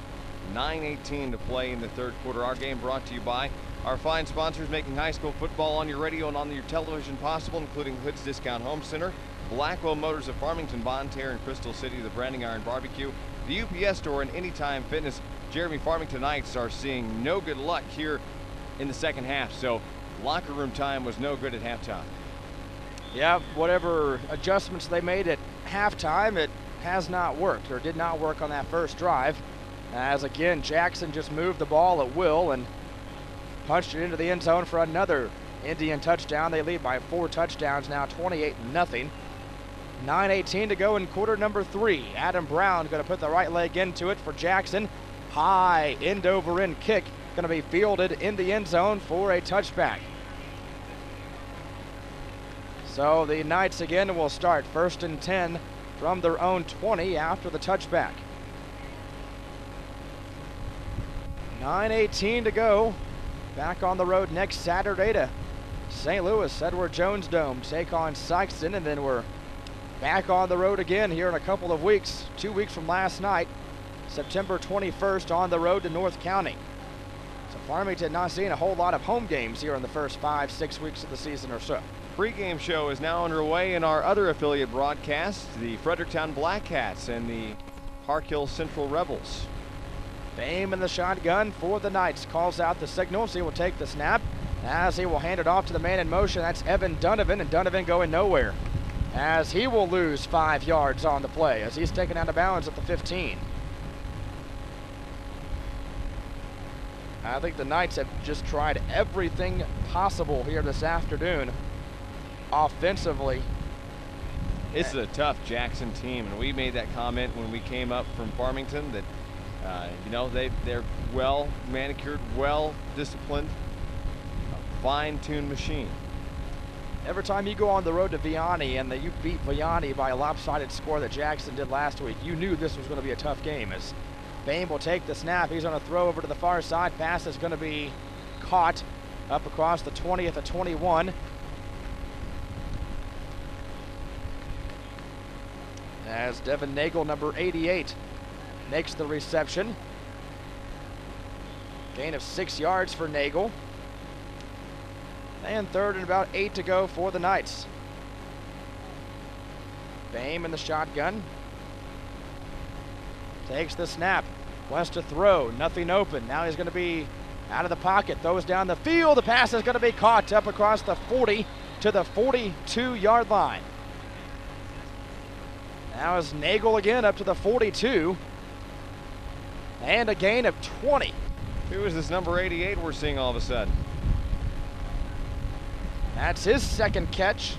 9:18 to play in the third quarter. Our game brought to you by our fine sponsors, making high school football on your radio and on your television possible, including Hood's Discount Home Center, Blackwell Motors of Farmington, Bonne Terre, and Crystal City, the Branding Iron Barbecue, the UPS Store, and Anytime Fitness. Jeremy, Farmington Knights are seeing no good luck here in the second half, so locker room time was no good at halftime. Yeah, whatever adjustments they made at halftime, it has not worked, or did not work on that first drive. As again, Jackson just moved the ball at will and punched it into the end zone for another Indian touchdown. They lead by 4 touchdowns now, 28-0. 9:18 to go in quarter number 3. Adam Brown going to put the right leg into it for Jackson. High end over end kick going to be fielded in the end zone for a touchback. So the Knights again will start 1st and 10 from their own 20 after the touchback. 9:18 to go. Back on the road next Saturday to St. Louis, Edward Jones Dome, take on Sykeston, and then we're back on the road again here in a couple of weeks, 2 weeks from last night, September 21st, on the road to North County. So Farmington not seeing a whole lot of home games here in the first 5-6 weeks of the season or so. Pre-game show is now underway in our other affiliate broadcasts, the Fredericktown Black Cats and the Park Hill Central Rebels. Bame in the shotgun for the Knights, calls out the signals. He will take the snap as he will hand it off to the man in motion. That's Evan Donovan, and Donovan going nowhere as he will lose 5 yards on the play as he's taken out of bounds at the 15. I think the Knights have just tried everything possible here this afternoon offensively. This is a tough Jackson team, and we made that comment when we came up from Farmington that you know, they're well manicured, well disciplined, a fine-tuned machine. Every time you go on the road to Vianney and you beat Vianney by a lopsided score that Jackson did last week, you knew this was going to be a tough game. As Bame will take the snap, he's going to throw over to the far side. Pass is going to be caught up across the 20 at the 21. As Devin Nagel, number 88, makes the reception. Gain of 6 yards for Nagel. And 3rd and about 8 to go for the Knights. Bame in the shotgun. Takes the snap. Wants to throw. Nothing open. Now he's going to be out of the pocket. Throws down the field. The pass is going to be caught up across the 40 to the 42-yard line. Now is Nagel again up to the 42. And a gain of 20. Who is this number 88 we're seeing all of a sudden? That's his 2nd catch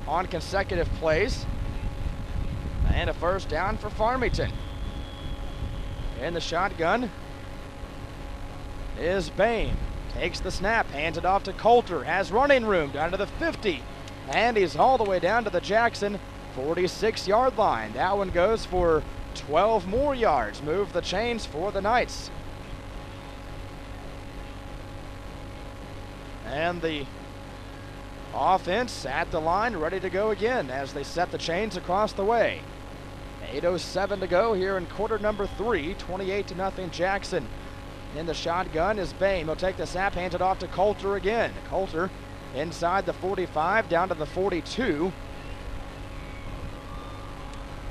on consecutive plays. And a 1st down for Farmington. In the shotgun. is Bain. Takes the snap, hands it off to Coulter, has running room down to the 50, and he's all the way down to the Jackson 46-yard line. That one goes for 12 more yards. Move the chains for the Knights. And the offense at the line, ready to go again as they set the chains across the way. 8:07 to go here in quarter number 3, 28-0 Jackson. In the shotgun is Bain. He'll take the snap, hands it off to Coulter again. Coulter inside the 45, down to the 42.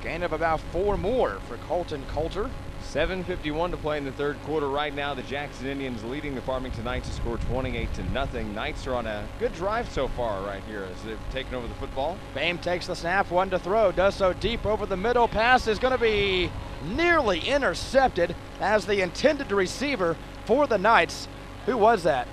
Gain of about 4 more for Colton Coulter. 7:51 to play in the third quarter. Right now, the Jackson Indians leading the Farmington Knights to score 28-0. Knights are on a good drive so far right here as they've taken over the football. Bain takes the snap, one to throw, does so deep over the middle. Pass is going to be nearly intercepted as the intended receiver for the Knights. Who was that?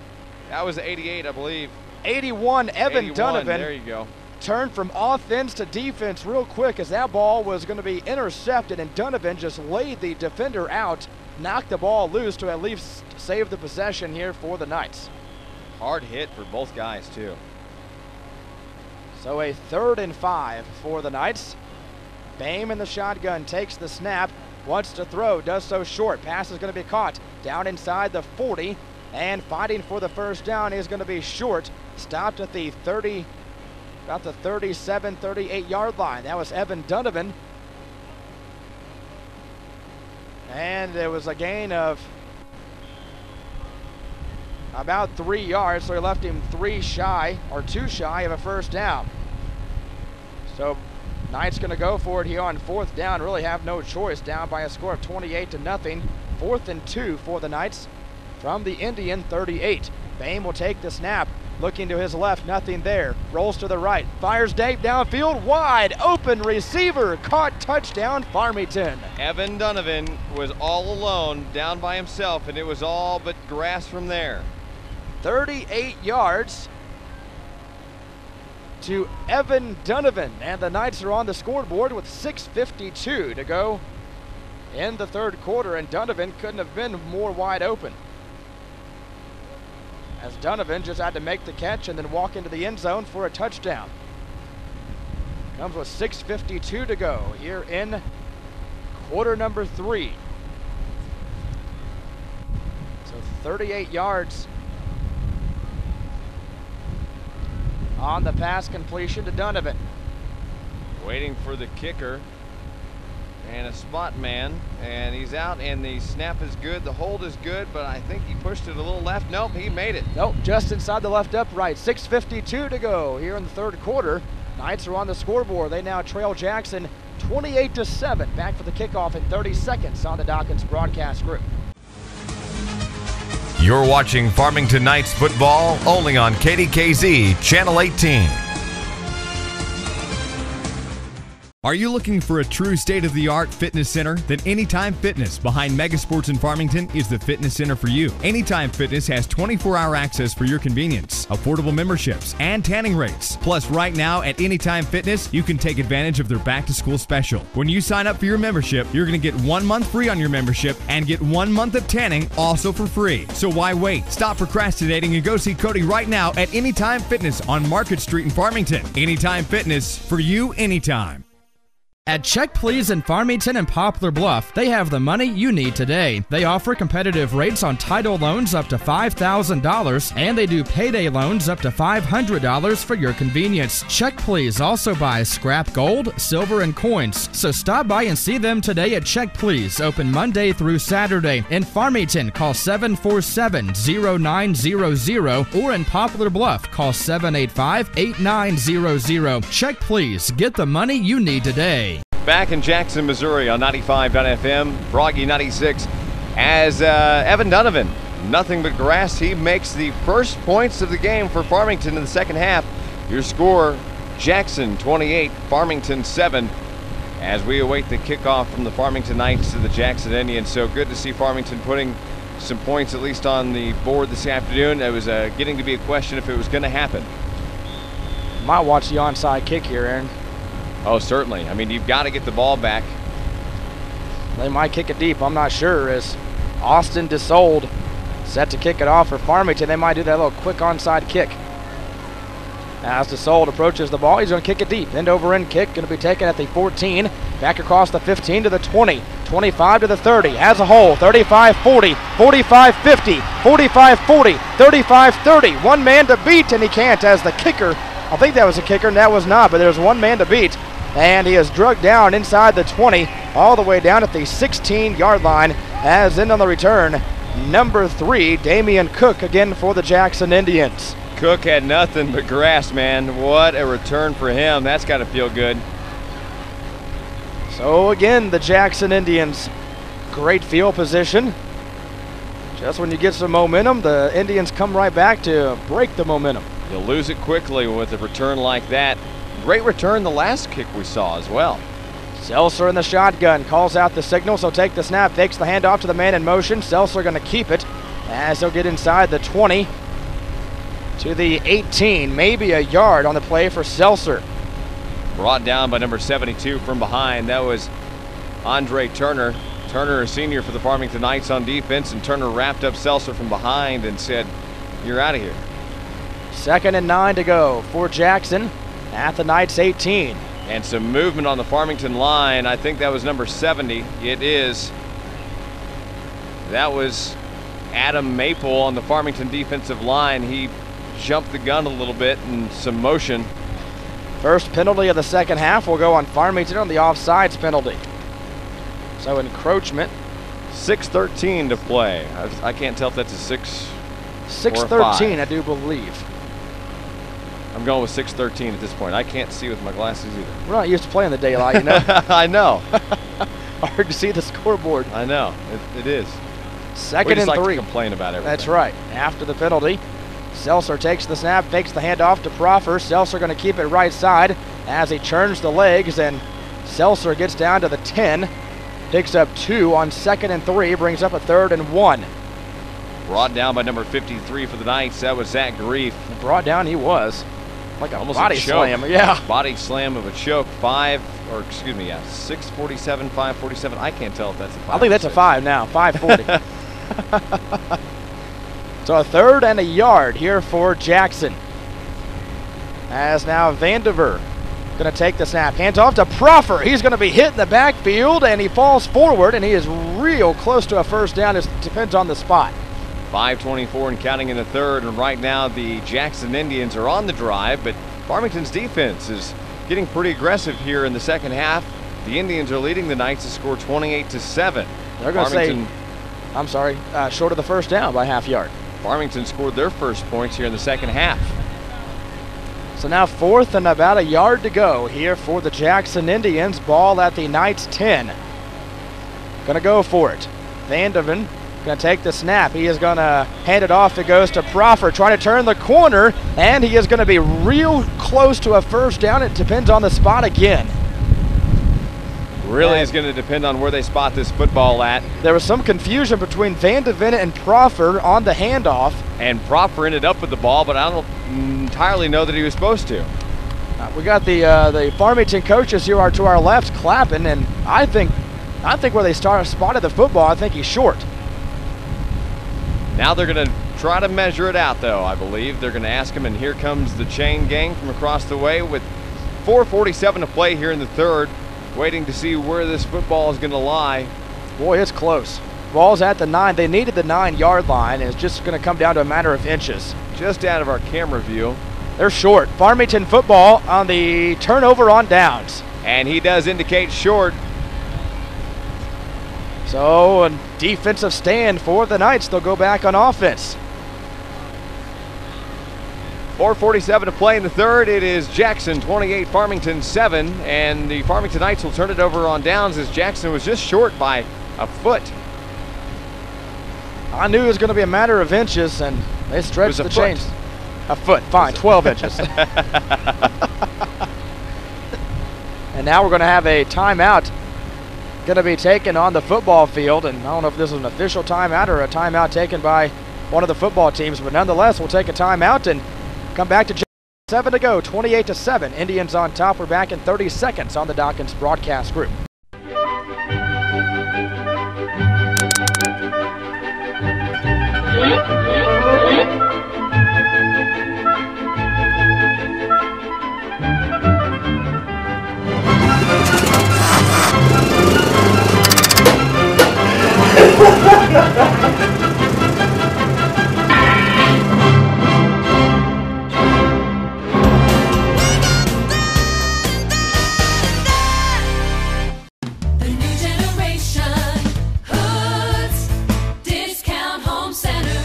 That was 88, I believe. 81, Evan 81, Donovan. there you go. Turned from offense to defense real quick as that ball was going to be intercepted, and Donovan just laid the defender out, knocked the ball loose to at least save the possession here for the Knights. Hard hit for both guys, too. So a 3rd and 5 for the Knights. Bain in the shotgun takes the snap, wants to throw, does so short. Pass is going to be caught down inside the 40, and fighting for the first down is going to be short. Stopped at the 30, about the 37, 38-yard line. That was Evan Donovan. And there was a gain of about 3 yards, so he left him 2 shy of a first down. So Knights going to go for it here on 4th down. Really have no choice, down by a score of 28-0. 4th and 2 for the Knights from the Indian 38. Bain will take the snap. Looking to his left, nothing there. Rolls to the right, fires deep downfield, wide open receiver, caught, touchdown Farmington. Evan Donovan was all alone, down by himself, and it was all but grass from there. 38 yards to Evan Donovan, and the Knights are on the scoreboard with 6:52 to go in the third quarter, and Donovan couldn't have been more wide open, as Donovan just had to make the catch and then walk into the end zone for a touchdown. Comes with 6:52 to go here in quarter number 3. So 38 yards on the pass completion to Donovan. Waiting for the kicker and a spot man, and he's out, and the snap is good, the hold is good, but I think he pushed it a little left. Nope, he made it. Nope, just inside the left upright. 6:52 to go here in the third quarter. Knights are on the scoreboard. They now trail Jackson 28-7. Back for the kickoff in 30 seconds on the Dawkins Broadcast Group. You're watching Farmington Knights football only on KDKZ Channel 18. Are you looking for a true state-of-the-art fitness center? Then Anytime Fitness behind Megasports in Farmington is the fitness center for you. Anytime Fitness has 24-hour access for your convenience, affordable memberships, and tanning rates. Plus, right now at Anytime Fitness, you can take advantage of their back-to-school special. When you sign up for your membership, you're going to get 1 month free on your membership and get 1 month of tanning also for free. So why wait? Stop procrastinating and go see Cody right now at Anytime Fitness on Market Street in Farmington. Anytime Fitness, for you anytime. At Check Please in Farmington and Poplar Bluff, they have the money you need today. They offer competitive rates on title loans up to $5,000, and they do payday loans up to $500 for your convenience. Check Please also buys scrap gold, silver, and coins. So stop by and see them today at Check Please, open Monday through Saturday. In Farmington, call 747-0900, or in Poplar Bluff, call 785-8900. Check Please, get the money you need today. Back in Jackson, Missouri on 95.FM, Froggy 96, as Evan Donovan, nothing but grass. He makes the first points of the game for Farmington in the second half. Your score, Jackson 28, Farmington 7, as we await the kickoff from the Farmington Knights to the Jackson Indians. So good to see Farmington putting some points at least on the board this afternoon. It was getting to be a question if it was going to happen. Might watch the onside kick here, Aaron. Oh, certainly. I mean, you've got to get the ball back. They might kick it deep, I'm not sure, as Austin DeSold Set to kick it off for Farmington. They might do that little quick onside kick. As DeSold approahes the ball, he's going to kick it deep. End over end kick, going to be taken at the 14. Back across the 15 to the 20. 25 to the 30. Has a hole. 35-40, 45-50, 45-40, 35-30. One man to beat, and he can't as the kicker. I think that was a kicker, and that was not, but there's one man to beat. And he is drugged down inside the 20, all the way down at the 16-yard line. As in on the return, number 3, Damian Cook, again for the Jackson Indians. Cook had nothing but grass, man. What a return for him. That's got to feel good. So again, the Jackson Indians, great field position. Just when you get some momentum, the Indians come right back to break the momentum. You'll lose it quickly with a return like that. Great return the last kick we saw as well. Seltzer in the shotgun, calls out the signal, so take the snap, fakes the handoff to the man in motion. Seltzer going to keep it as he'll get inside the 20 to the 18, maybe a yard on the play for Seltzer. Brought down by number 72 from behind. That was Andre Turner. Turner, a senior for the Farmington Knights on defense, and Turner wrapped up Seltzer from behind and said, "You're out of here." 2nd and 9 to go for Jackson at the Knights 18. And some movement on the Farmington line. I think that was number 70. It is. That was Adam Maple on the Farmington defensive line. He jumped the gun a little bit and some motion. First penalty of the second half will go on Farmington on the offsides penalty. So encroachment. 6:13 to play. I can't tell if that's a 6 or a 6:13, 5. I do believe. I'm going with 6:13 at this point. I can't see with my glasses either. We're not used to playing the daylight, you know. I know. Hard to see the scoreboard. I know. It is. Second we just and like 3. to complain about everything. That's right. After the penalty, Seltzer takes the snap, fakes the handoff to Proffer. Seltzer going to keep it right side as he churns the legs, and Seltzer gets down to the 10. Picks up 2 on 2nd and 3, brings up a 3rd and 1. Brought down by number 53 for the Knights. That was Zach Grief. Brought down he was. Like a Almost body a choke. slam. Yeah. Body slam of a choke. 6:47, 5:47. I can't tell if that's a 5. I think that's a 5 now. 5:40. So a 3rd and a yard here for Jackson. As now Vandiver going to take the snap. Hands off to Proffer. He's going to be hit in the backfield, and he falls forward, and he is real close to a first down. It depends on the spot. 5:24 and counting in the third, and right now the Jackson Indians are on the drive, but Farmington's defense is getting pretty aggressive here in the second half. The Indians are leading the Knights to score 28-7. They're going to say, I'm sorry, short of the first down by half yard. Farmington scored their first points here in the second half. So now 4th and about a yard to go here for the Jackson Indians. Ball at the Knights 10. Going to go for it. Vandiver going to take the snap. He is going to hand it off. It goes to Proffer, trying to turn the corner, and he is going to be real close to a first down. It depends on the spot again. Really is going to depend on where they spot this football at. There was some confusion between Vandiver and Proffer on the handoff. And Proffer ended up with the ball, but I don't entirely know that he was supposed to. We got the Farmington coaches here to our left clapping, and I think where they spotted the football, I think he's short. Now they're going to try to measure it out, though, I believe. They're going to ask him, and here comes the chain gang from across the way with 4:47 to play here in the third, waiting to see where this football is going to lie. Boy, it's close. Ball's at the 9. They needed the 9-yard line, and it's just going to come down to a matter of inches. Just out of our camera view. They're short. Farmington football on the turnover on downs. And he does indicate short. So a defensive stand for the Knights. They'll go back on offense. 4:47 to play in the third. It is Jackson 28, Farmington 7, and the Farmington Knights will turn it over on downs as Jackson was just short by a foot. I knew it was going to be a matter of inches, and they stretched the chains. A foot, fine, 12 inches. And now we're going to have a timeout going to be taken on the football field, and I don't know if this is an official timeout or a timeout taken by one of the football teams, but nonetheless, we'll take a timeout and come back to 7 to go, 28-7. Indians on top. We're back in 30 seconds on the Dawkins broadcast group. The new generation, Hoods Discount Home Center.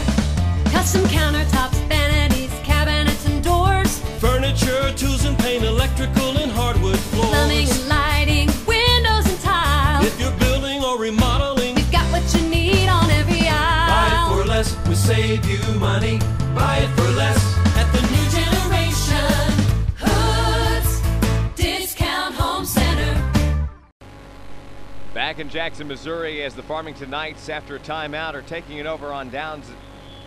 Custom countertops, vanities, cabinets, and doors. Furniture, tools and paint, electrical and hardwood floors. Plumbing and lighting, windows and tile. If you're building or remodeling, We've got what you need on every buy it aisle. for less. We save you money. Buy it for less at the New generation, Hoods Discount Home Center. Back in Jackson, Missouri, as the Farmington Knights, after a timeout, are taking it over on downs.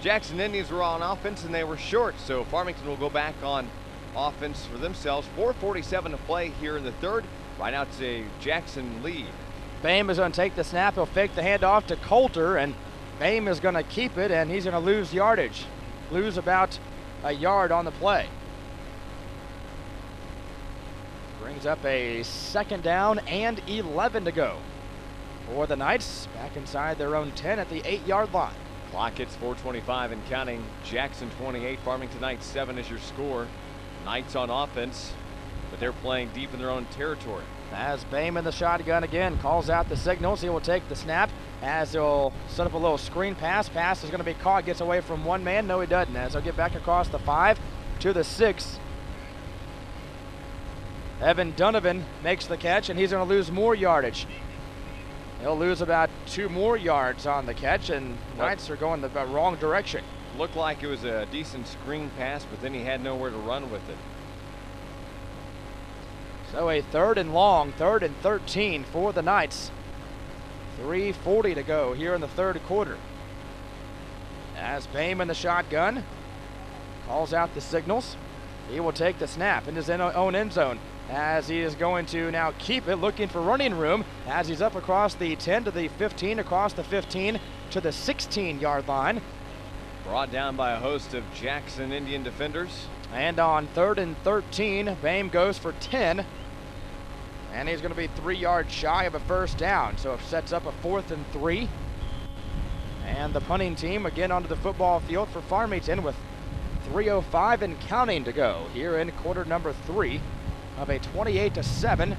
Jackson Indians were on offense and they were short, so Farmington will go back on offense for themselves. 4:47 to play here in the third. Right now it's a Jackson lead. Boehm is going to take the snap. He'll fake the handoff to Coulter, and Boehm is going to keep it, and he's going to lose yardage. Lose about a yard on the play. Brings up a second down and 11 to go for the Knights, back inside their own 10 at the 8-yard line. Clock hits 4:25 and counting. Jackson 28, Farmington Knights 7 is your score. Knights on offense, but they're playing deep in their own territory. As Boehm in the shotgun again calls out the signals, he will take the snap as he'll set up a little screen pass. Pass is going to be caught, gets away from one man. No, he doesn't, as he'll get back across the 5 to the 6. Evan Donovan makes the catch, and he's going to lose more yardage. He'll lose about 2 more yards on the catch, and Knights are going the wrong direction. Looked like it was a decent screen pass, but then he had nowhere to run with it. So a 3rd and long, 3rd and 13 for the Knights. 3:40 to go here in the third quarter. As Boehm in the shotgun calls out the signals, he will take the snap in his own end zone, as he is going to now keep it, looking for running room as he's up across the 10 to the 15, across the 15 to the 16-yard line. Brought down by a host of Jackson Indian defenders. And on 3rd and 13, Boehm goes for 10. And he's going to be 3 yards shy of a first down. So it sets up a 4th and 3. And the punting team again onto the football field for Farmington with 3:05 and counting to go here in quarter number 3 of a 28-7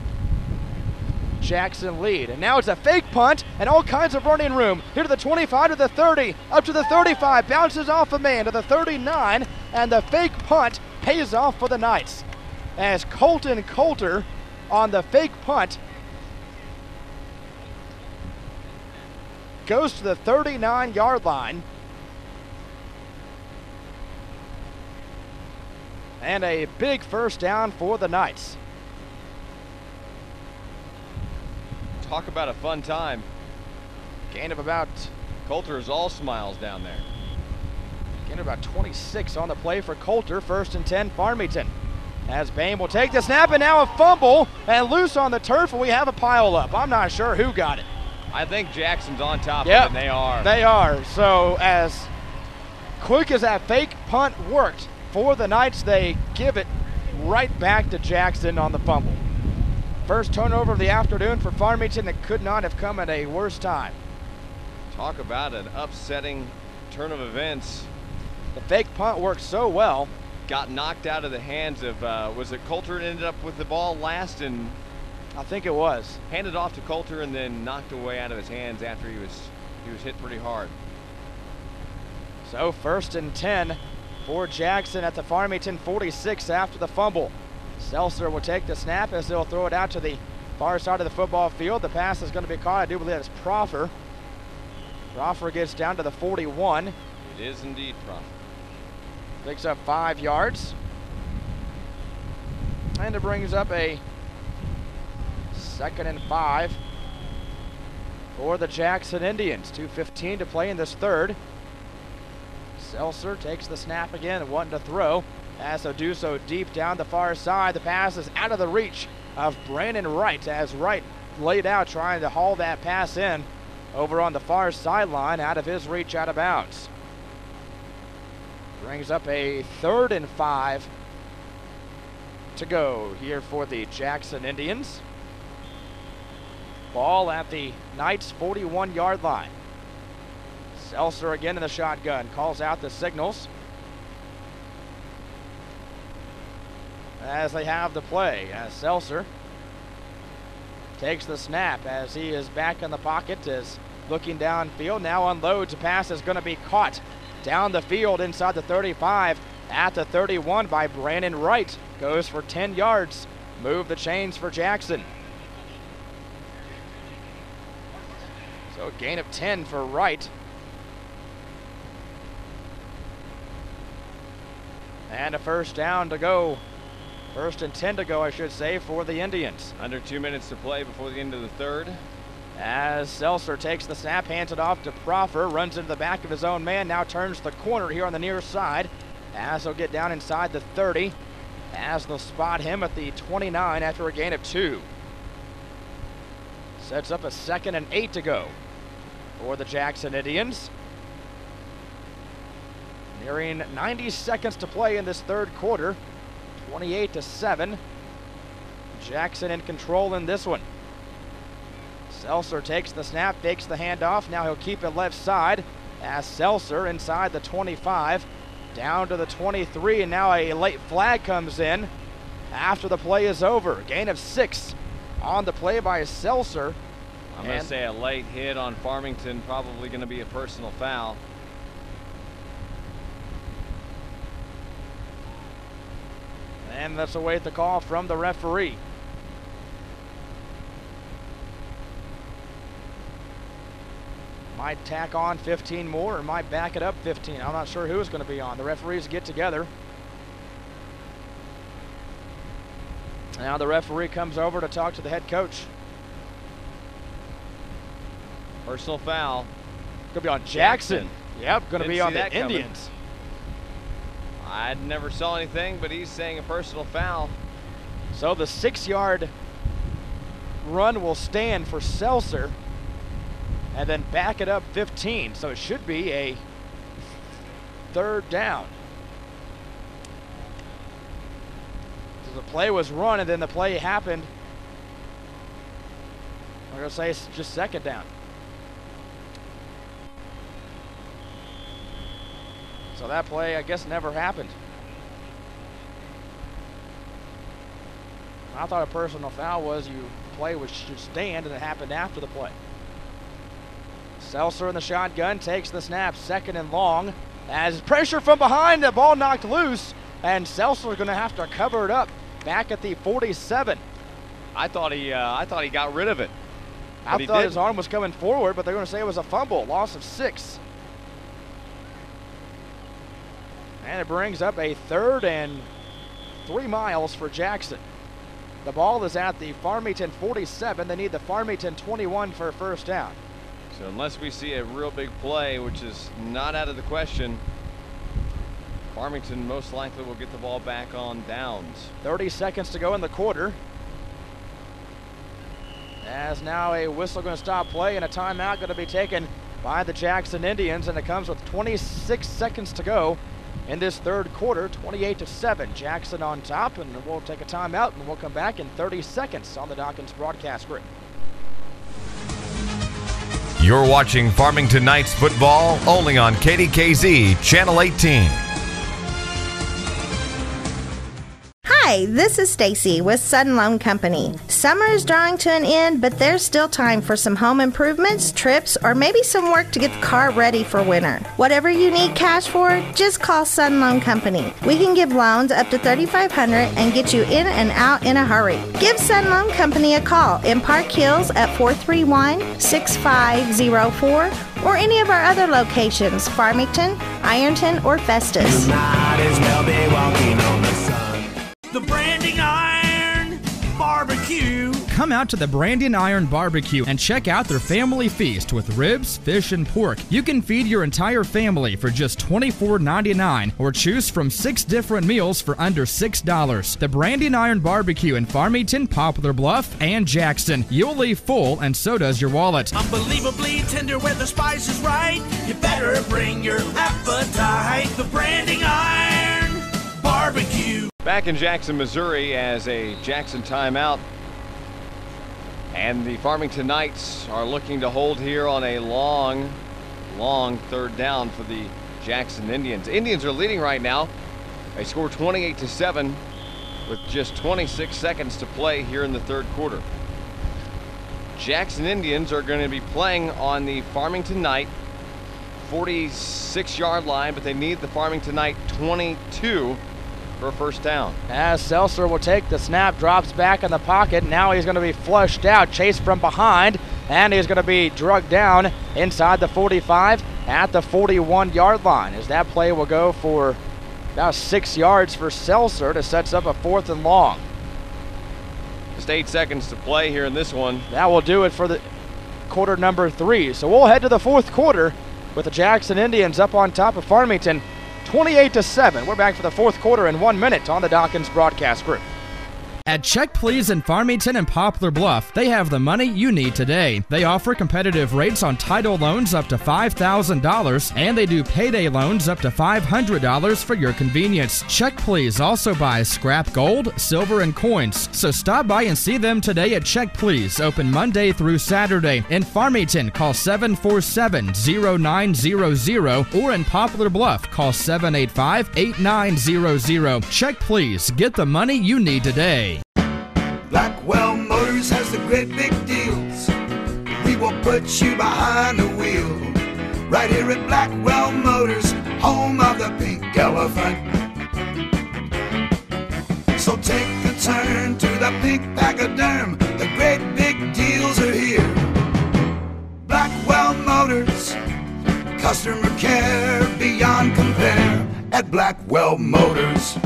Jackson lead. And now it's a fake punt and all kinds of running room. Here to the 25, to the 30, up to the 35, bounces off a man to the 39, and the fake punt pays off for the Knights. As Colton Coulter on the fake punt goes to the 39-yard line. And a big first down for the Knights. Talk about a fun time. Gain of about Coulter is all smiles down there. Gain of about 26 on the play for Coulter. 1st and 10, Farmington. As Boehm will take the snap, and now a fumble and loose on the turf, and we have a pile up. I'm not sure who got it. I think Jackson's on top of it, Yep, and they are. They are. So as quick as that fake punt worked for the Knights, they give it right back to Jackson on the fumble. First turnover of the afternoon for Farmington. That could not have come at a worse time. Talk about an upsetting turn of events. The fake punt worked so well. Got knocked out of the hands of, was it Coulter ended up with the ball last and I think it was. handed off to Coulter and then knocked away out of his hands after he was hit pretty hard. So 1st and 10 for Jackson at the Farmington 46 after the fumble. Seltzer will take the snap as they'll throw it out to the far side of the football field. The pass is going to be caught. I do believe it's Proffer. Proffer gets down to the 41. It is indeed Proffer. Picks up 5 yards. And it brings up a 2nd and 5 for the Jackson Indians. 2:15 to play in this third. Seltzer takes the snap again, wanting to throw. As he'll do so deep down the far side. The pass is out of the reach of Brandon Wright, as Wright laid out trying to haul that pass in over on the far sideline, out of his reach, out of bounds. Brings up a 3rd and 5 to go here for the Jackson Indians. Ball at the Knights' 41-yard line. Seltzer again in the shotgun, calls out the signals as they have the play, as Seltzer takes the snap as he is back in the pocket, is looking downfield, now unloads. A pass is going to be caught down the field inside the 35 at the 31 by Brandon Wright. Goes for 10 yards. Move the chains for Jackson. So a gain of 10 for Wright. And a first down to go. 1st and 10 to go, I should say, for the Indians. Under 2 minutes to play before the end of the 3rd. As Seltzer takes the snap, hands it off to Proffer, runs into the back of his own man, now turns the corner here on the near side. As he'll get down inside the 30, as they'll spot him at the 29 after a gain of 2. Sets up a 2nd and 8 to go for the Jackson Indians. Nearing 90 seconds to play in this 3rd quarter. 28-7. Jackson in control in this one. Seltzer takes the snap, fakes the handoff. Now he'll keep it left side as Seltzer inside the 25, down to the 23, and now a late flag comes in after the play is over. Gain of 6 on the play by Seltzer. I'm going to say a late hit on Farmington, probably going to be a personal foul. And let's await the call from the referee. Might tack on 15 more or might back it up 15. I'm not sure who is going to be on. The referees get together. Now the referee comes over to talk to the head coach. Personal foul. Going to be on Jackson. Yep, going to be on the Indians. I never saw anything, but he's saying a personal foul. So the 6-yard run will stand for Seltzer and then back it up 15. So it should be a 3rd down. So the play was run and then the play happened. I'm going to say it's just 2nd down. So that play, I guess, never happened. I thought a personal foul was play should stand, and it happened after the play. Seltzer in the shotgun takes the snap, 2nd and long. As pressure from behind, the ball knocked loose, and Seltzer's going to have to cover it up back at the 47. I thought he got rid of it. I thought his arm was coming forward, but they're going to say it was a fumble, loss of 6. And it brings up a 3rd and 3 miles for Jackson. The ball is at the Farmington 47. They need the Farmington 21 for a first down. So unless we see a real big play, which is not out of the question, Farmington most likely will get the ball back on downs. 30 seconds to go in the quarter. As now a whistle going to stop play and a timeout going to be taken by the Jackson Indians, and it comes with 26 seconds to go in this 3rd quarter. 28-7, Jackson on top, and we'll take a timeout and we'll come back in 30 seconds on the Dawkins broadcast grid. You're watching Farmington Knights football only on KDKZ Channel 18. Hi, this is Stacy with Sudden Loan Company. Summer is drawing to an end, but there's still time for some home improvements, trips, or maybe some work to get the car ready for winter. Whatever you need cash for, just call Sudden Loan Company. We can give loans up to $3,500 and get you in and out in a hurry. Give Sudden Loan Company a call in Park Hills at 431-6504 or any of our other locations, Farmington, Ironton, or Festus. The branding iron, barbecue. Come out to the Branding Iron Barbecue and check out their family feast with ribs, fish, and pork. You can feed your entire family for just $24.99 or choose from 6 different meals for under $6. The Branding Iron Barbecue in Farmington, Poplar Bluff, and Jackson. You'll leave full, and so does your wallet. Unbelievably tender when the spice is right. You better bring your appetite. The Branding Iron Barbecue. Back in Jackson, Missouri, as a Jackson timeout. And the Farmington Knights are looking to hold here on a long third down for the Jackson Indians. Indians are leading right now. They score 28-7 with just 26 seconds to play here in the third quarter. Jackson Indians are going to be playing on the Farmington Knight 46-yard line, but they need the Farmington Knight 22 for a first down. As Seltzer will take the snap, drops back in the pocket. Now he's going to be flushed out, chased from behind, and he's going to be drugged down inside the 45 at the 41-yard line. As that play will go for about 6 yards for Seltzer to set up a 4th and long. Just 8 seconds to play here in this one. That will do it for the quarter number 3. So we'll head to the 4th quarter with the Jackson Indians up on top of Farmington, 28-7. We're back for the 4th quarter in 1 minute on the Dawkins Broadcast Group. At Check Please in Farmington and Poplar Bluff, they have the money you need today. They offer competitive rates on title loans up to $5,000, and they do payday loans up to $500 for your convenience. Check Please also buys scrap gold, silver, and coins. So stop by and see them today at Check Please, open Monday through Saturday. In Farmington, call 747-0900, or in Poplar Bluff, call 785-8900. Check Please. Get the money you need today. Blackwell Motors has the great big deals. We will put you behind the wheel. Right here at Blackwell Motors, home of the pink elephant. So take a turn to the pink pachyderm. The great big deals are here. Blackwell Motors, customer care beyond compare at Blackwell Motors.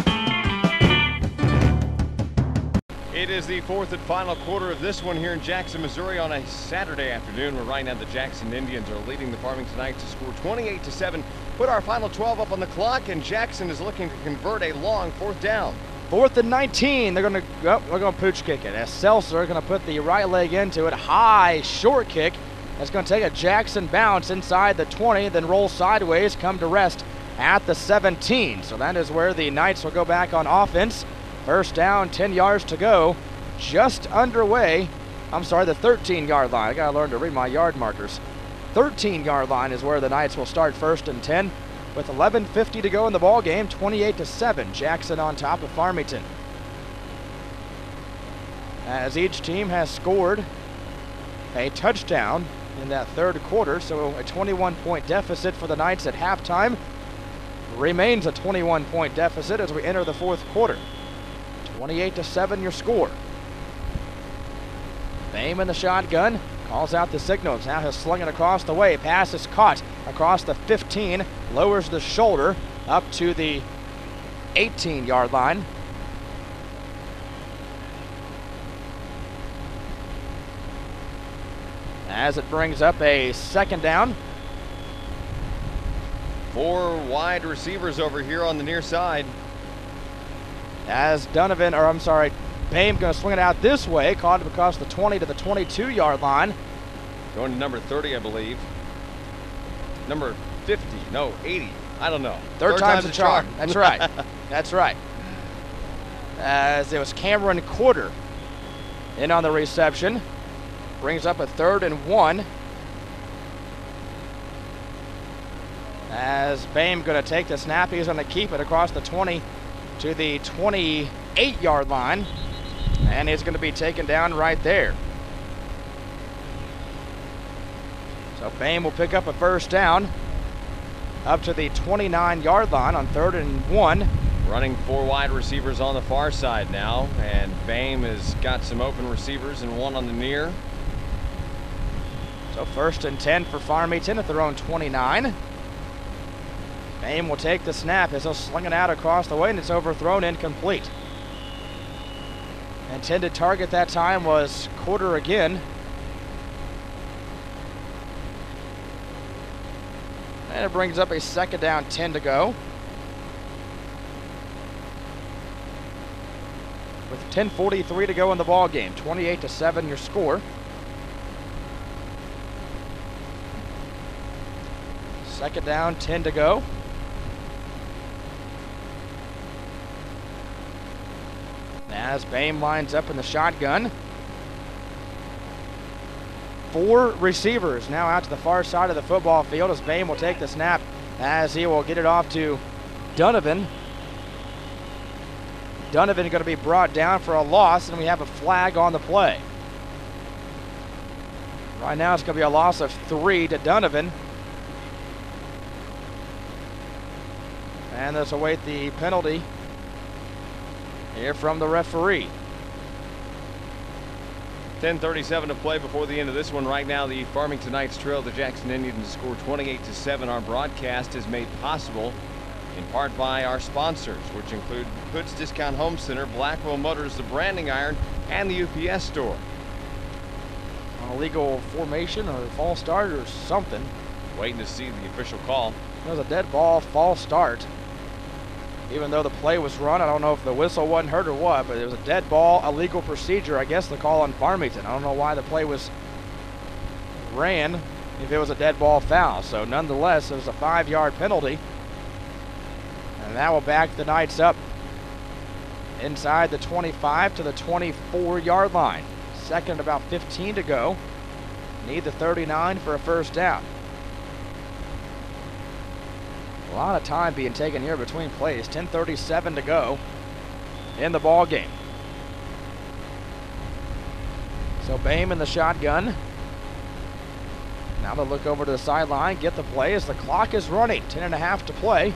It is the 4th and final quarter of this one here in Jackson, Missouri on a Saturday afternoon, where right now the Jackson Indians are leading the Farmington Knights to score 28-7. Put our final 12 up on the clock, and Jackson is looking to convert a long 4th down. 4th and 19. They're going to pooch kick it. As Seltzer going to put the right leg into it. High short kick. That's going to take a Jackson bounce inside the 20, then roll sideways, come to rest at the 17. So that is where the Knights will go back on offense. First down, 10 yards to go, just underway. I'm sorry, the 13-yard line. I got to learn to read my yard markers. 13-yard line is where the Knights will start 1st and 10 with 11:50 to go in the ball game. 28-7, Jackson on top of Farmington. As each team has scored a touchdown in that third quarter, so a 21-point deficit for the Knights at halftime. Remains a 21-point deficit as we enter the 4th quarter. 28-7 your score. Fame in the shotgun, calls out the signals. Now has slung it across the way. Pass is caught across the 15, lowers the shoulder up to the 18-yard line. As it brings up a 2nd down. 4 wide receivers over here on the near side. As Bame going to swing it out this way, caught it across the 20 to the 22-yard line. Going to number 30, I believe. Number 50, no, 80, I don't know. Third time's the charm. That's right. That's right. As it was Cameron Quarter in on the reception. Brings up a 3rd and 1. As Bame going to take the snap, he's going to keep it across the 20 to the 28-yard line, and it's going to be taken down right there. So Bame will pick up a first down up to the 29-yard line on 3rd and 1. Running 4 wide receivers on the far side now, and Bame has got some open receivers and one on the near. So 1st and 10 for Farmington at their own 29. Bame will take the snap as he'll sling it out across the way, and it's overthrown, incomplete. Intended target that time was quarter again. And it brings up a second down, 10 to go. With 10:43 to go in the ball game, 28-7 your score. Second down, 10 to go. As Boehm lines up in the shotgun. 4 receivers now out to the far side of the football field as Boehm will take the snap as he will get it off to Donovan. Donovan going to be brought down for a loss, and we have a flag on the play. Right now it's going to be a loss of 3 to Donovan. And let's await the penalty here from the referee. 10:37 to play before the end of this one. Right now, the Farmington Knights trail the Jackson Indians to score 28-7. Our broadcast is made possible in part by our sponsors, which include Hood's Discount Home Center, Blackwell Motors, the Branding Iron, and the UPS store. Illegal formation or false start or something. Waiting to see the official call. It was a dead ball, false start. Even though the play was run, I don't know if the whistle wasn't heard or what, but it was a dead ball, illegal procedure, I guess the call on Farmington. I don't know why the play was ran if it was a dead ball foul. So nonetheless, it was a 5-yard penalty. And that will back the Knights up inside the 25 to the 24-yard line. Second, about 15 to go. Need the 39 for a first down. A lot of time being taken here between plays. 10:37 to go in the ball game. So Boehm in the shotgun. Now they'll look over to the sideline, get the play as the clock is running. 10.5 to play.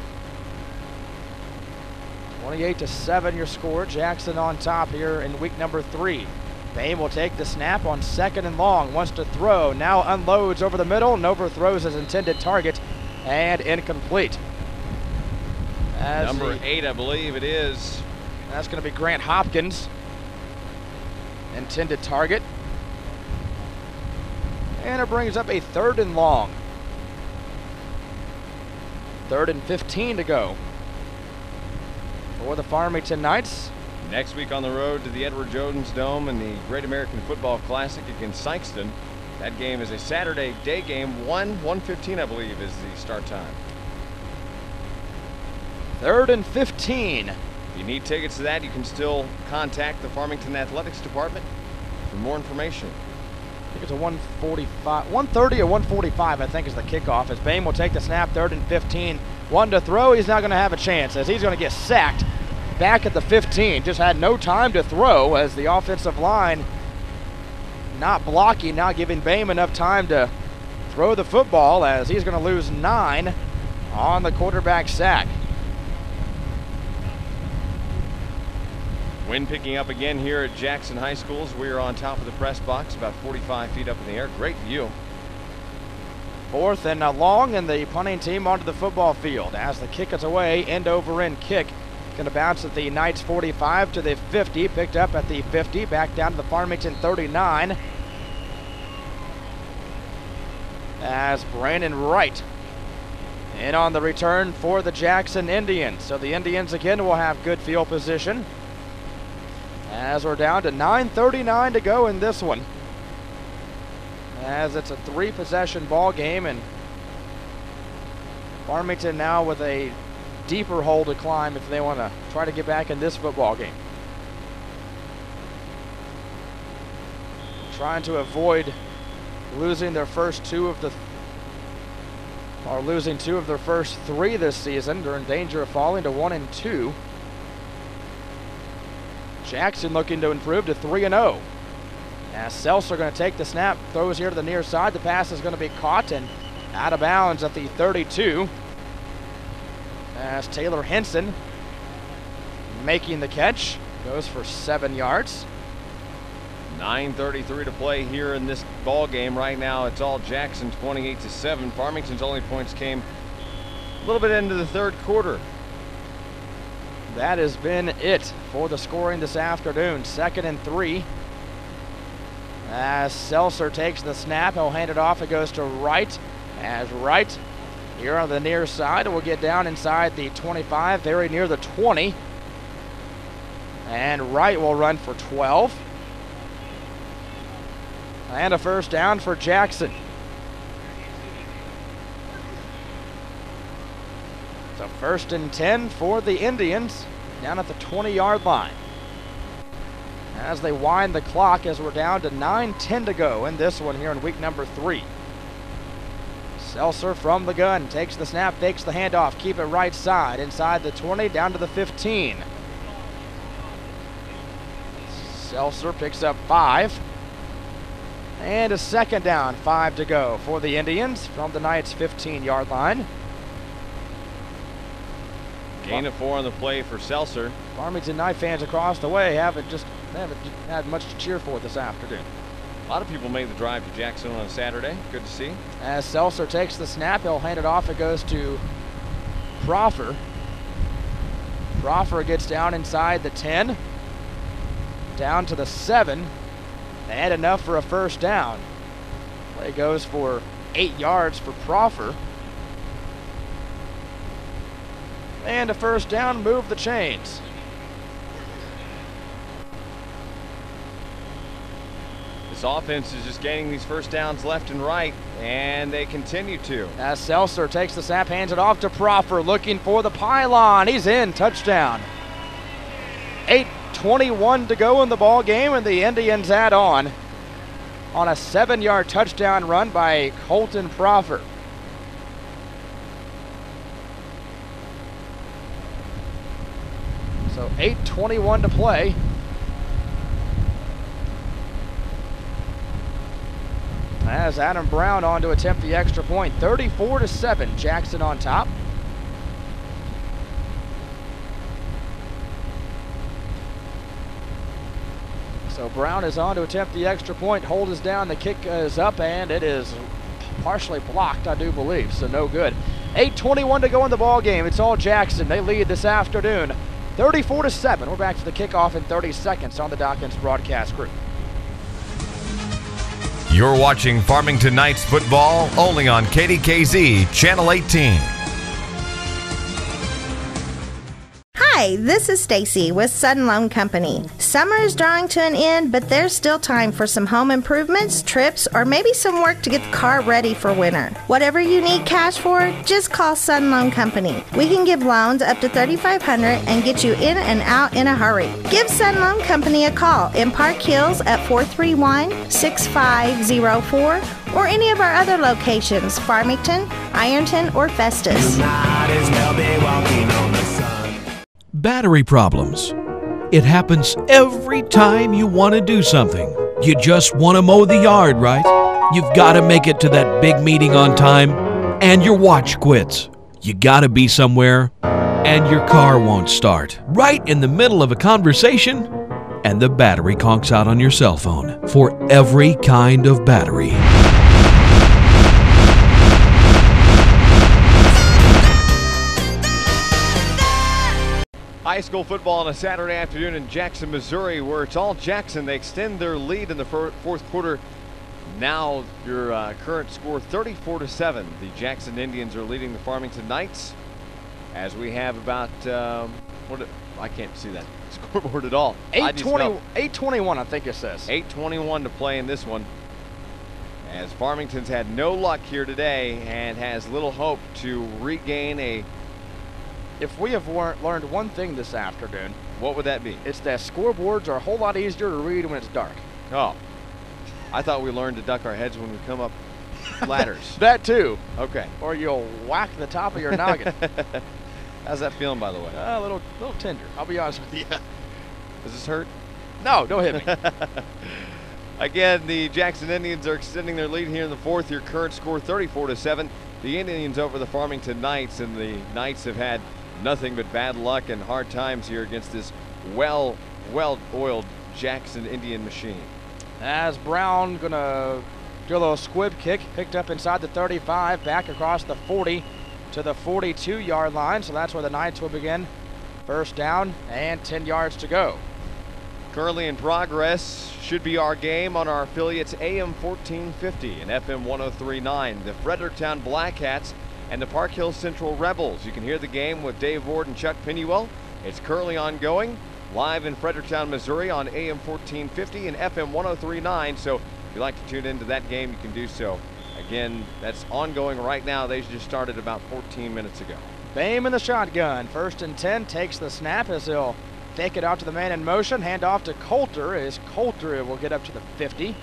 28-7 your score. Jackson on top here in week number 3. Boehm will take the snap on second and long. Wants to throw. Now unloads over the middle and overthrows his intended target. And incomplete. Number 8, I believe it is. That's going to be Grant Hopkins. Intended target. And it brings up a third and long. 3rd and 15 to go for the Farmington Knights. Next week on the road to the Edward Jones Dome and the Great American Football Classic against Sykeston. That game is a Saturday day game. 1:15, I believe, is the start time. 3rd and 15. If you need tickets to that, you can still contact the Farmington Athletics Department for more information. I think it's a 1:30 or 1:45, I think, is the kickoff. As Boehm will take the snap, 3rd and 15. 1 to throw. He's not going to have a chance as he's going to get sacked back at the 15. Just had no time to throw as the offensive line not blocking, not giving Boehm enough time to throw the football as he's going to lose 9 on the quarterback sack. Wind picking up again here at Jackson High School as we are on top of the press box, about 45 feet up in the air. Great view. 4th and long, and the punting team onto the football field as the kick is away. End over end kick. Going to bounce at the Knights 45 to the 50. Picked up at the 50. Back down to the Farmington 39. As Brandon Wright in on the return for the Jackson Indians. So the Indians again will have good field position. As we're down to 9:39 to go in this one. As it's a 3-possession ball game, and Farmington now with a deeper hole to climb if they want to try to get back in this football game. Trying to avoid losing their first 2 of the losing 2 of their first 3 this season. They're in danger of falling to 1 and 2. Jackson looking to improve to 3-0. As Seltzer going to take the snap, throws here to the near side. The pass is going to be caught and out of bounds at the 32. As Taylor Henson making the catch, goes for 7 yards. 9:33 to play here in this ball game. Right now, it's all Jackson, 28-7. Farmington's only points came a little bit into the 3rd quarter. that has been it for the scoring this afternoon. 2nd and 3. As Seltzer takes the snap, he'll hand it off. It goes to Wright. As Wright here on the near side will get down inside the 25, very near the 20. And Wright will run for 12. And a first down for Jackson. So 1st and 10 for the Indians down at the 20-yard line. As they wind the clock, as we're down to 9:10 to go in this one here in week number 3. Seltzer from the gun, takes the snap, fakes the handoff, keep it right side, inside the 20, down to the 15. Seltzer picks up 5. And a 2nd down, 5 to go for the Indians from the Knights' 15-yard line. Gain of 4 on the play for Seltzer. Farmington Knight fans across the way haven't had much to cheer for this afternoon. A lot of people made the drive to Jackson on Saturday. Good to see. As Seltzer takes the snap, he'll hand it off. It goes to Proffer. Proffer gets down inside the 10, down to the 7, and enough for a first down. Play goes for 8 yards for Proffer. And a first down, move the chains. This offense is just gaining these first downs left and right, and they continue to. As Seltzer takes the snap, hands it off to Proffer, looking for the pylon. He's in, touchdown. 8:21 to go in the ball game, and the Indians add on a 7-yard touchdown run by Colton Proffer. So 8:21 to play. As Adam Brown on to attempt the extra point. 34-7, Jackson on top. So Brown is on to attempt the extra point. Hold is down, the kick is up, and it is partially blocked, I do believe, so no good. 8:21 to go in the ball game. It's all Jackson. They lead this afternoon, 34-7. We're back to the kickoff in 30 seconds on the Dawkins broadcast group. You're watching Farmington Knights football only on KDKZ Channel 18. Hi, this is Stacy with Sun Loan Company. Summer is drawing to an end, but there's still time for some home improvements, trips, or maybe some work to get the car ready for winter. Whatever you need cash for, just call Sun Loan Company. We can give loans up to $3,500 and get you in and out in a hurry. Give Sun Loan Company a call in Park Hills at 431-6504 or any of our other locations, Farmington, Ironton, or Festus. Battery problems. It happens every time you want to do something. You just want to mow the yard, right? You've got to make it to that big meeting on time, and your watch quits. You got to be somewhere, and your car won't start. Right in the middle of a conversation, and the battery conks out on your cell phone. For every kind of battery. High school football on a Saturday afternoon in Jackson, Missouri, where it's all Jackson. They extend their lead in the fourth quarter. Now your current score 34-7. The Jackson Indians are leading the Farmington Knights, as we have about I can't see that scoreboard at all. 8:21, I think it says. 8:21 to play in this one, as Farmington's had no luck here today and has little hope to regain a. If we have learned one thing this afternoon, what would that be? It's that scoreboards are a whole lot easier to read when it's dark. Oh, I thought we learned to duck our heads when we come up ladders. That too. Okay. Or you'll whack the top of your noggin. How's that feeling, by the way? A little tender, I'll be honest with you. Does this hurt? No, don't hit me. Again, the Jackson Indians are extending their lead here in the fourth. Your current score 34-7. The Indians over the Farmington Knights, and the Knights have had nothing but bad luck and hard times here against this well-oiled Jackson Indian machine. As Brown gonna do a little squib kick, picked up inside the 35, back across the 40 to the 42-yard line. So that's where the Knights will begin First down and 10 yards to go. Currently in progress should be our game on our affiliates AM 1450 and FM 1039. The Fredericktown Blackcats and the Park Hill Central Rebels. You can hear the game with Dave Ward and Chuck Pennywell. It's currently ongoing live in Fredericktown, Missouri on AM 1450 and FM 1039. So if you'd like to tune into that game, you can do so. Again, that's ongoing right now. They just started about 14 minutes ago. Boehm in the shotgun. First and 10, takes the snap as he'll fake it out to the man in motion. Hand off to Coulter as Coulter will get up to the 50.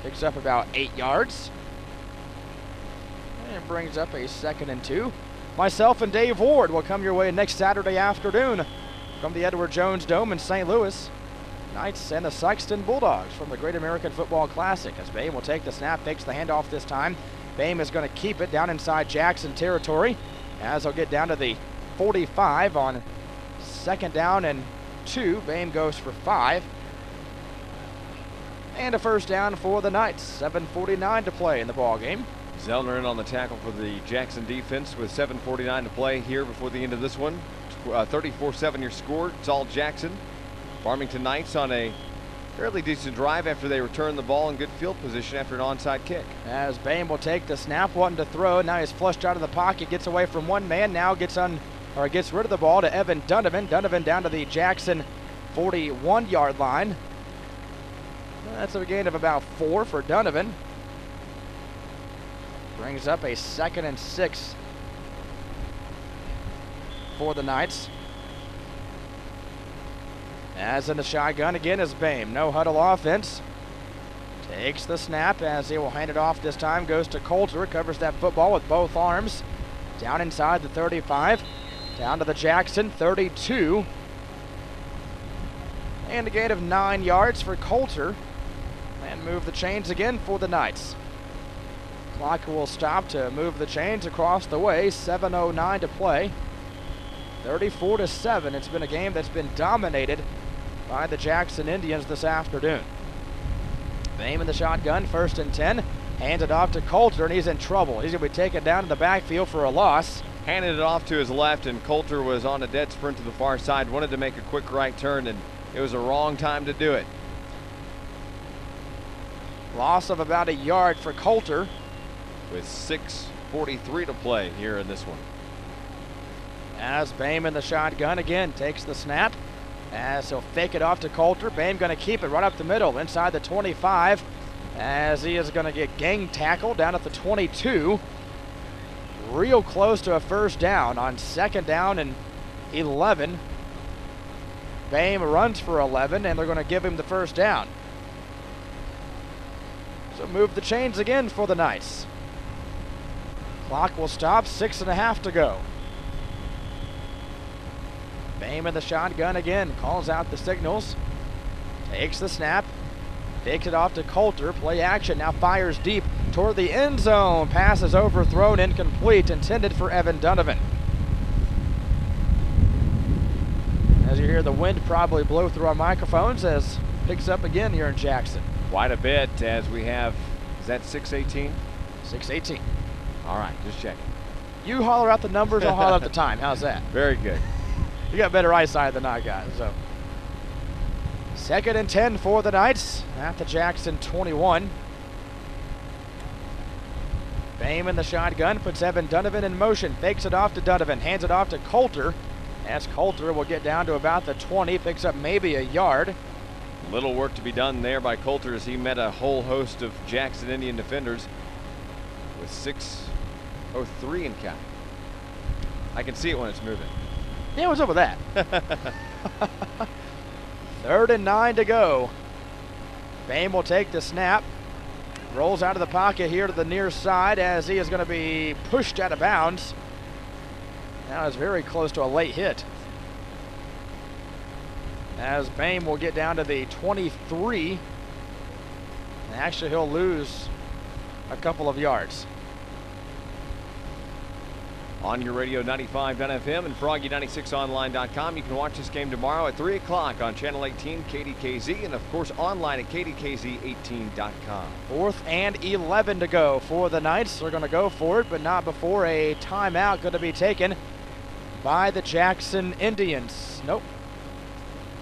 Picks up about 8 yards. And brings up a 2nd and 2. Myself and Dave Ward will come your way next Saturday afternoon from the Edward Jones Dome in St. Louis. Knights and the Sykeston Bulldogs from the Great American Football Classic as Boehm will take the snap, fakes the handoff this time. Boehm is going to keep it down inside Jackson territory as he'll get down to the 45 on 2nd down and 2. Boehm goes for 5. And a first down for the Knights. 7:49 to play in the ball game. Zellner in on the tackle for the Jackson defense with 7:49 to play here before the end of this one. 34-7 your score. It's all Jackson. Farmington Knights on a fairly decent drive after they return the ball in good field position after an onside kick. As Boehm will take the snap, wanting to throw. Now he's flushed out of the pocket, gets away from one man, now gets rid of the ball to Evan Donovan. Donovan down to the Jackson 41-yard line. That's a gain of about 4 for Donovan. Brings up a 2nd and 6 for the Knights. As in the shotgun again is Boehm. No huddle offense. Takes the snap as he will hand it off this time. Goes to Coulter. Covers that football with both arms. Down inside the 35. Down to the Jackson 32. And a gain of 9 yards for Coulter. And move the chains again for the Knights. Clock will stop to move the chains across the way. 7:09 to play. 34-7. It's been a game that's been dominated by the Jackson Indians this afternoon. Boehm in the shotgun, 1st and 10. Hands it off to Coulter, and he's in trouble. He's going to be taken down in the backfield for a loss. Handed it off to his left, and Coulter was on a dead sprint to the far side. Wanted to make a quick right turn, and it was a wrong time to do it. Loss of about 1 yard for Coulter. With 6:43 to play here in this one. As Boehm in the shotgun again takes the snap. As he'll fake it off to Coulter. Boehm going to keep it right up the middle inside the 25. As he is going to get gang tackled down at the 22. Real close to a first down on 2nd down and 11. Boehm runs for 11 and they're going to give him the first down. So move the chains again for the Knights. Clock will stop, 6.5 to go. Boehm in the shotgun again, calls out the signals. Takes the snap, fakes it off to Coulter. Play action, now fires deep toward the end zone. Pass is overthrown, incomplete, intended for Evan Donovan. As you hear the wind probably blow through our microphones as picks up again here in Jackson. Quite a bit as we have, is that 6:18? 6:18. All right, just checking. You holler out the numbers, I'll holler out the time. How's that? Very good. You got better eyesight than I got. So 2nd and 10 for the Knights at the Jackson 21. Boehm in the shotgun puts Evan Donovan in motion. Fakes it off to Donovan. Hands it off to Coulter. As Coulter will get down to about the 20. Picks up maybe 1 yard. Little work to be done there by Coulter as he met a whole host of Jackson Indian defenders with 6:03 in count. I can see it when it's moving. Yeah, what's up with that? 3rd and 9 to go. Boehm will take the snap. Rolls out of the pocket here to the near side as he is going to be pushed out of bounds. Now is very close to a late hit. As Boehm will get down to the 23. And actually, he'll lose a couple of yards. On your radio 95.FM and Froggy96online.com. You can watch this game tomorrow at 3 o'clock on Channel 18 KDKZ and of course online at KDKZ18.com. 4th and 11 to go for the Knights. They're going to go for it, but not before a timeout going to be taken by the Jackson Indians. Nope.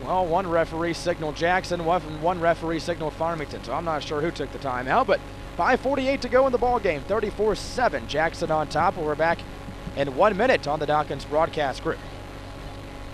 Well, one referee signaled Jackson, one referee signaled Farmington, so I'm not sure who took the timeout, but 5:48 to go in the ball game. 34-7, Jackson on top. We're back in 1 minute on the Dawkins Broadcast Group.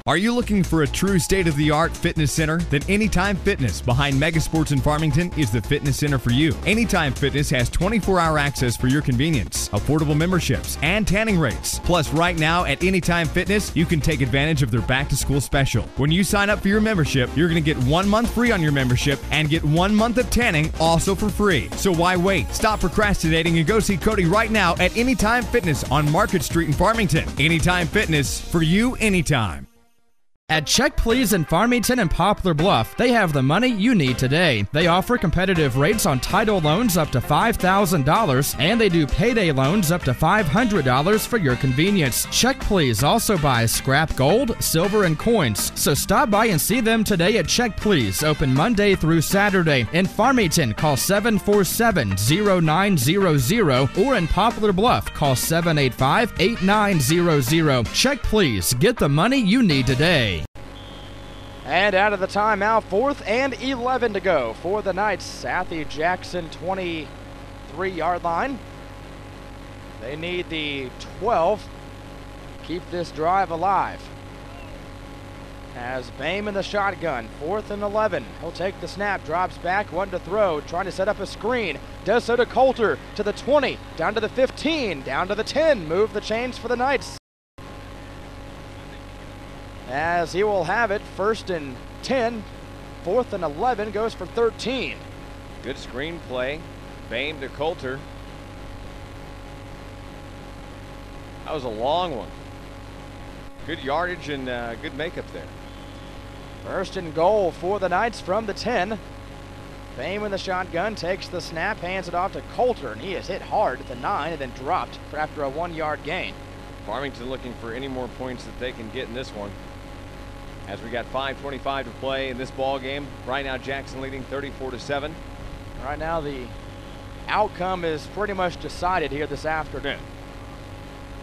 Are you looking for a true state-of-the-art fitness center? Then Anytime Fitness behind Megasports in Farmington is the fitness center for you. Anytime Fitness has 24-hour access for your convenience, affordable memberships, and tanning rates. Plus, right now at Anytime Fitness, you can take advantage of their back-to-school special. When you sign up for your membership, you're going to get 1 month free on your membership and get 1 month of tanning also for free. So why wait? Stop procrastinating and go see Cody right now at Anytime Fitness on Market Street in Farmington. Anytime Fitness, for you anytime. At Check Please in Farmington and Poplar Bluff, they have the money you need today. They offer competitive rates on title loans up to $5,000, and they do payday loans up to $500 for your convenience. Check Please also buys scrap gold, silver, and coins. So stop by and see them today at Check Please, open Monday through Saturday. In Farmington, call 747-0900, or in Poplar Bluff, call 785-8900. Check Please, get the money you need today. And out of the timeout, 4th and 11 to go for the Knights at the Jackson 23-yard line. They need the 12 to keep this drive alive. As Bame in the shotgun, 4th and 11. He'll take the snap, drops back, one to throw, trying to set up a screen. Does so to Coulter, to the 20, down to the 15, down to the 10. Move the chains for the Knights. As he will have it, 1st and 10, 4th and 11, goes for 13. Good screen play. Bame to Coulter. That was a long one. Good yardage and good makeup there. 1st and goal for the Knights from the 10. Bame in the shotgun, takes the snap, hands it off to Coulter, and he is hit hard at the 9 and then dropped after a 1-yard gain. Farmington looking for any more points that they can get in this one. As we got 5:25 to play in this ball game. Right now, Jackson leading 34-7. Right now, the outcome is pretty much decided here this afternoon.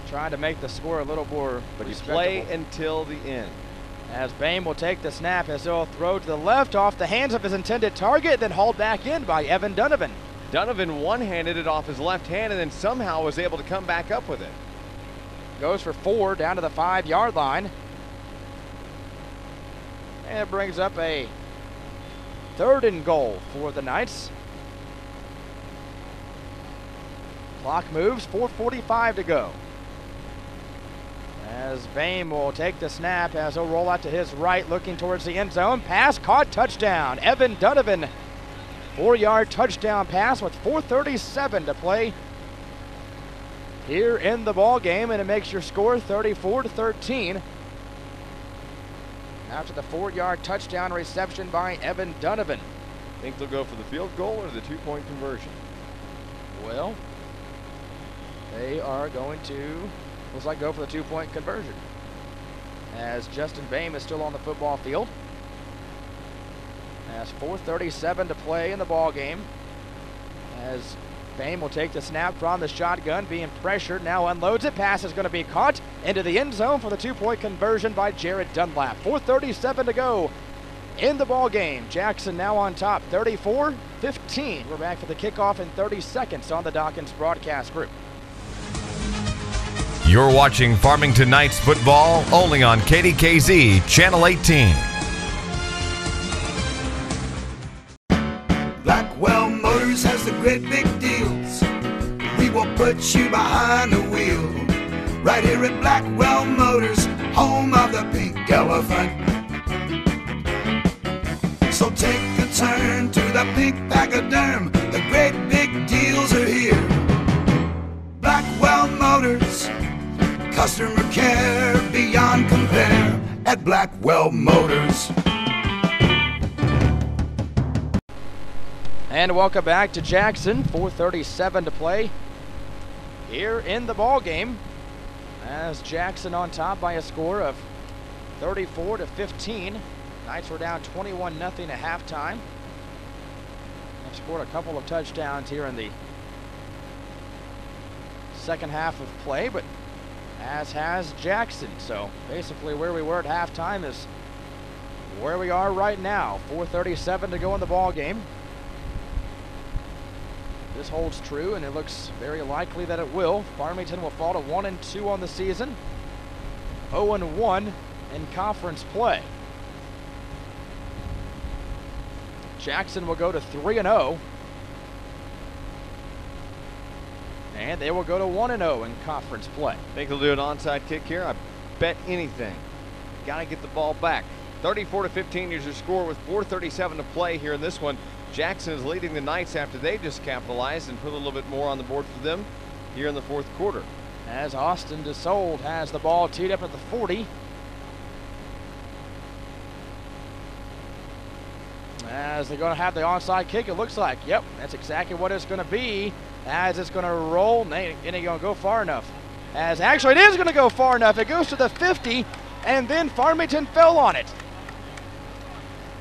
Trying to make the score a little more but you respectable. play until the end. As Bame will take the snap, as he'll throw to the left off the hands of his intended target, then hauled back in by Evan Donovan. Donovan one-handed it off his left hand and then somehow was able to come back up with it. Goes for 4 down to the 5-yard line. And it brings up a 3rd and goal for the Knights. Clock moves, 4:45 to go. As Bame will take the snap, as he'll roll out to his right, looking towards the end zone. Pass caught, touchdown. Evan Donovan, 4-yard touchdown pass with 4:37 to play here in the ball game, and it makes your score 34-13. After the 4-yard touchdown reception by Evan Donovan. Think they'll go for the field goal or the 2-point conversion? Well, they are going to, looks like, go for the 2-point conversion. As Justin Bame is still on the football field. As 4:37 to play in the ball game. As Bame will take the snap from the shotgun, being pressured, now unloads it. Pass is going to be caught into the end zone for the 2-point conversion by Jared Dunlap. 4:37 to go in the ball game. Jackson now on top, 34-15. We're back for the kickoff in 30 seconds on the Dawkins Broadcast Group. You're watching Farmington Knights football only on KDKZ Channel 18. Blackwell Motors has the great big deals. We will put you behind the wheel. Right here at Blackwell Motors, home of the pink elephant. So take a turn to the pink pachyderm. The great big deals are here. Blackwell Motors, customer care beyond compare at Blackwell Motors. And welcome back to Jackson. 4:37 to play here in the ball game. As Jackson on top by a score of 34-15. Knights were down 21-0 at halftime. They've scored a couple of touchdowns here in the second half of play, but as has Jackson. So basically where we were at halftime is where we are right now. 4:37 to go in the ball game. This holds true, and it looks very likely that it will. Farmington will fall to 1-2 on the season, 0-1 in conference play. Jackson will go to 3-0, and they will go to 1-0 in conference play. Think they'll do an onside kick here? I bet anything. Got to get the ball back. 34-15 is your score with 4:37 to play here in this one. Jackson is leading the Knights after they just capitalized and put a little bit more on the board for them here in the fourth quarter. As Austin DeSold has the ball teed up at the 40. As they're going to have the onside kick, it looks like. Yep, that's exactly what it's going to be. As it's going to roll, and it ain't going to go far enough. As actually it is going to go far enough. It goes to the 50, and then Farmington fell on it.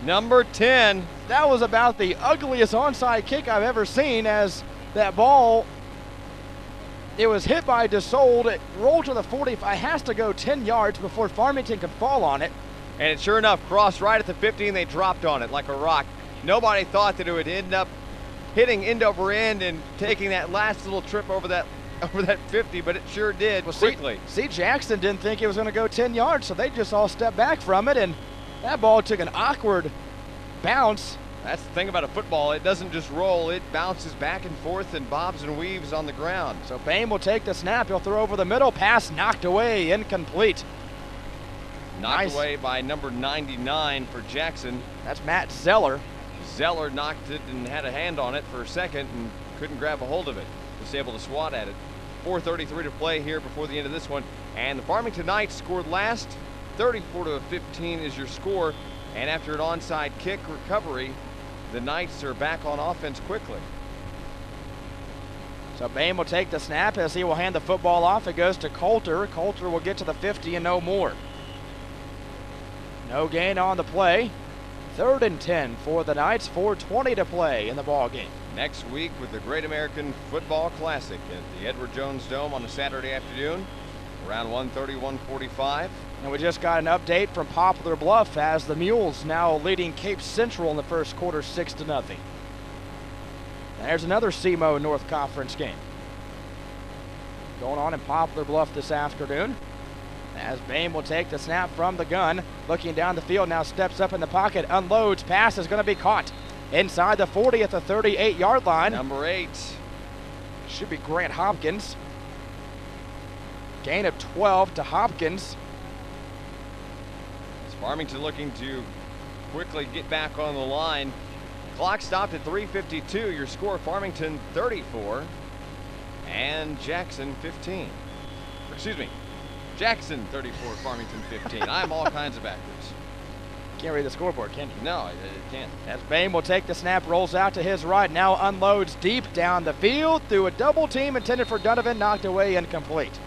Number 10. That was about the ugliest onside kick I've ever seen, as that ball, it was hit by DeSold. It rolled to the 45. It has to go 10 yards before Farmington could fall on it. And it sure enough crossed right at the 50, and they dropped on it like a rock. Nobody thought that it would end up hitting end over end and taking that last little trip over that 50, but it sure did quickly. See, Jackson didn't think it was going to go 10 yards, so they just all stepped back from it, and that ball took an awkward bounce. That's the thing about a football. It doesn't just roll. It bounces back and forth and bobs and weaves on the ground. So Bain will take the snap. He'll throw over the middle. Pass knocked away. Incomplete. Knocked away by number 99 for Jackson. That's Matt Zeller. Zeller knocked it and had a hand on it for a second and couldn't grab a hold of it. Was able to swat at it. 4:33 to play here before the end of this one. And the Farmington Knights scored last. 34-15 is your score. And after an onside kick recovery, the Knights are back on offense quickly. So Bain will take the snap as he will hand the football off. It goes to Coulter. Coulter will get to the 50 and no more. No gain on the play. 3rd and 10 for the Knights. 4:20 to play in the ball game. Next week with the Great American Football Classic at the Edward Jones Dome on a Saturday afternoon, around 1:30, 1:45. And we just got an update from Poplar Bluff as the Mules now leading Cape Central in the first quarter 6-0. There's another SEMO North Conference game going on in Poplar Bluff this afternoon. As Bain will take the snap from the gun, looking down the field, now steps up in the pocket, unloads, pass is going to be caught inside the 40 at the 38-yard line. Number 8. Should be Grant Hopkins. Gain of 12 to Hopkins. As Farmington looking to quickly get back on the line. Clock stopped at 3:52. Your score, Farmington 34 and Jackson 15. Excuse me. Jackson 34, Farmington 15. I'm all kinds of backwards. Can't read the scoreboard, can you? No, I can't. As Bain will take the snap, rolls out to his right, now unloads deep down the field through a double team intended for Donovan, knocked away, incomplete.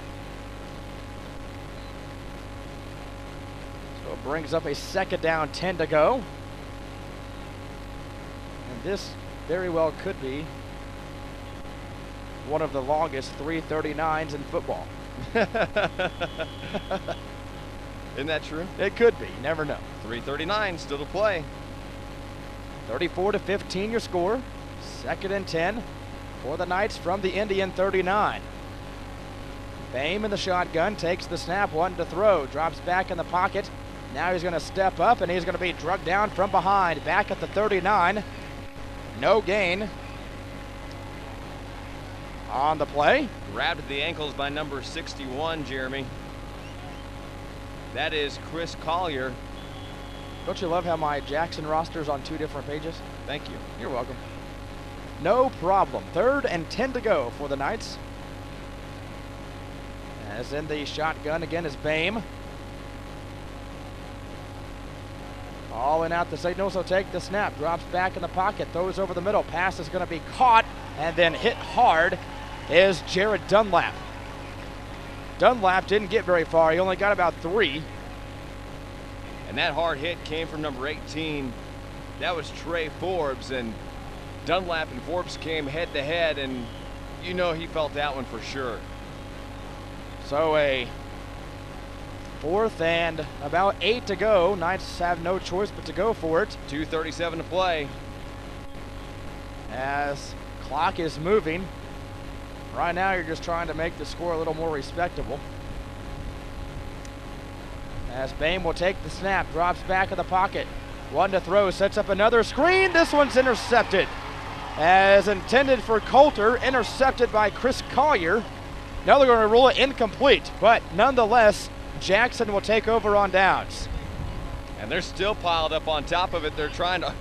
So it brings up a 2nd down, 10 to go. And this very well could be one of the longest 3:39s in football. Isn't that true? It could be. You never know. 3:39 still to play. 34-15 your score. 2nd and 10 for the Knights from the Indian 39. Bain in the shotgun takes the snap, one to throw, drops back in the pocket. Now he's going to step up and he's going to be drugged down from behind. Back at the 39. No gain on the play. Grabbed at the ankles by number 61, Jeremy. That is Chris Collier. Don't you love how my Jackson roster's on 2 different pages? Thank you. You're welcome. No problem. 3rd and 10 to go for the Knights. As in the shotgun again is Bain. Calling out the signals, he'll take the snap, drops back in the pocket, throws over the middle, pass is going to be caught and then hit hard is Jared Dunlap. Dunlap didn't get very far, he only got about 3. And that hard hit came from number 18. That was Trey Forbes, and Dunlap and Forbes came head to head, and you know he felt that one for sure. So a 4th and about 8 to go. Knights have no choice but to go for it. 2:37 to play. As clock is moving. Right now you're just trying to make the score a little more respectable. As Bame will take the snap, drops back in the pocket. 1 to throw, sets up another screen. This one's intercepted. As intended for Coulter, intercepted by Chris Collier. Now they're going to rule it incomplete, but nonetheless, Jackson will take over on downs. And they're still piled up on top of it. They're trying to,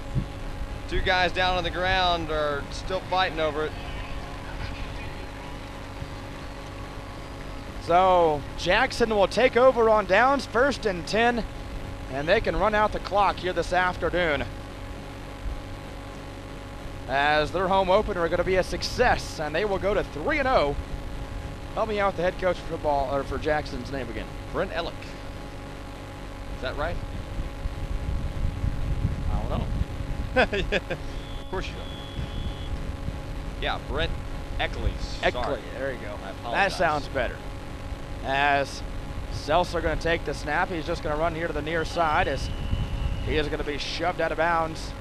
2 guys down on the ground are still fighting over it. So Jackson will take over on downs, 1st and 10, and they can run out the clock here this afternoon. As their home opener are going to be a success, and they will go to 3-0. Help me out with the head coach for football, or for Jackson's name again. Brent Ellick. Is that right? I don't know. Of course you don't. Yeah, Brent Eckley. Eckley, there you go. I That apologize. sounds better. As Seltzer going to take the snap, he's just going to run here to the near side as he is going to be shoved out of bounds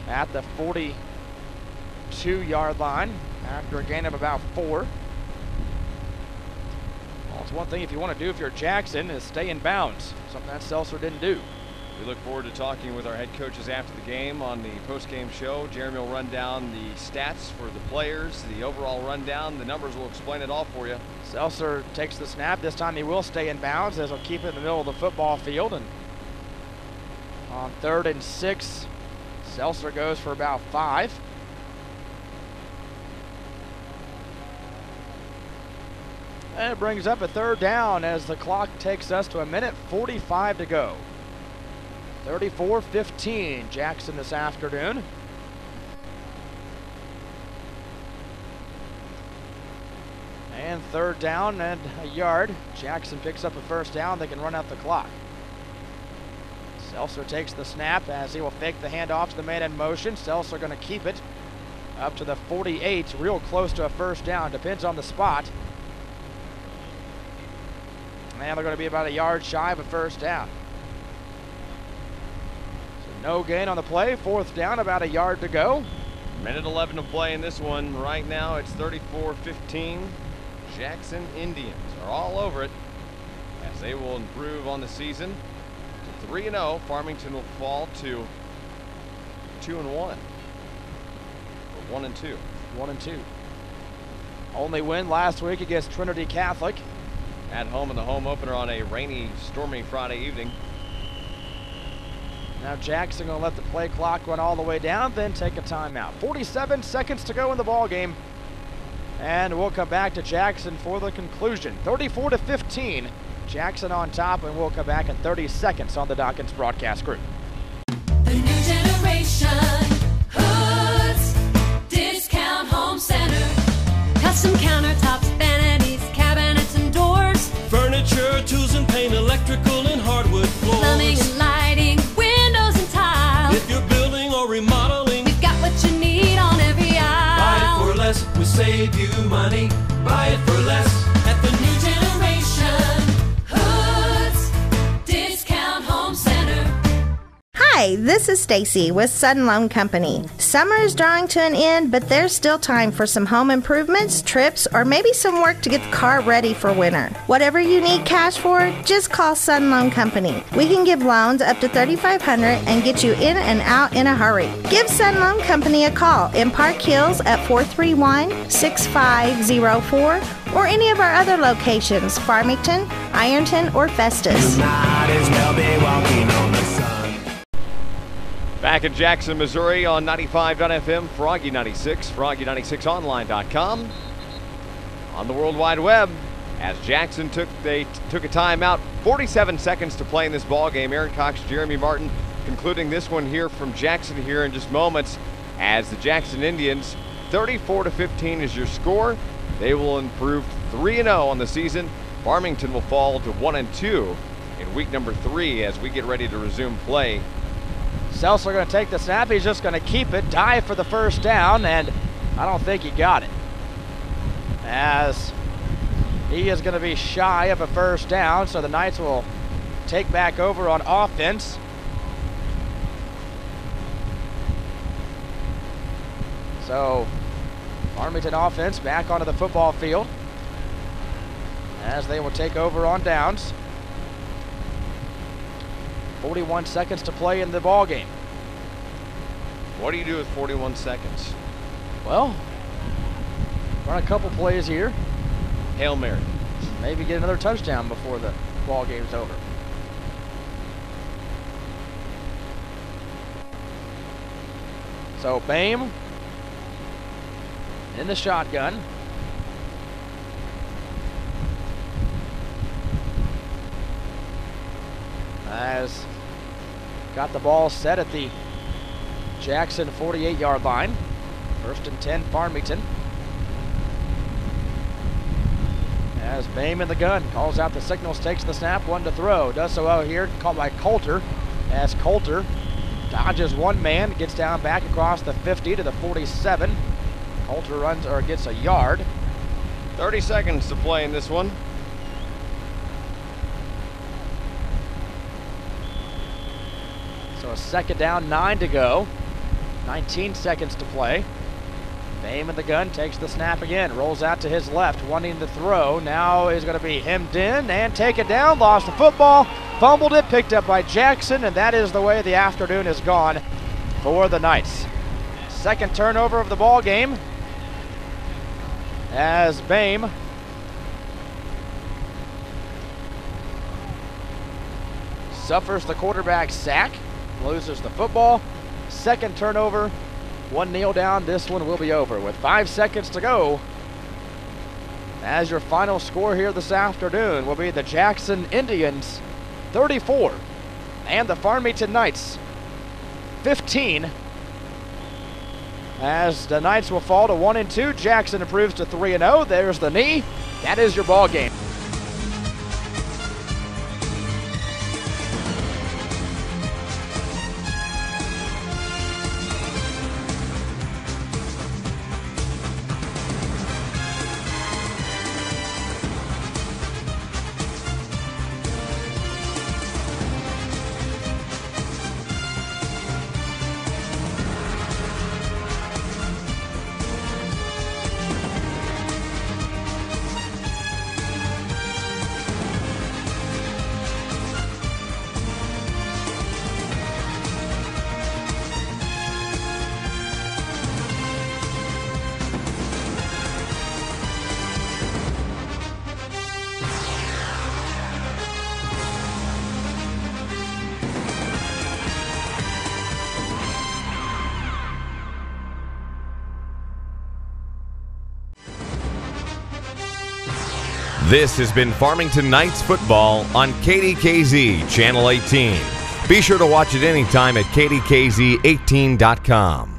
at the 42-yard line after a gain of about 4. Well, it's one thing if you want to do if you're Jackson is stay in bounds, something that Seltzer didn't do. We look forward to talking with our head coaches after the game on the post-game show. Jeremy will run down the stats for the players, the overall rundown. The numbers will explain it all for you. Seltzer takes the snap. This time he will stay in bounds as he'll keep it in the middle of the football field. And on 3rd and 6, Seltzer goes for about 5. And it brings up a 3rd down as the clock takes us to 1:45 to go. 34-15 Jackson this afternoon. And 3rd down and a yard. Jackson picks up a 1st down. They can run out the clock. Seltzer takes the snap as he will fake the handoff to the man in motion. Seltzer going to keep it up to the 48, real close to a 1st down. Depends on the spot. And they're going to be about a yard shy of a 1st down. No gain on the play. 4th down, about a yard to go. 1:11 to play in this one. Right now it's 34-15. Jackson Indians are all over it as they will improve on the season to 3-0. Farmington will fall to 2-1. Or 1-2. 1-2. Only win last week against Trinity Catholic. At home in the home opener on a rainy, stormy Friday evening. Now Jackson going to let the play clock run all the way down, then take a timeout. 47 seconds to go in the ball game. And we'll come back to Jackson for the conclusion. 34-15, Jackson on top, and we'll come back in 30 seconds on the Dawkins Broadcast Group. The new generation, Hoods, Discount Home Center. Custom countertops, vanities, cabinets and doors. Furniture, tools and paint, electrical and hardwood floors. Plumbing and lighting, windows and tile. If you're building or remodeling, We've got what you need on every aisle. buy it for less, we save you money. Buy it for less at the New generation, Hoods, Discount Home Center. Hi, this is Stacy with Sudden Loan Company. Summer is drawing to an end, but there's still time for some home improvements, trips, or maybe some work to get the car ready for winter. Whatever you need cash for, just call Sudden Loan Company. We can give loans up to $3,500 and get you in and out in a hurry. Give Sudden Loan Company a call in Park Hills at 431-6504 or any of our other locations, Farmington, Ironton, or Festus. Might as well be walking on the sun. Back in Jackson, Missouri on 95.FM, Froggy 96, Froggy96online.com. On the World Wide Web, as Jackson took a timeout, 47 seconds to play in this ball game. Aaron Cox, Jeremy Martin concluding this one here from Jackson here in just moments as the Jackson Indians, 34-15 is your score. They will improve 3-0 on the season. Farmington will fall to 1-2 in week number 3 as we get ready to resume play. Seltzer going to take the snap. He's just going to keep it, dive for the 1st down, and I don't think he got it. As he is going to be shy of a 1st down, so the Knights will take back over on offense. So Farmington offense back onto the football field as they will take over on downs. 41 seconds to play in the ball game. What do you do with 41 seconds? Well, run a couple plays here. Hail Mary. Maybe get another touchdown before the ball game's over. So Bame in the shotgun. Has got the ball set at the Jackson 48-yard line. 1st and 10, Farmington. As Bame in the gun, calls out the signals, takes the snap, one to throw. Does so out here, called by Coulter. As Coulter dodges one man, gets down back across the 50 to the 47. Coulter runs or gets a yard. 30 seconds to play in this one. So a second down, 9 to go. 19 seconds to play. Bame in the gun, takes the snap again, rolls out to his left, wanting to throw. Now is going to be hemmed in and taken down, lost the football, fumbled it, picked up by Jackson, and that is the way the afternoon is gone for the Knights. Second turnover of the ball game as Bame suffers the quarterback sack, loses the football. Second turnover, one kneel down. This one will be over with 5 seconds to go. As your final score here this afternoon will be the Jackson Indians 34 and the Farmington Knights 15. As the Knights will fall to 1-2, Jackson improves to 3-0. There's the knee. That is your ball game. This has been Farmington Knights football on KDKZ Channel 18. Be sure to watch it anytime at kdkz18.com.